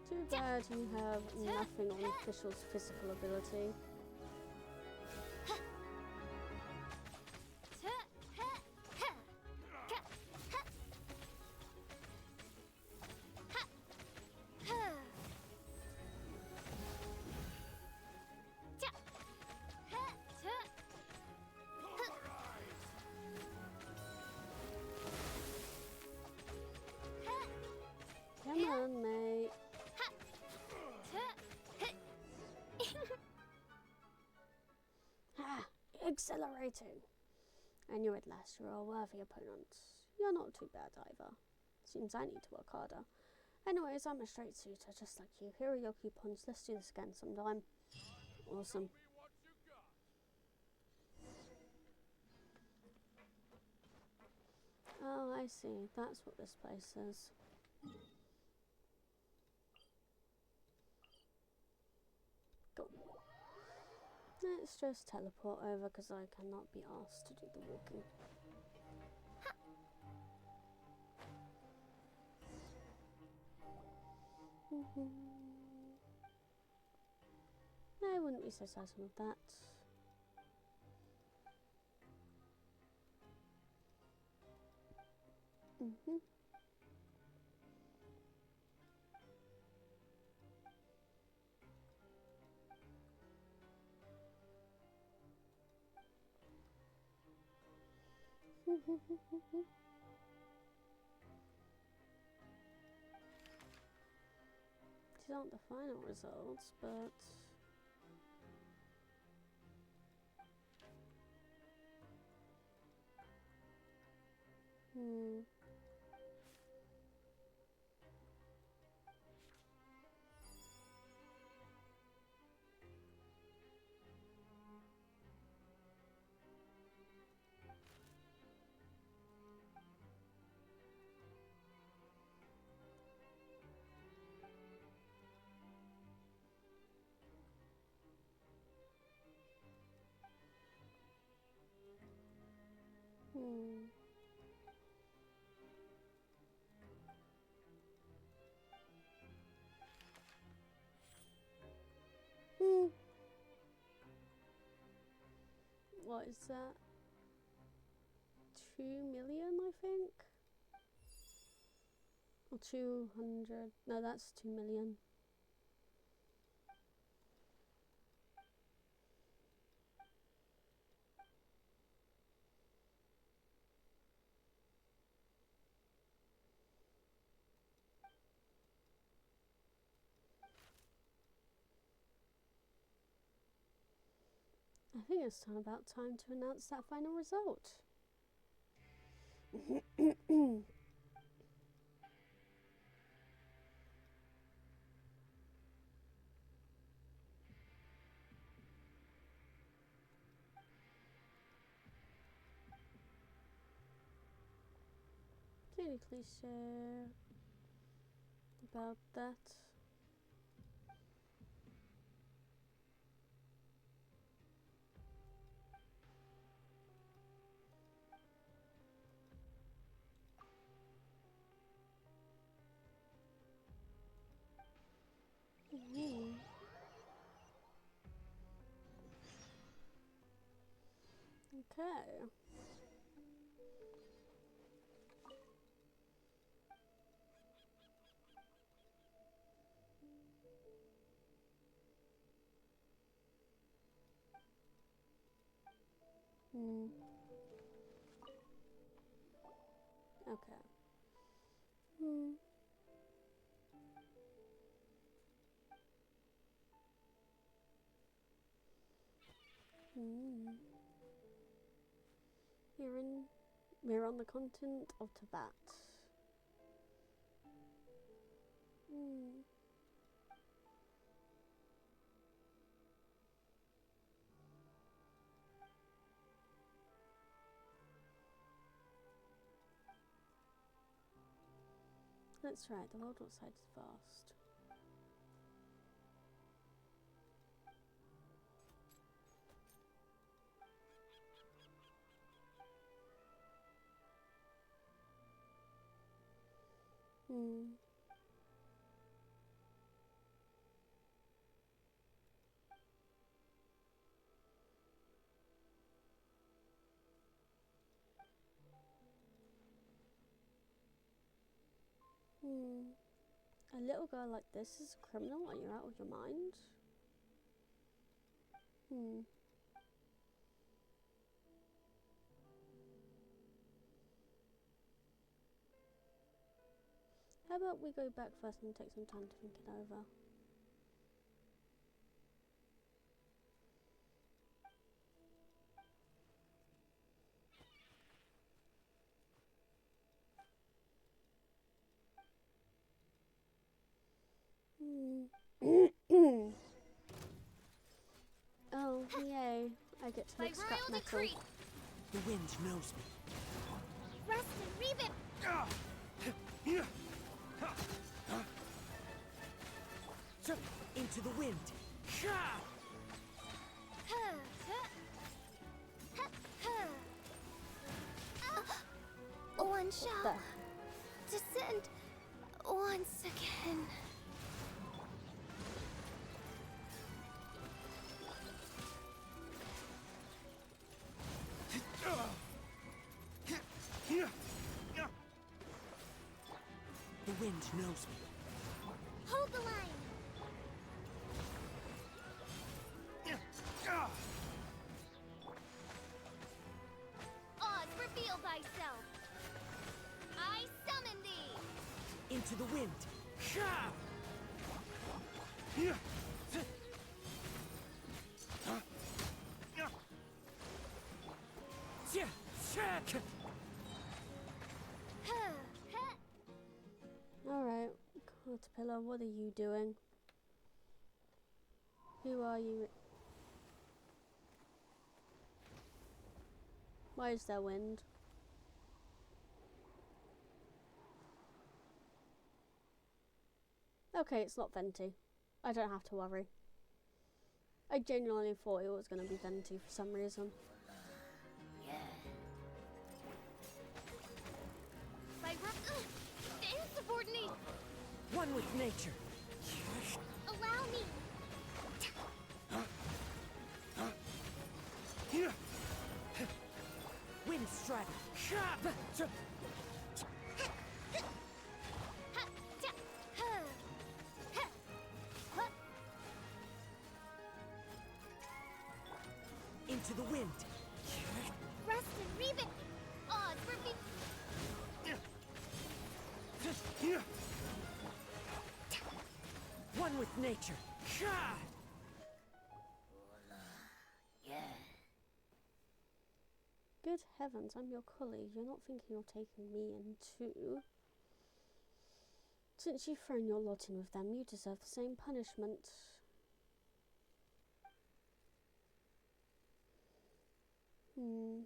Too bad you have nothing on Fischl's physical ability. Come on, mate. Ah, exhilarating. I knew at last you were a worthy opponent. You're not too bad either. Seems I need to work harder. Anyways, I'm a straight shooter just like you. Here are your coupons. Let's do this again sometime. Awesome. Oh, I see. That's what this place is. Go. Let's just teleport over because I cannot be asked to do the walking. I wouldn't be so certain of that. These aren't the final results, but what is that? 2 million, I think? Or 200? No, that's 2 million. I think it's about time to announce that final result. Clearly cliche about that. Okay. Okay. Hmm. We're on the continent of Tibet. Hmm. That's right, the world outside is vast. Hmm. Hmm. A little girl like this is a criminal and you're out of your mind? Hmm. How about we go back first and take some time to think it over? Hmm. Oh, yay. I get to By make scrap royal metal. decree, The wind knows me. Rust and Reebit! Into the wind. one shall descend once again. The wind knows me. Hold the line! Oz, reveal thyself. I summon thee. Into the wind. Alright, Caterpillar, what are you doing? Who are you? Why is there wind? Okay, it's not Venti. I don't have to worry. I genuinely thought it was going to be Venti for some reason. Insubordinate. One with nature. Allow me! Wind straddle. Into the wind. Rust and Reebit! Oz, reveal. One with nature. Good heavens, I'm your colleague. You're not thinking of taking me in too. Since you've thrown your lot in with them, you deserve the same punishment. Hmm.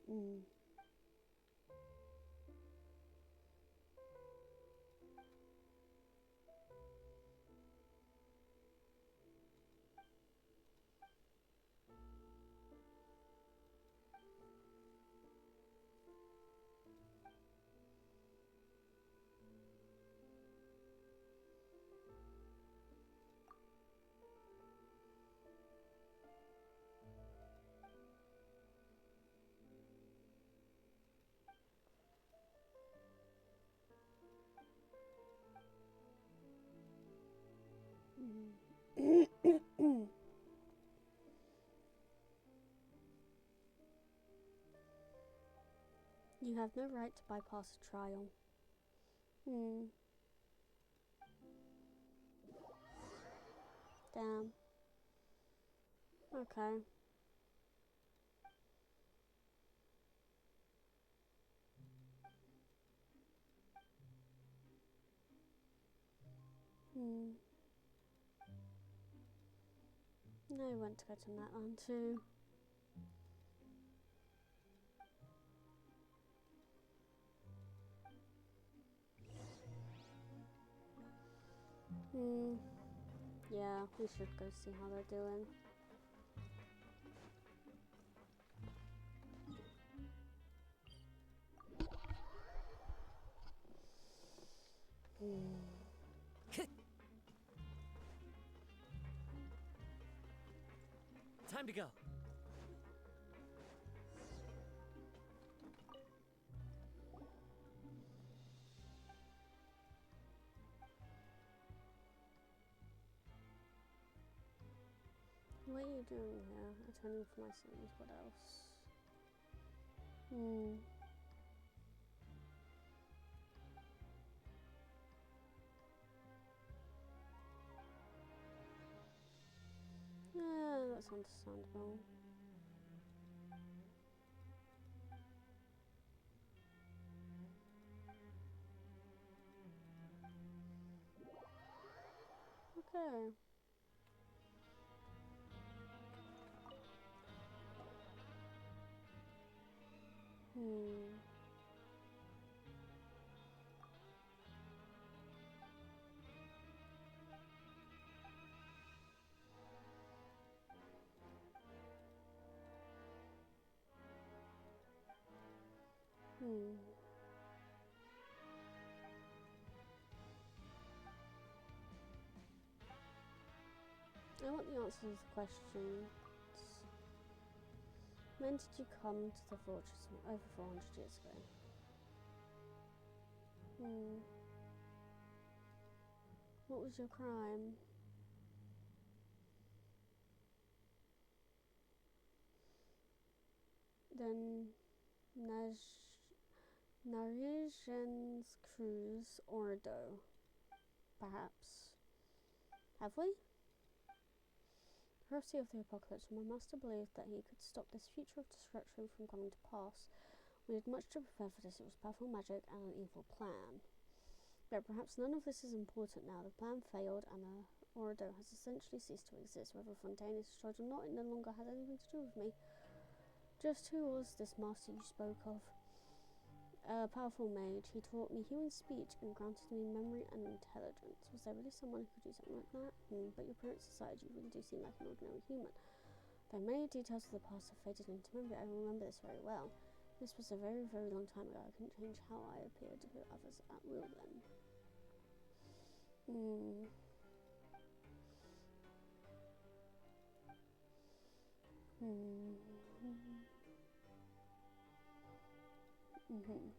Hmm. You have no right to bypass a trial. Damn. Okay. No, I want to go to Natlan too. Yeah, we should go see how they're doing. Time to go. What are you doing here? Attending for my sins. What else? Yeah, that's understandable. Okay. I want the answers to the questions. When did you come to the fortress over 400 years ago? What was your crime? Then Narijan's cruise Ordo. Perhaps. Have we? Prophecy of the apocalypse. When my master believed that he could stop this future of destruction from coming to pass. We did much to prepare for this. It was powerful magic and an evil plan. But perhaps none of this is important now. The plan failed and the Ordo has essentially ceased to exist. Whether Fontaine is destroyed or not, it no longer has anything to do with me. Just who was this master you spoke of? A powerful mage. He taught me human speech and granted me memory and intelligence. Was there really someone who could do something like that? But your parents' society, you really do seem like an ordinary human. Though many details of the past have faded into memory, I remember this very well. This was a very, very long time ago. I couldn't change how I appeared to others at will then.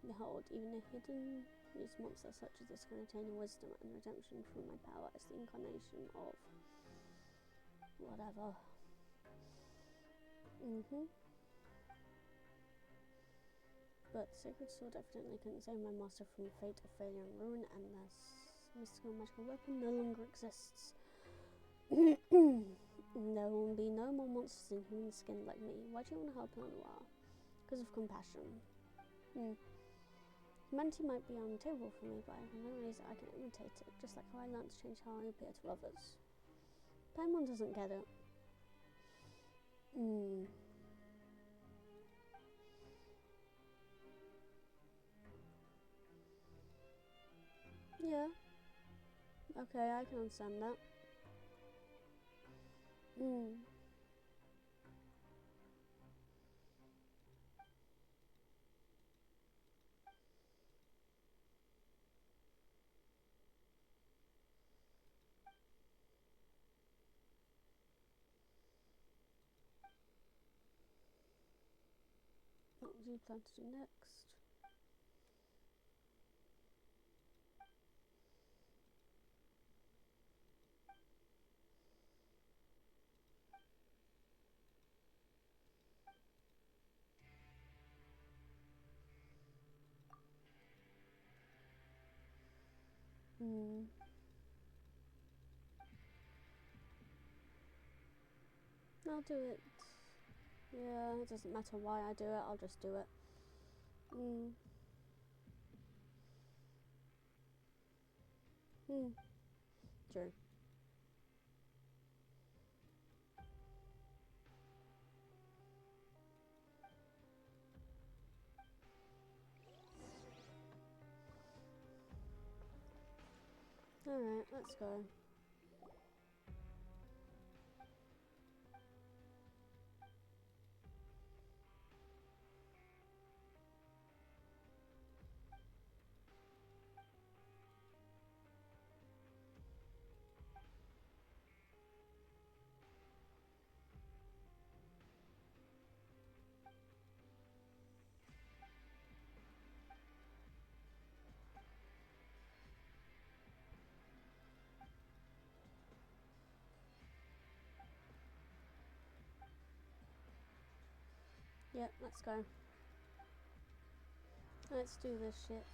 Behold, even a hidden use monster such as this can attain wisdom and redemption from my power as the incarnation of whatever. But the sacred sword evidently couldn't save my master from the fate of failure and ruin, and this mystical magical weapon no longer exists. There will be no more monsters in human skin like me. Why do you want to help Lenoir? Because of compassion. Humanity might be unattainable for me, but I have no ways that I can imitate it, just like how I learned to change how I appear to others. Paimon doesn't get it. Yeah. Okay, I can understand that. What do you plan to do next? I'll do it. Yeah, it doesn't matter why I do it, I'll just do it. True. Alright, let's go. Yep, let's go. Let's do this shit.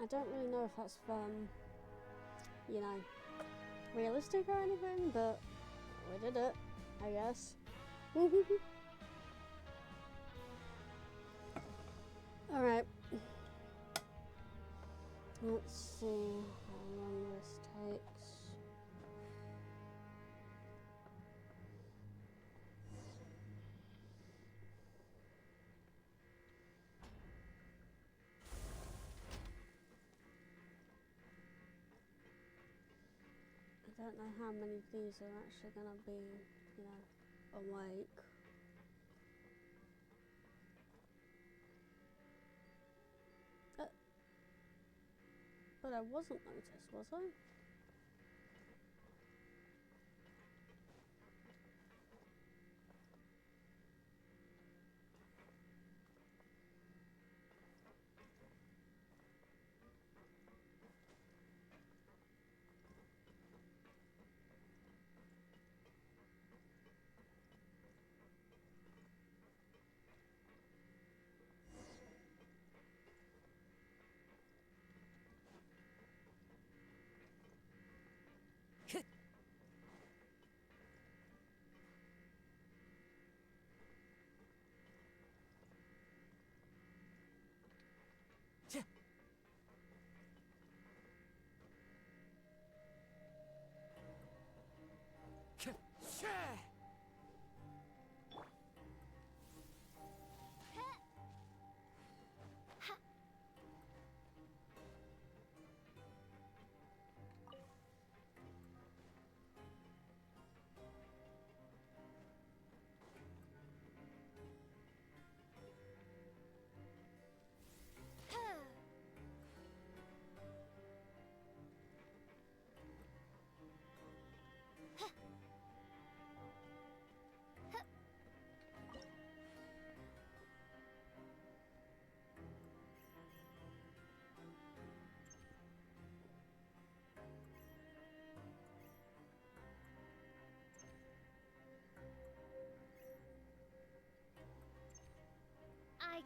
I don't really know if that's you know, realistic or anything, but we did it, I guess. Alright. Let's see how long this takes. I don't know how many of these are actually gonna be, you know, awake. But I wasn't noticed, was I?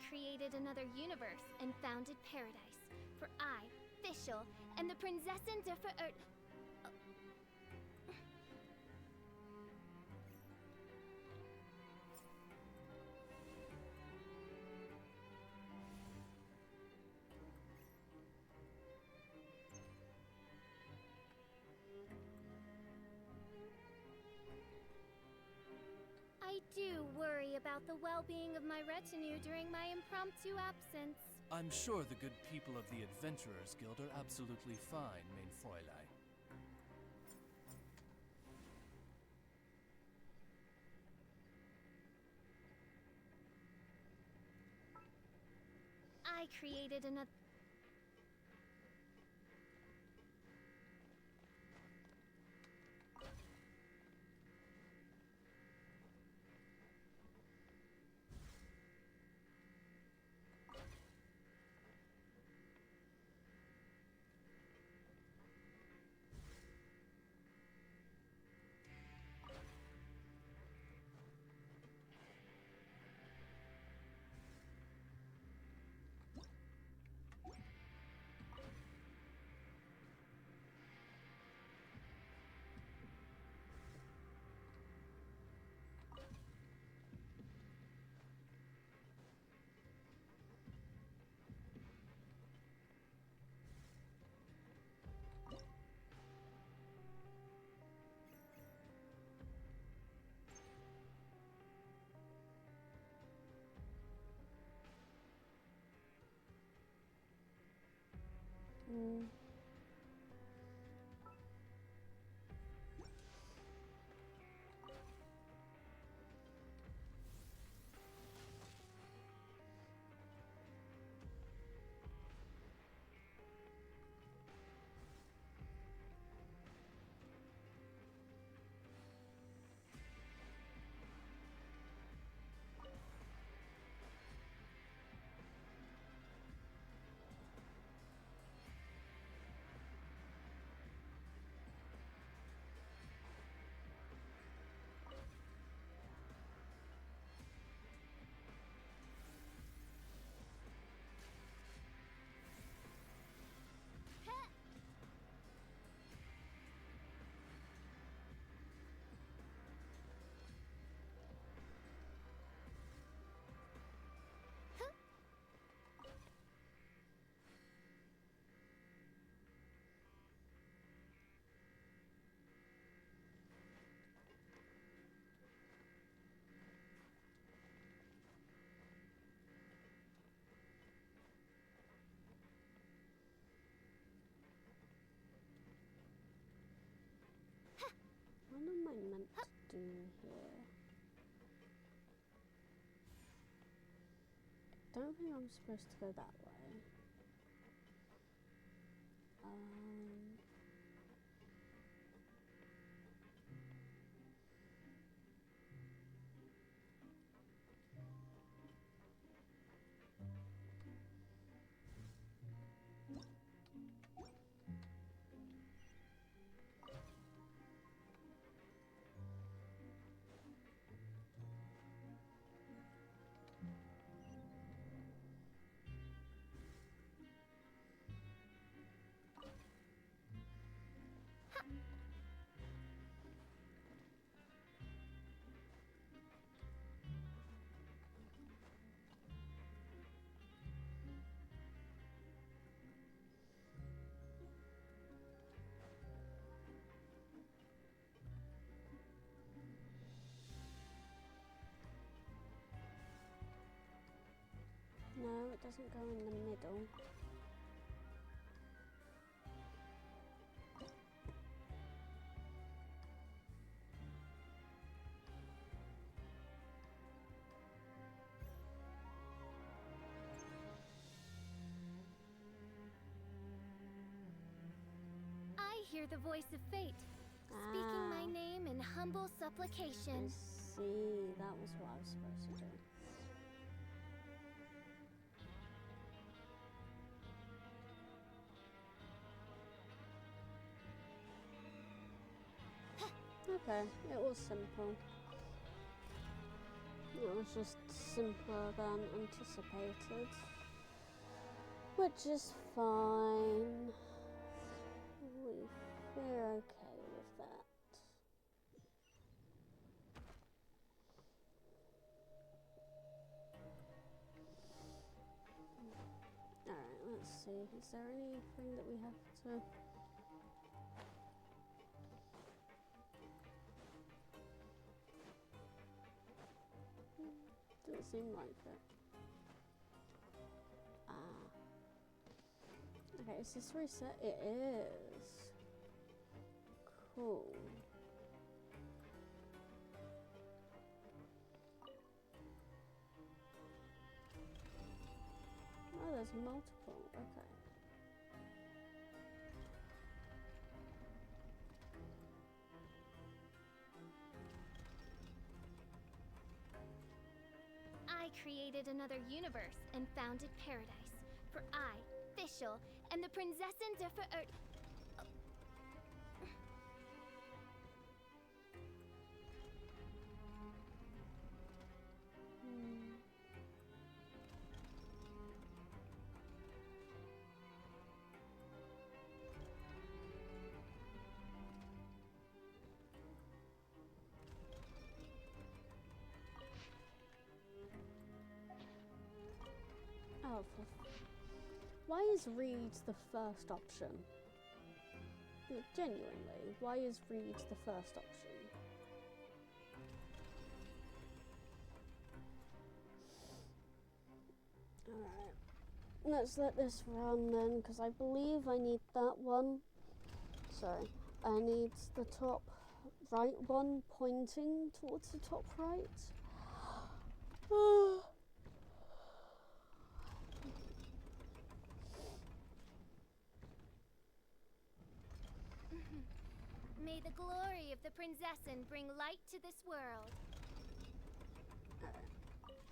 created another universe and founded paradise. For I, Fischl, am the Prinzessin der Verirrt. I do worry about the well-being of my retinue during my impromptu absence. I'm sure the good people of the Adventurers Guild are absolutely fine, mein Fräulein. I created another. What am I meant to do here? I don't think I'm supposed to go that way. No, it doesn't go in the middle. I hear the voice of fate, speaking my name in humble I supplication. see, that was what I was supposed to do. Okay, it was simple. It was just simpler than anticipated, which is fine. We're okay with that. Alright, let's see. Is there anything that we have to... Doesn't seem like it. Okay, is this reset? It is. Cool. Oh, there's multiple. Okay. I created another universe and founded paradise. For I, Fischl, and the Prinzessin der Verirrt. Oh, why is read the first option? Genuinely, why is read the first option? Alright, let's let this run then, because I believe I need that one. Sorry, I need the top right one pointing towards the top right. May the glory of the Prinzessin bring light to this world.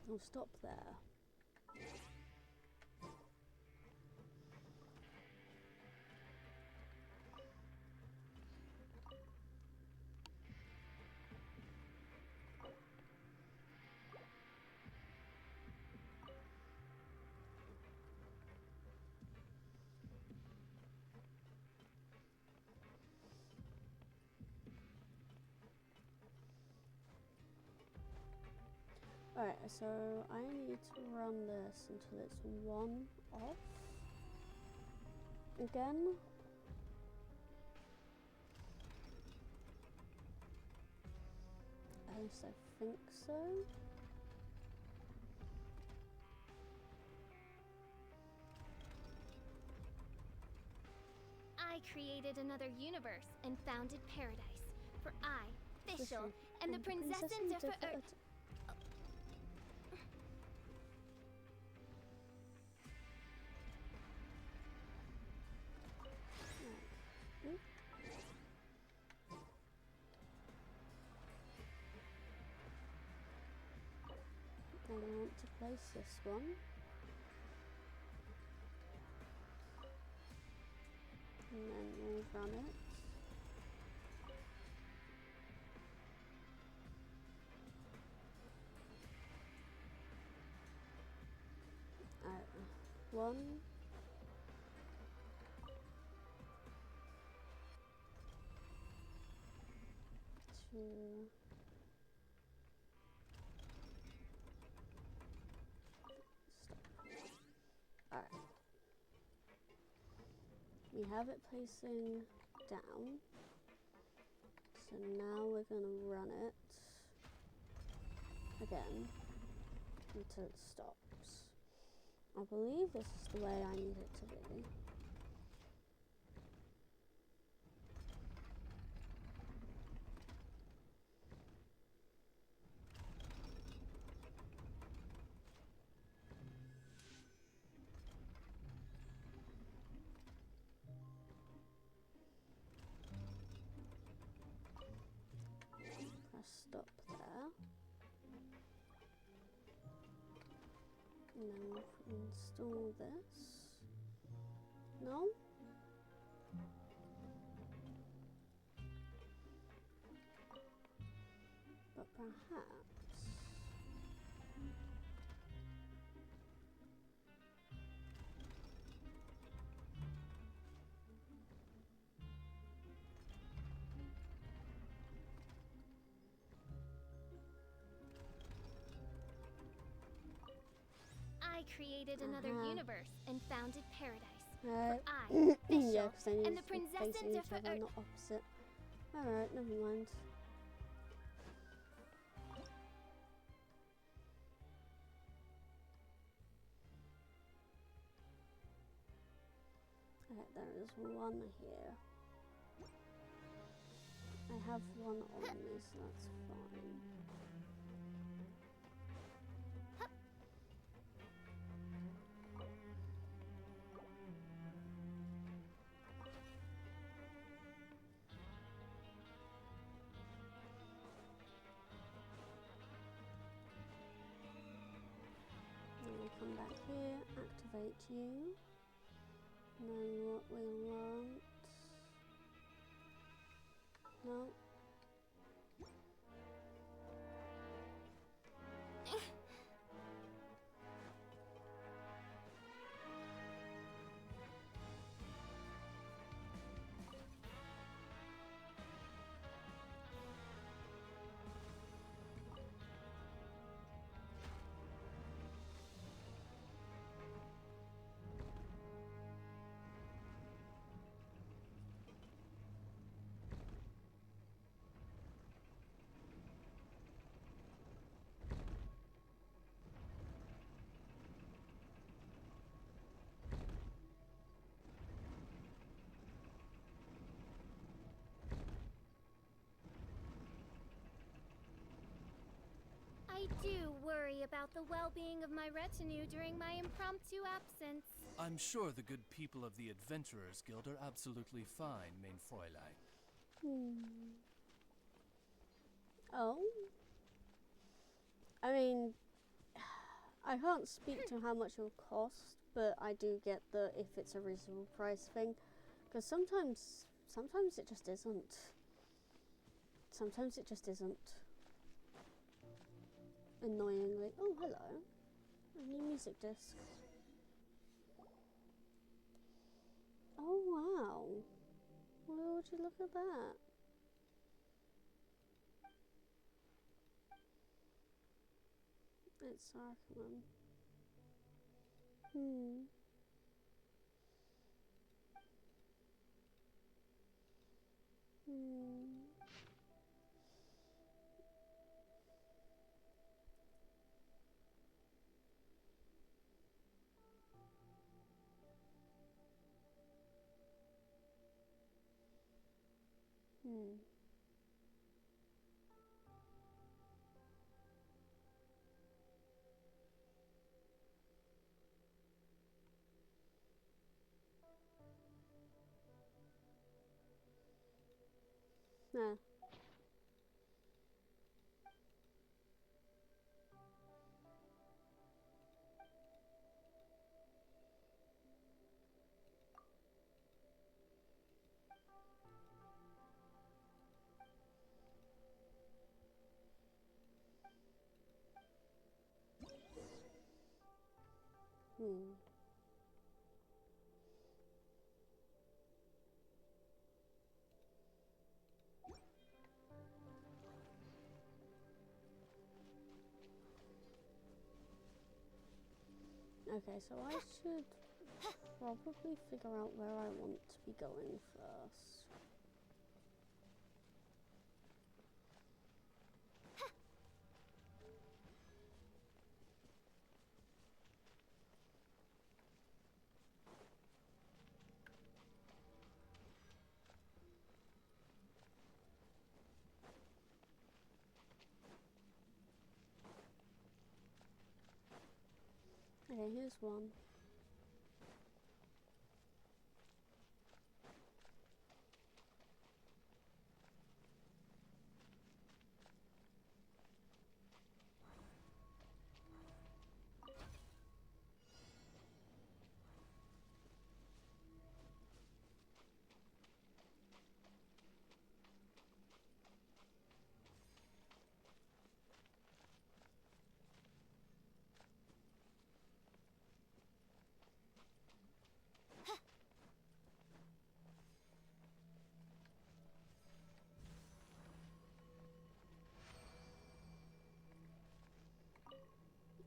I'll stop there. Alright, so I need to run this until it's 1 off. Again. At least I think so. I created another universe and founded paradise. For I, Fischl, and the Prinzessin der Verirrt. Then I want to place this one. And then we'll run it. One. Two. Alright. We have it placing down. So now we're going to run it again until it stops. I believe this is the way I need it to be. Press stop there. And then we'll install this. No? But perhaps created another universe and founded paradise. Right. I, Yeah, Fischl, because they need and the to be Princess facing each other, Interfer- not opposite. Alright, never mind. Okay, there is one here. I have one on me, so that's fine. Then we come back here, activate you. And then what we want... No. I do worry about the well-being of my retinue during my impromptu absence. I'm sure the good people of the Adventurers Guild are absolutely fine, mein Fräulein. Oh? I mean, I can't speak to how much it'll cost, but I do get the if it's a reasonable price thing. Because sometimes it just isn't. Sometimes it just isn't. Annoyingly. Oh, hello. A new music disc. Oh, wow. Well, would you look at that? It's Arkham. Hmm. Nah. Okay, so I should probably figure out where I want to be going first. Okay, here's one.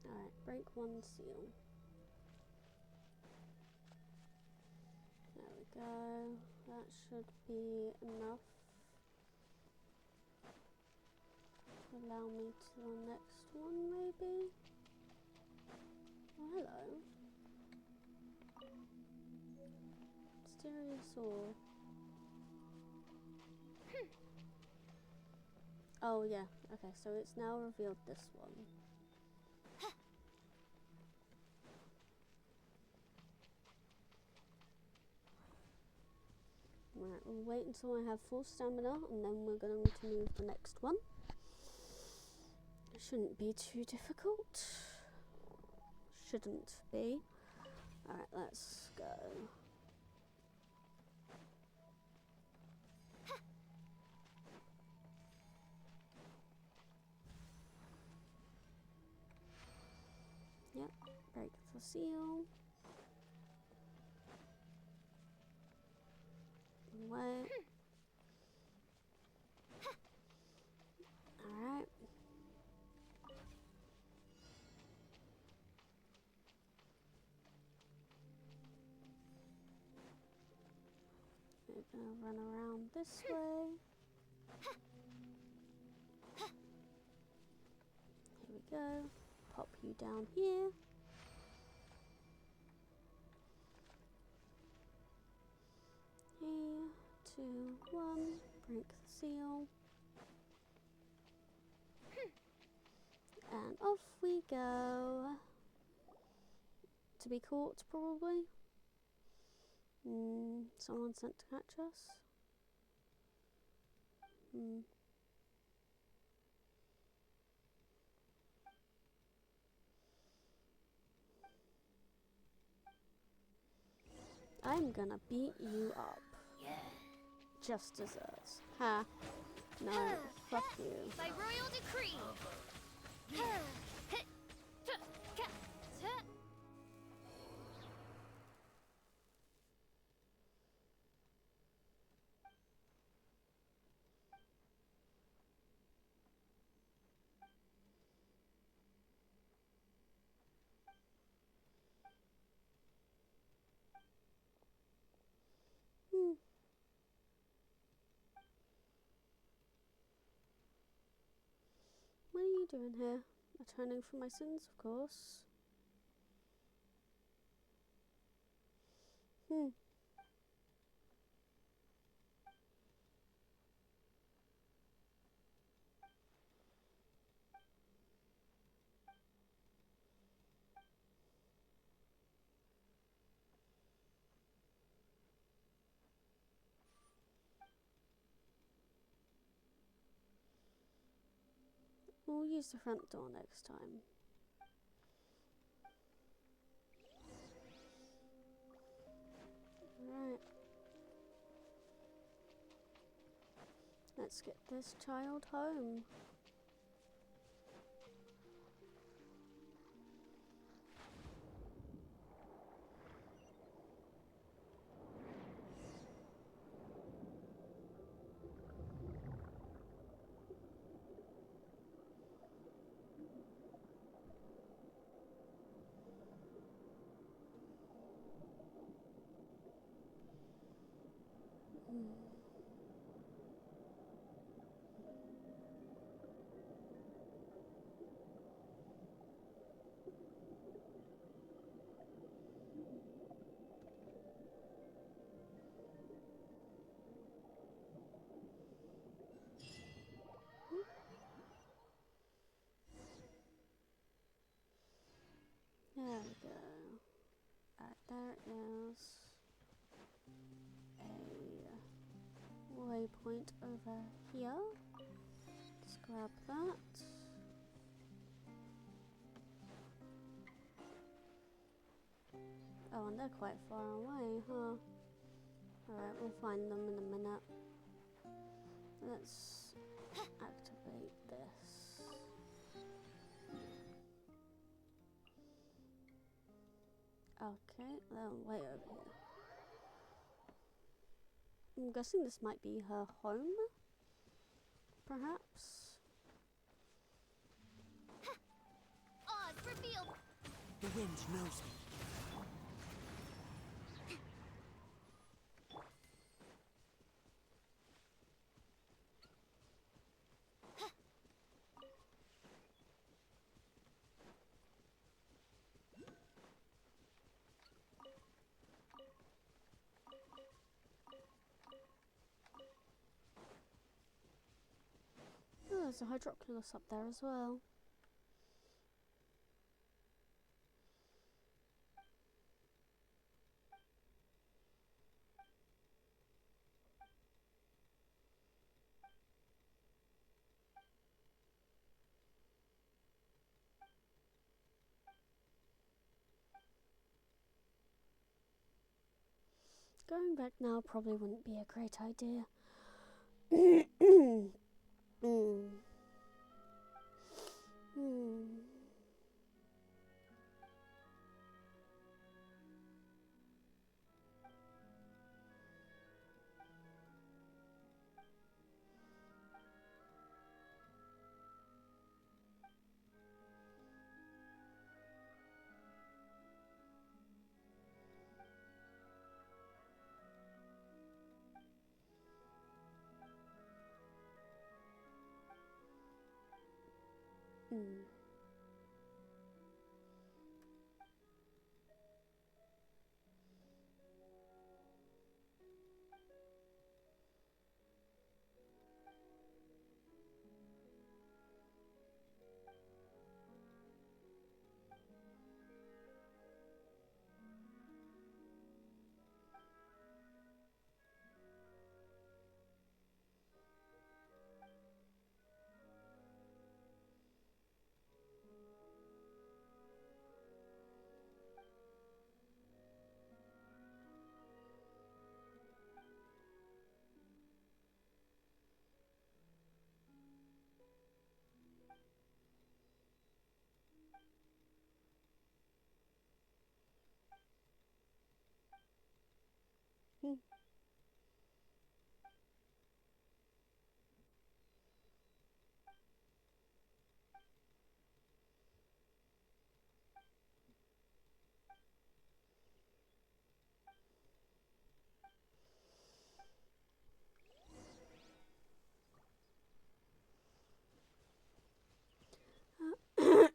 Alright, break one seal. go. That should be enough to allow me to the next one, maybe? Oh, hello. Stereosaur. Oh, yeah. Okay, so it's now revealed this one. Right, we'll wait until I have full stamina and then we're going to move the next one. It shouldn't be too difficult. Shouldn't be. Alright, let's go. Yep, break the seal. Wait. Alright. We're gonna run around this way. Here we go. Pop you down here. 3, 2, 1. Break the seal. And off we go. To be caught, probably. Someone sent to catch us. I'm gonna beat you up. Yeah. Just desserts. Ha. No, fuck you. By royal decree. What are you doing here? Atoning for my sins, of course. We'll use the front door next time. Right. Let's get this child home. There we go. There is a waypoint over here. Let's grab that. Oh, and they're quite far away, huh? Alright, we'll find them in a minute. Let's activate this. Okay, they're way over here. I'm guessing this might be her home, perhaps? Oz, revealed! The wind knows me. there's a Hydroculus up there as well. Going back now probably wouldn't be a great idea.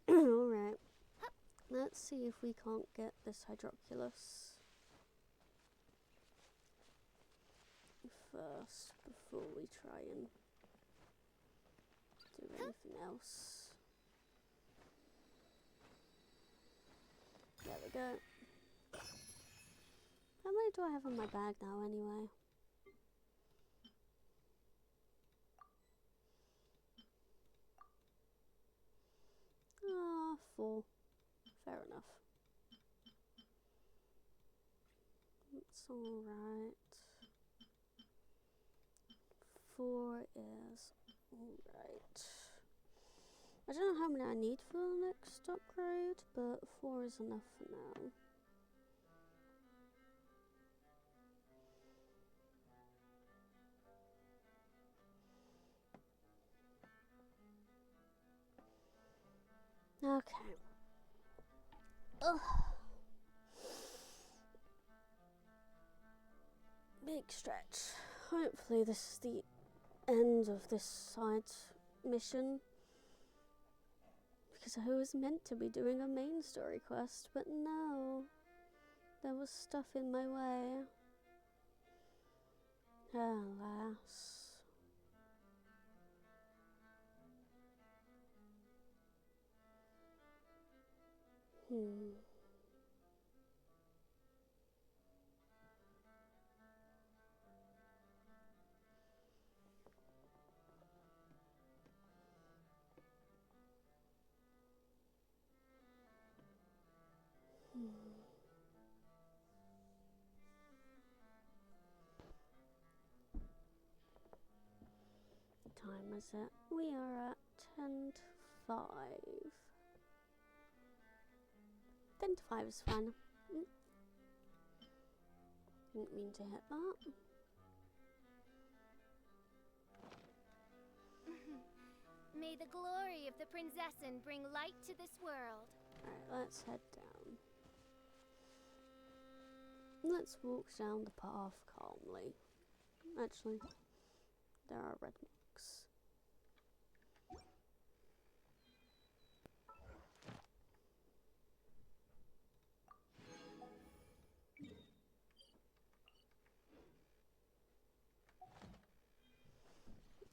Alright. Let's see if we can't get this Hydroculus first before we try and do anything else. There we go. How many do I have in my bag now anyway? Ah, 4. Fair enough. It's alright. 4 is alright. I don't know how many I need for the next upgrade, but 4 is enough for now. Okay. Ugh. Big stretch. Hopefully this is the end of this side mission. Because I was meant to be doing a main story quest, but no. There was stuff in my way. Alas. Time is it? We are at 10 to 5. 10 to 5 is fine. Didn't mean to hit that. May the glory of the Prinzessin bring light to this world. Alright, let's head down. Let's walk down the path calmly. Actually, there are red marks.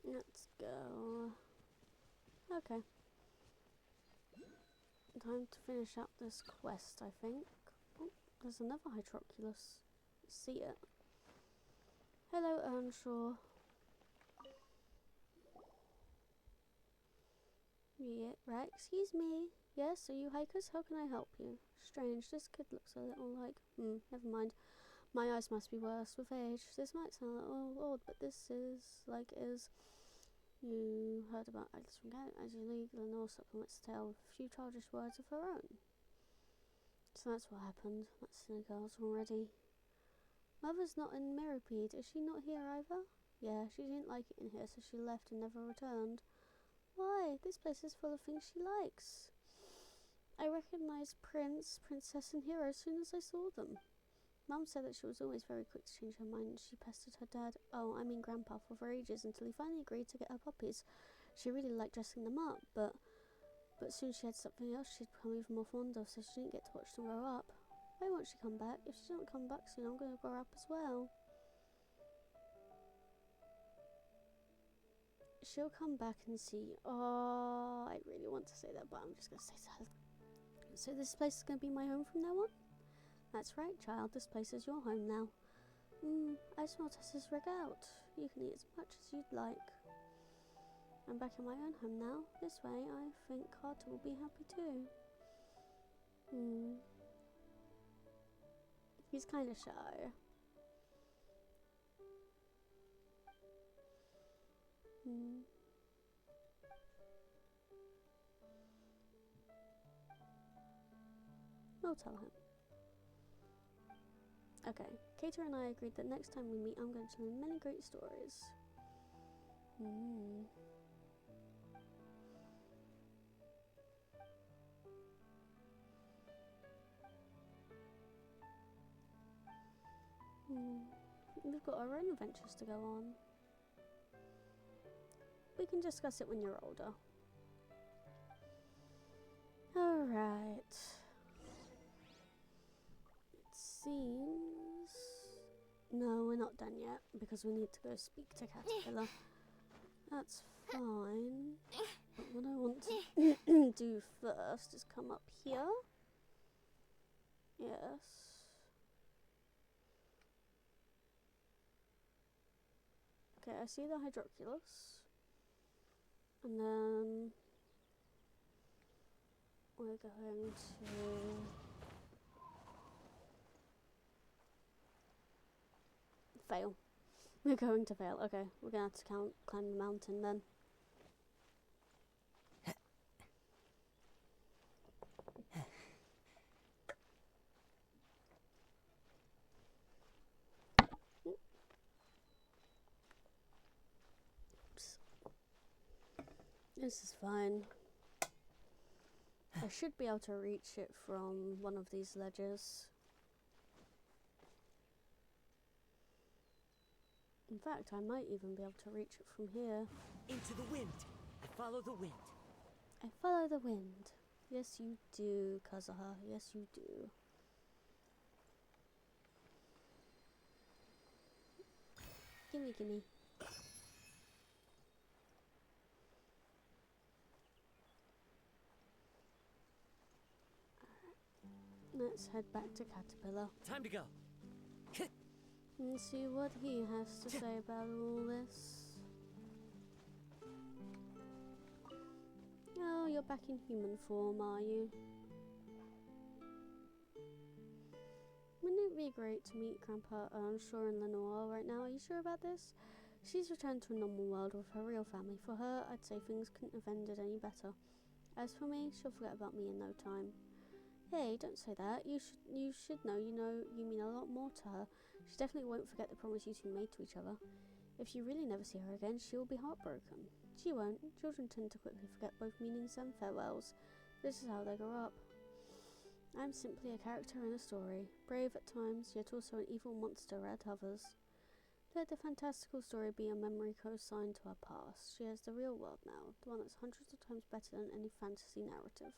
Let's go. Okay. Time to finish out this quest, I think. Oh, there's another Hydroculus. See it. Hello, Earnshaw. Yeah, right, excuse me. Yes, are you hikers? How can I help you? Strange, this kid looks a little like... never mind. My eyes must be worse with age. This might sound a little odd, but this is like you heard about Alice from Cat. As you leave, Lenore supplements the tale with a few childish words of her own. So that's what happened. That's in the girls already. Mother's not in Mirrorpeed. Is she not here either? Yeah, she didn't like it in here, so she left and never returned. Why? This place is full of things she likes. I recognized Prince, Princess, and Hero as soon as I saw them. Mum said that she was always very quick to change her mind. She pestered her dad, Grandpa, for ages until he finally agreed to get her puppies. She really liked dressing them up, but soon she had something else she'd become even more fond of, so she didn't get to watch them grow up. Why won't she come back? If she doesn't come back soon, I'm going to grow up as well. She'll come back and see. Oh, I really want to say that, but I'm just going to say so. So this place is going to be my home from now on? That's right, child. This place is your home now. I smell Tessa's rig out. You can eat as much as you'd like. I'm back in my own home now. This way, I think Carter will be happy too. He's kind of shy. I'll tell him. Okay, Kater and I agreed that next time we meet, I'm going to tell him many great stories. We've got our own adventures to go on. We can discuss it when you're older. Alright. It seems... No, we're not done yet, because we need to go speak to Caterpillar. That's fine. But what I want to do first is come up here. Yes. Okay, I see the Hydroculus. And then we're going to fail. We're going to fail. Okay, we're gonna have to climb the mountain then. This is fine. I should be able to reach it from one of these ledges. In fact, I might even be able to reach it from here. Into the wind. I follow the wind. I follow the wind. Yes, you do, Kazuha. Yes, you do. Gimme, gimme. Let's head back to Caterpillar. Time to go. And see what he has to say about all this. Oh, you're back in human form, are you? Wouldn't it be great to meet Grandpa Earnshaw and Lenore right now? Are you sure about this? She's returned to a normal world with her real family. For her, I'd say things couldn't have ended any better. As for me, she'll forget about me in no time. Hey, don't say that. You should know you mean a lot more to her. She definitely won't forget the promise you two made to each other. If you really never see her again, she will be heartbroken. She won't. Children tend to quickly forget both meanings and farewells. This is how they grow up. I'm simply a character in a story, brave at times, yet also an evil monster at others. Let the fantastical story be a memory co-signed to her past. She has the real world now, the one that's hundreds of times better than any fantasy narrative.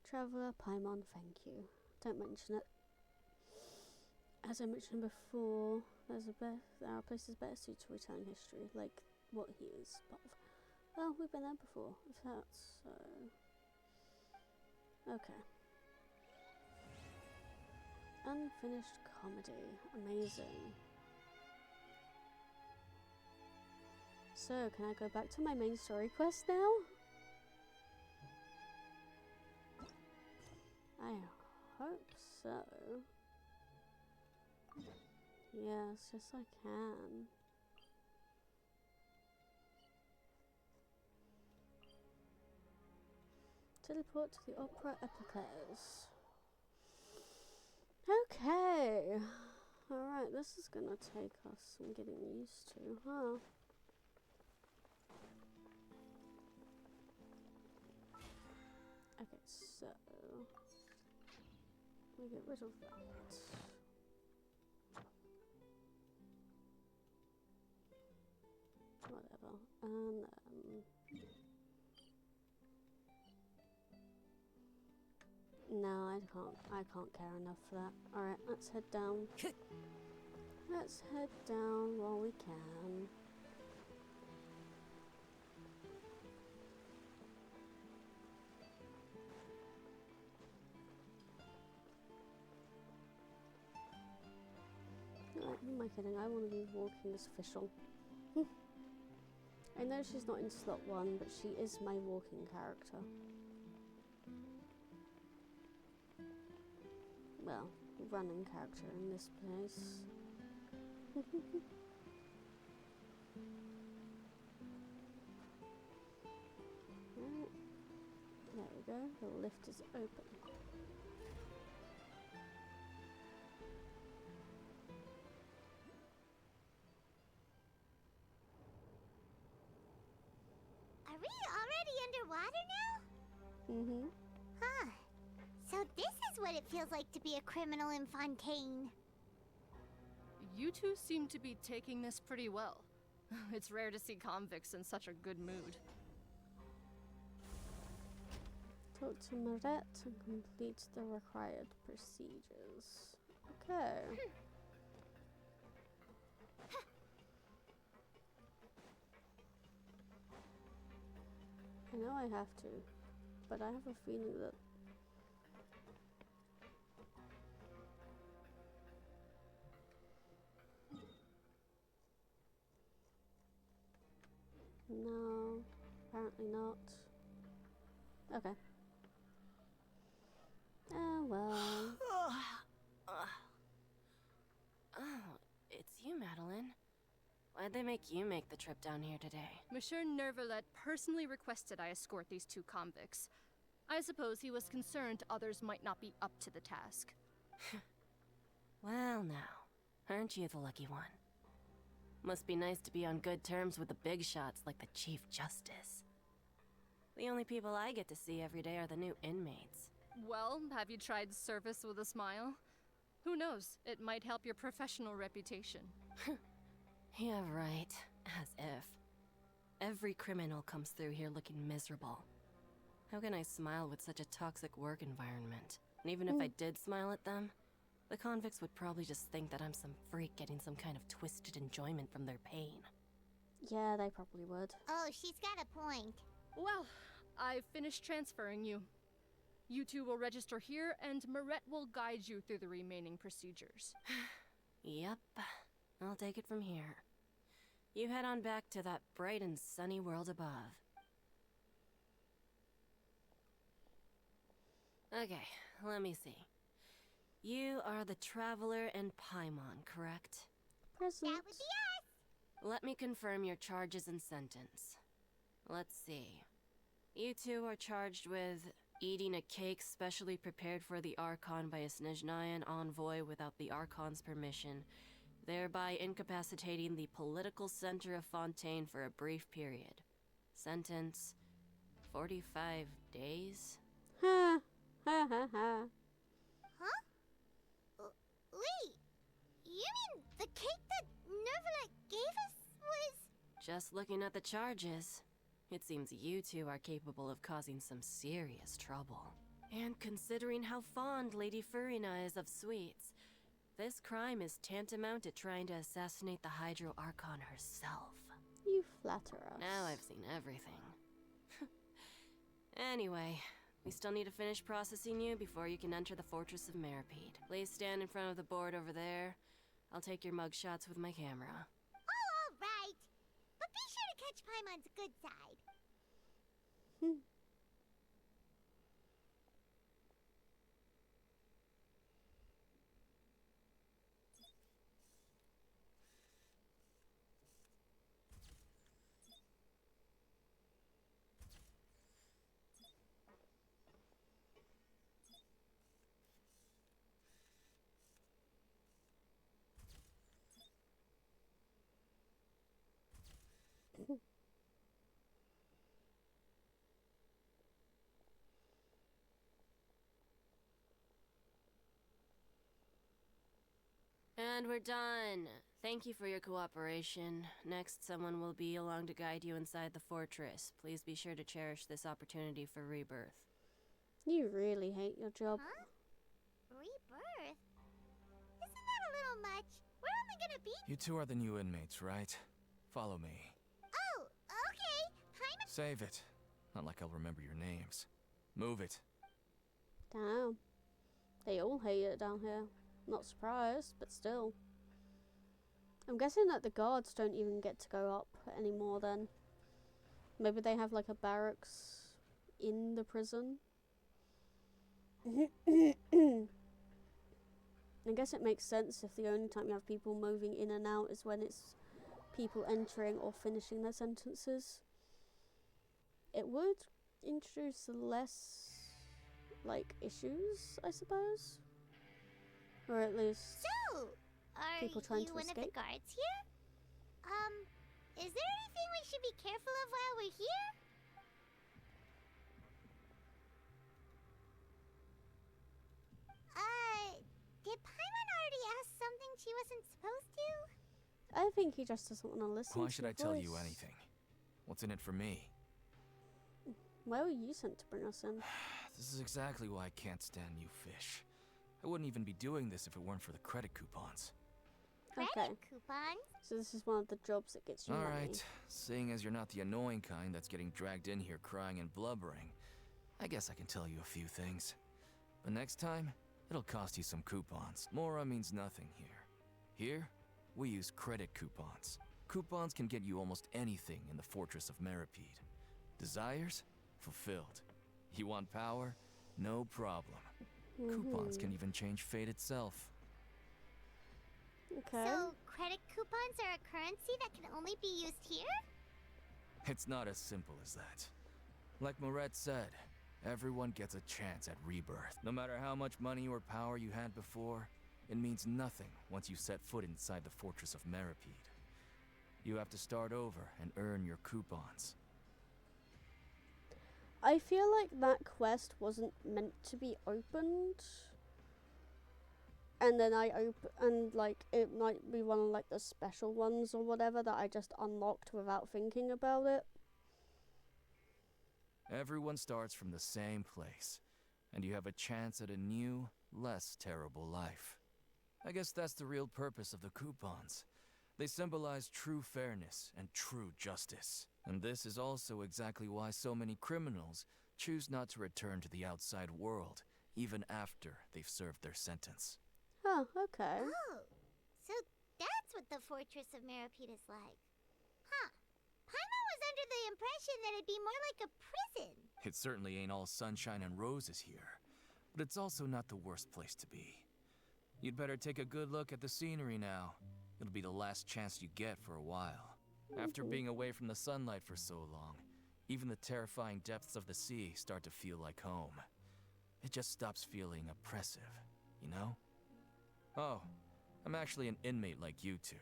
Traveller, Paimon, thank you. Don't mention it. As I mentioned before, there are places better suited to retelling history, like what he is part of. Oh, we've been there before. If that's so. Okay. Unfinished comedy. Amazing. So, can I go back to my main story quest now? I hope so. Yes, yes I can. Teleport to the Opera Epicles. Okay. Alright, this is gonna take us some getting used to, huh? Okay, so we get rid of that. Whatever. And no, I can't care enough for that. Alright, let's head down. Let's head down while we can. Like, who am I kidding? I want to be walking as official. I know she's not in slot 1, but she is my walking character. Well, running character in this place. Right. There we go. The lift is open. Are we already underwater now? Mm-hmm. Huh. So this is what it feels like to be a criminal in Fontaine. You two seem to be taking this pretty well. It's rare to see convicts in such a good mood. Talk to Maret to complete the required procedures. Okay. I know I have to, but I have a feeling that no, apparently not. Okay. Oh well. Oh, it's you, Madeline. Why'd they make you make the trip down here today? Monsieur Nervalet personally requested I escort these two convicts. I suppose he was concerned others might not be up to the task. Well now, aren't you the lucky one? Must be nice to be on good terms with the big shots like the Chief Justice. The only people I get to see every day are the new inmates. Well, have you tried service with a smile? Who knows, it might help your professional reputation. Yeah, right. As if. Every criminal comes through here looking miserable. How can I smile with such a toxic work environment? And even if I did smile at them, the convicts would probably just think that I'm some freak getting some kind of twisted enjoyment from their pain. Yeah, they probably would. Oh, she's got a point. Well, I've finished transferring you. You two will register here, and Maret will guide you through the remaining procedures. Yep. I'll take it from here. You head on back to that bright and sunny world above. Okay, let me see. You are the Traveler and Paimon, correct? Present. That would be us. Let me confirm your charges and sentence. Let's see. You two are charged with eating a cake specially prepared for the Archon by a Snezhnayan envoy without the Archon's permission, thereby incapacitating the political center of Fontaine for a brief period. Sentence: 45 days? Ha ha ha ha. Huh? Wait, you mean the cake that Nervalet gave us was... Just looking at the charges, it seems you two are capable of causing some serious trouble. And considering how fond Lady Furina is of sweets, this crime is tantamount to trying to assassinate the Hydro Archon herself. You flatter us. Now I've seen everything. Anyway, we still need to finish processing you before you can enter the Fortress of Meripede. Please stand in front of the board over there. I'll take your mugshots with my camera. Oh, all right. But be sure to catch Paimon's good side. And we're done. Thank you for your cooperation. Next, someone will be along to guide you inside the fortress. Please be sure to cherish this opportunity for rebirth. You really hate your job. Huh? Rebirth? Isn't that a little much? We're only gonna be... You two are the new inmates, right? Follow me. Oh, okay. Paimon... Save it. Not like I'll remember your names. Move it. Damn. They all hate it down here. Not surprised, but still. I'm guessing that the guards don't even get to go up anymore then. Maybe they have like a barracks in the prison. I guess it makes sense if the only time you have people moving in and out is when it's people entering or finishing their sentences. It would introduce less, like, issues, I suppose. Or at least So, are people trying you to one of the escape. guards here? Is there anything we should be careful of while we're here? Did Paimon already ask something she wasn't supposed to? I think he just doesn't want to listen. Why to should your I tell you voice. anything? What's in it for me? Why were you sent to bring us in? This is exactly why I can't stand you fish. I wouldn't even be doing this if it weren't for the credit coupons. Credit Okay. coupons? So this is one of the jobs that gets you money. Alright, seeing as you're not the annoying kind that's getting dragged in here crying and blubbering, I guess I can tell you a few things. But next time, it'll cost you some coupons. Mora means nothing here. Here, we use credit coupons. Coupons can get you almost anything in the Fortress of Meripede. Desires? Fulfilled. You want power? No problem. Coupons can even change fate itself. Okay. So, credit coupons are a currency that can only be used here? It's not as simple as that. Like Moret said, everyone gets a chance at rebirth. No matter how much money or power you had before, it means nothing once you set foot inside the Fortress of Meripede. You have to start over and earn your coupons. I feel like that quest wasn't meant to be opened. And then like it might be one of like the special ones or whatever that I just unlocked without thinking about it. Everyone starts from the same place, and you have a chance at a new, less terrible life. I guess that's the real purpose of the coupons. They symbolize true fairness and true justice. And this is also exactly why so many criminals choose not to return to the outside world, even after they've served their sentence. Huh, okay. Oh, so that's what the Fortress of Meripede is like. Huh. Paimon was under the impression that it'd be more like a prison. It certainly ain't all sunshine and roses here, but it's also not the worst place to be. You'd better take a good look at the scenery now. It'll be the last chance you get for a while. After being away from the sunlight for so long, even the terrifying depths of the sea start to feel like home. It just stops feeling oppressive, you know? Oh, I'm actually an inmate like you two.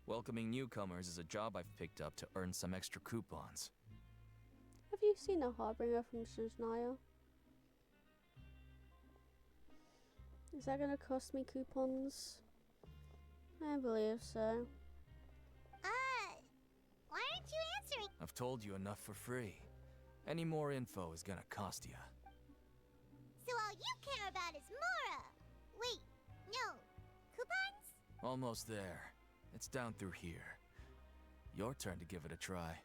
Welcoming newcomers is a job I've picked up to earn some extra coupons. Have you seen a Harbinger from Snezhnaya? Is that gonna cost me coupons? I believe so. Why aren't you answering? I've told you enough for free. Any more info is gonna cost you. So all you care about is Mora! Wait, no. Coupons? Almost there. It's down through here. Your turn to give it a try.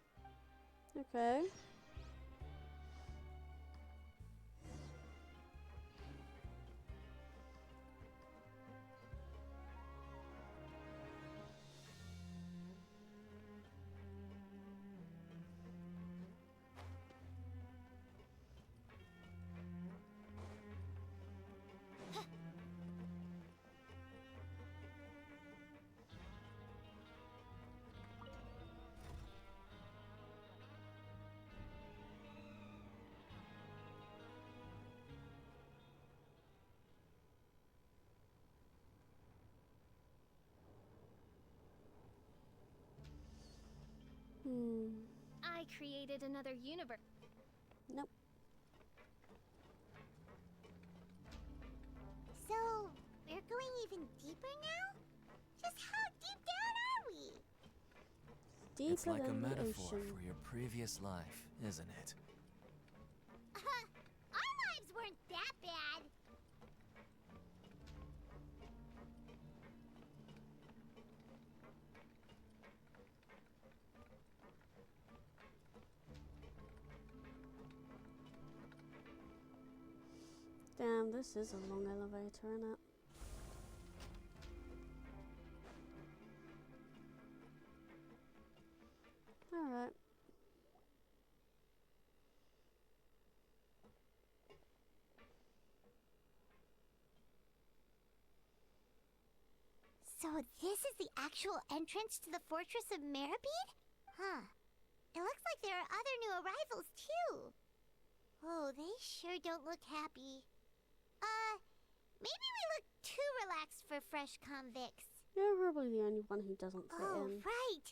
Okay. I created another universe. Nope. So, we're going even deeper now? Just how deep down are we? Deeper It's like a than the metaphor ocean. for your previous life, isn't it? Our lives weren't that bad. Damn, this is a long elevator, isn't it? Alright. So this is the actual entrance to the Fortress of Meribed? Huh. It looks like there are other new arrivals, too. Oh, they sure don't look happy. Maybe we look too relaxed for fresh convicts. You're probably the only one who doesn't fit Oh, in. right.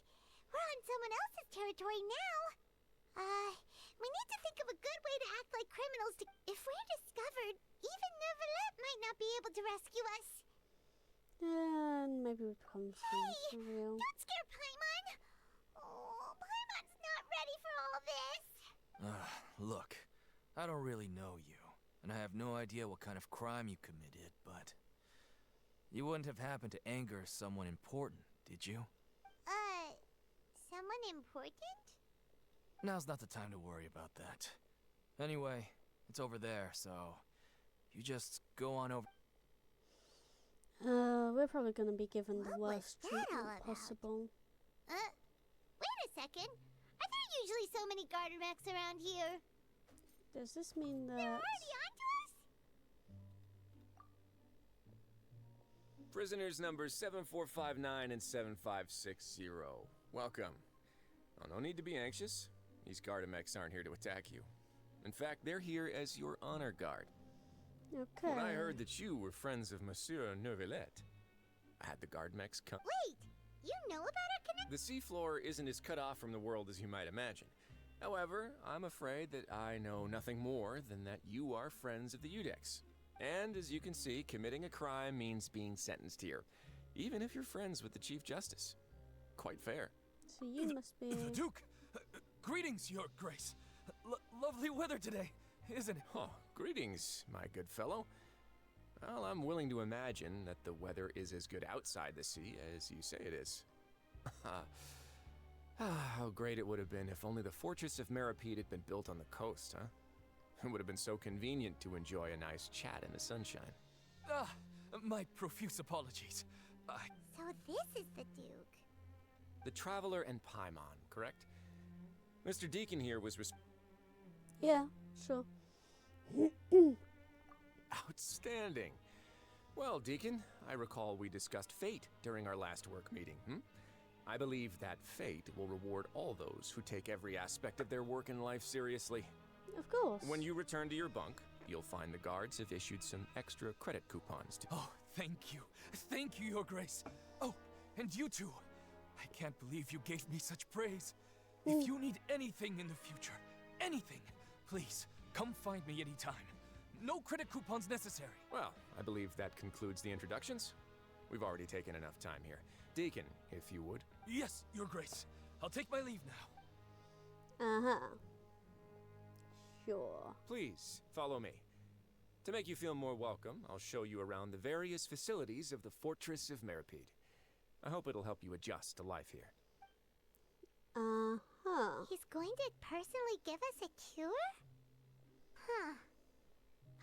We're on someone else's territory now. We need to think of a good way to act like criminals to... If we're discovered, even Neuvillette might not be able to rescue us. And maybe we become friends for real. Don't scare Paimon! Oh, Paimon's not ready for all this. Look, I don't really know you, and I have no idea what kind of crime you committed, but you wouldn't have happened to anger someone important, did you? Someone important? Now's not the time to worry about that. Anyway, it's over there, so you just go on over. We're probably gonna be given the What was worst that treatment all about? possible. Wait a second. Are there usually so many garter mechs around here? Does this mean that... They're already onto us? Prisoners numbers 7459 and 7560. Welcome. Oh, no need to be anxious. These Gardamex aren't here to attack you. In fact, they're here as your honor guard. Okay. When I heard that you were friends of Monsieur Neuvillette, I had the Gardamex come. Wait! You know about our connection? The seafloor isn't as cut off from the world as you might imagine. However, I'm afraid that I know nothing more than that you are friends of the Udex. And as you can see, committing a crime means being sentenced here, even if you're friends with the Chief Justice. Quite fair. So you must be... The Duke! Greetings, Your Grace. Lovely weather today, isn't it? Oh, greetings, my good fellow. Well, I'm willing to imagine that the weather is as good outside the sea as you say it is. How great it would have been if only the Fortress of Meribed had been built on the coast, huh? It would have been so convenient to enjoy a nice chat in the sunshine. My profuse apologies. So this is the Duke. The Traveler and Paimon, correct? Mr. Deacon here was Yeah, sure. Outstanding. Well, Deacon, I recall we discussed fate during our last work meeting, I believe that fate will reward all those who take every aspect of their work in life seriously. Of course. When you return to your bunk, you'll find the guards have issued some extra credit coupons to... Oh, thank you. Thank you, Your Grace. Oh, and you too. I can't believe you gave me such praise. If you need anything in the future, anything, please, come find me anytime. No credit coupons necessary. Well, I believe that concludes the introductions. We've already taken enough time here. Deacon, if you would. Yes, Your Grace. I'll take my leave now. Uh-huh. Sure. Please, follow me. To make you feel more welcome, I'll show you around the various facilities of the Fortress of Meribed. I hope it'll help you adjust to life here. Uh-huh. He's going to personally give us a tour? Huh.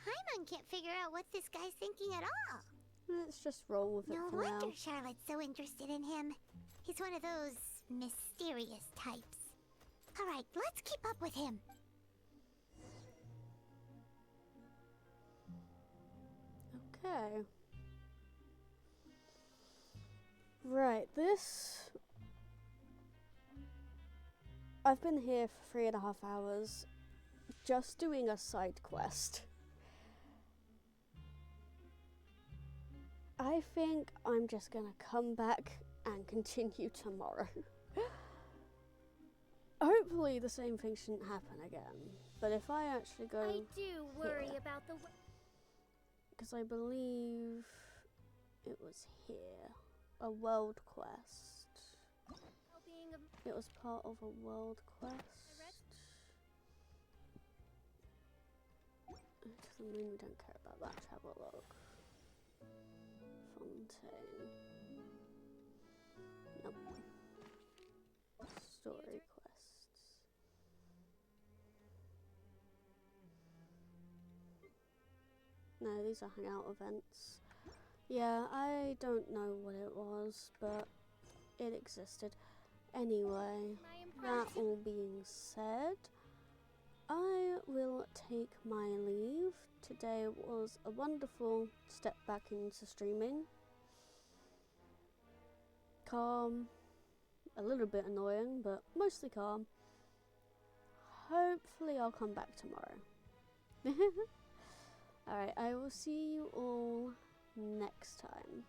Paimon can't figure out what this guy's thinking at all. Let's just roll with it No for wonder now. Charlotte's so interested in him. He's one of those mysterious types. Alright, let's keep up with him. Okay. Right, this... I've been here for 3.5 hours just doing a side quest. I think I'm just gonna come back and continue tomorrow. hopefully the same thing shouldn't happen again. But if I actually go I do worry here, about the. because I believe it was here, a world quest. Being It was part of a world quest. Doesn't mean we don't care about that. Let's have a look. Fontaine. Nope. Story quests. No, these are hangout events. Yeah, I don't know what it was, but it existed. Anyway, that all being said, I will take my leave. Today was a wonderful step back into streaming. Calm, a little bit annoying, but mostly calm. Hopefully I'll come back tomorrow. Alright, I will see you all next time.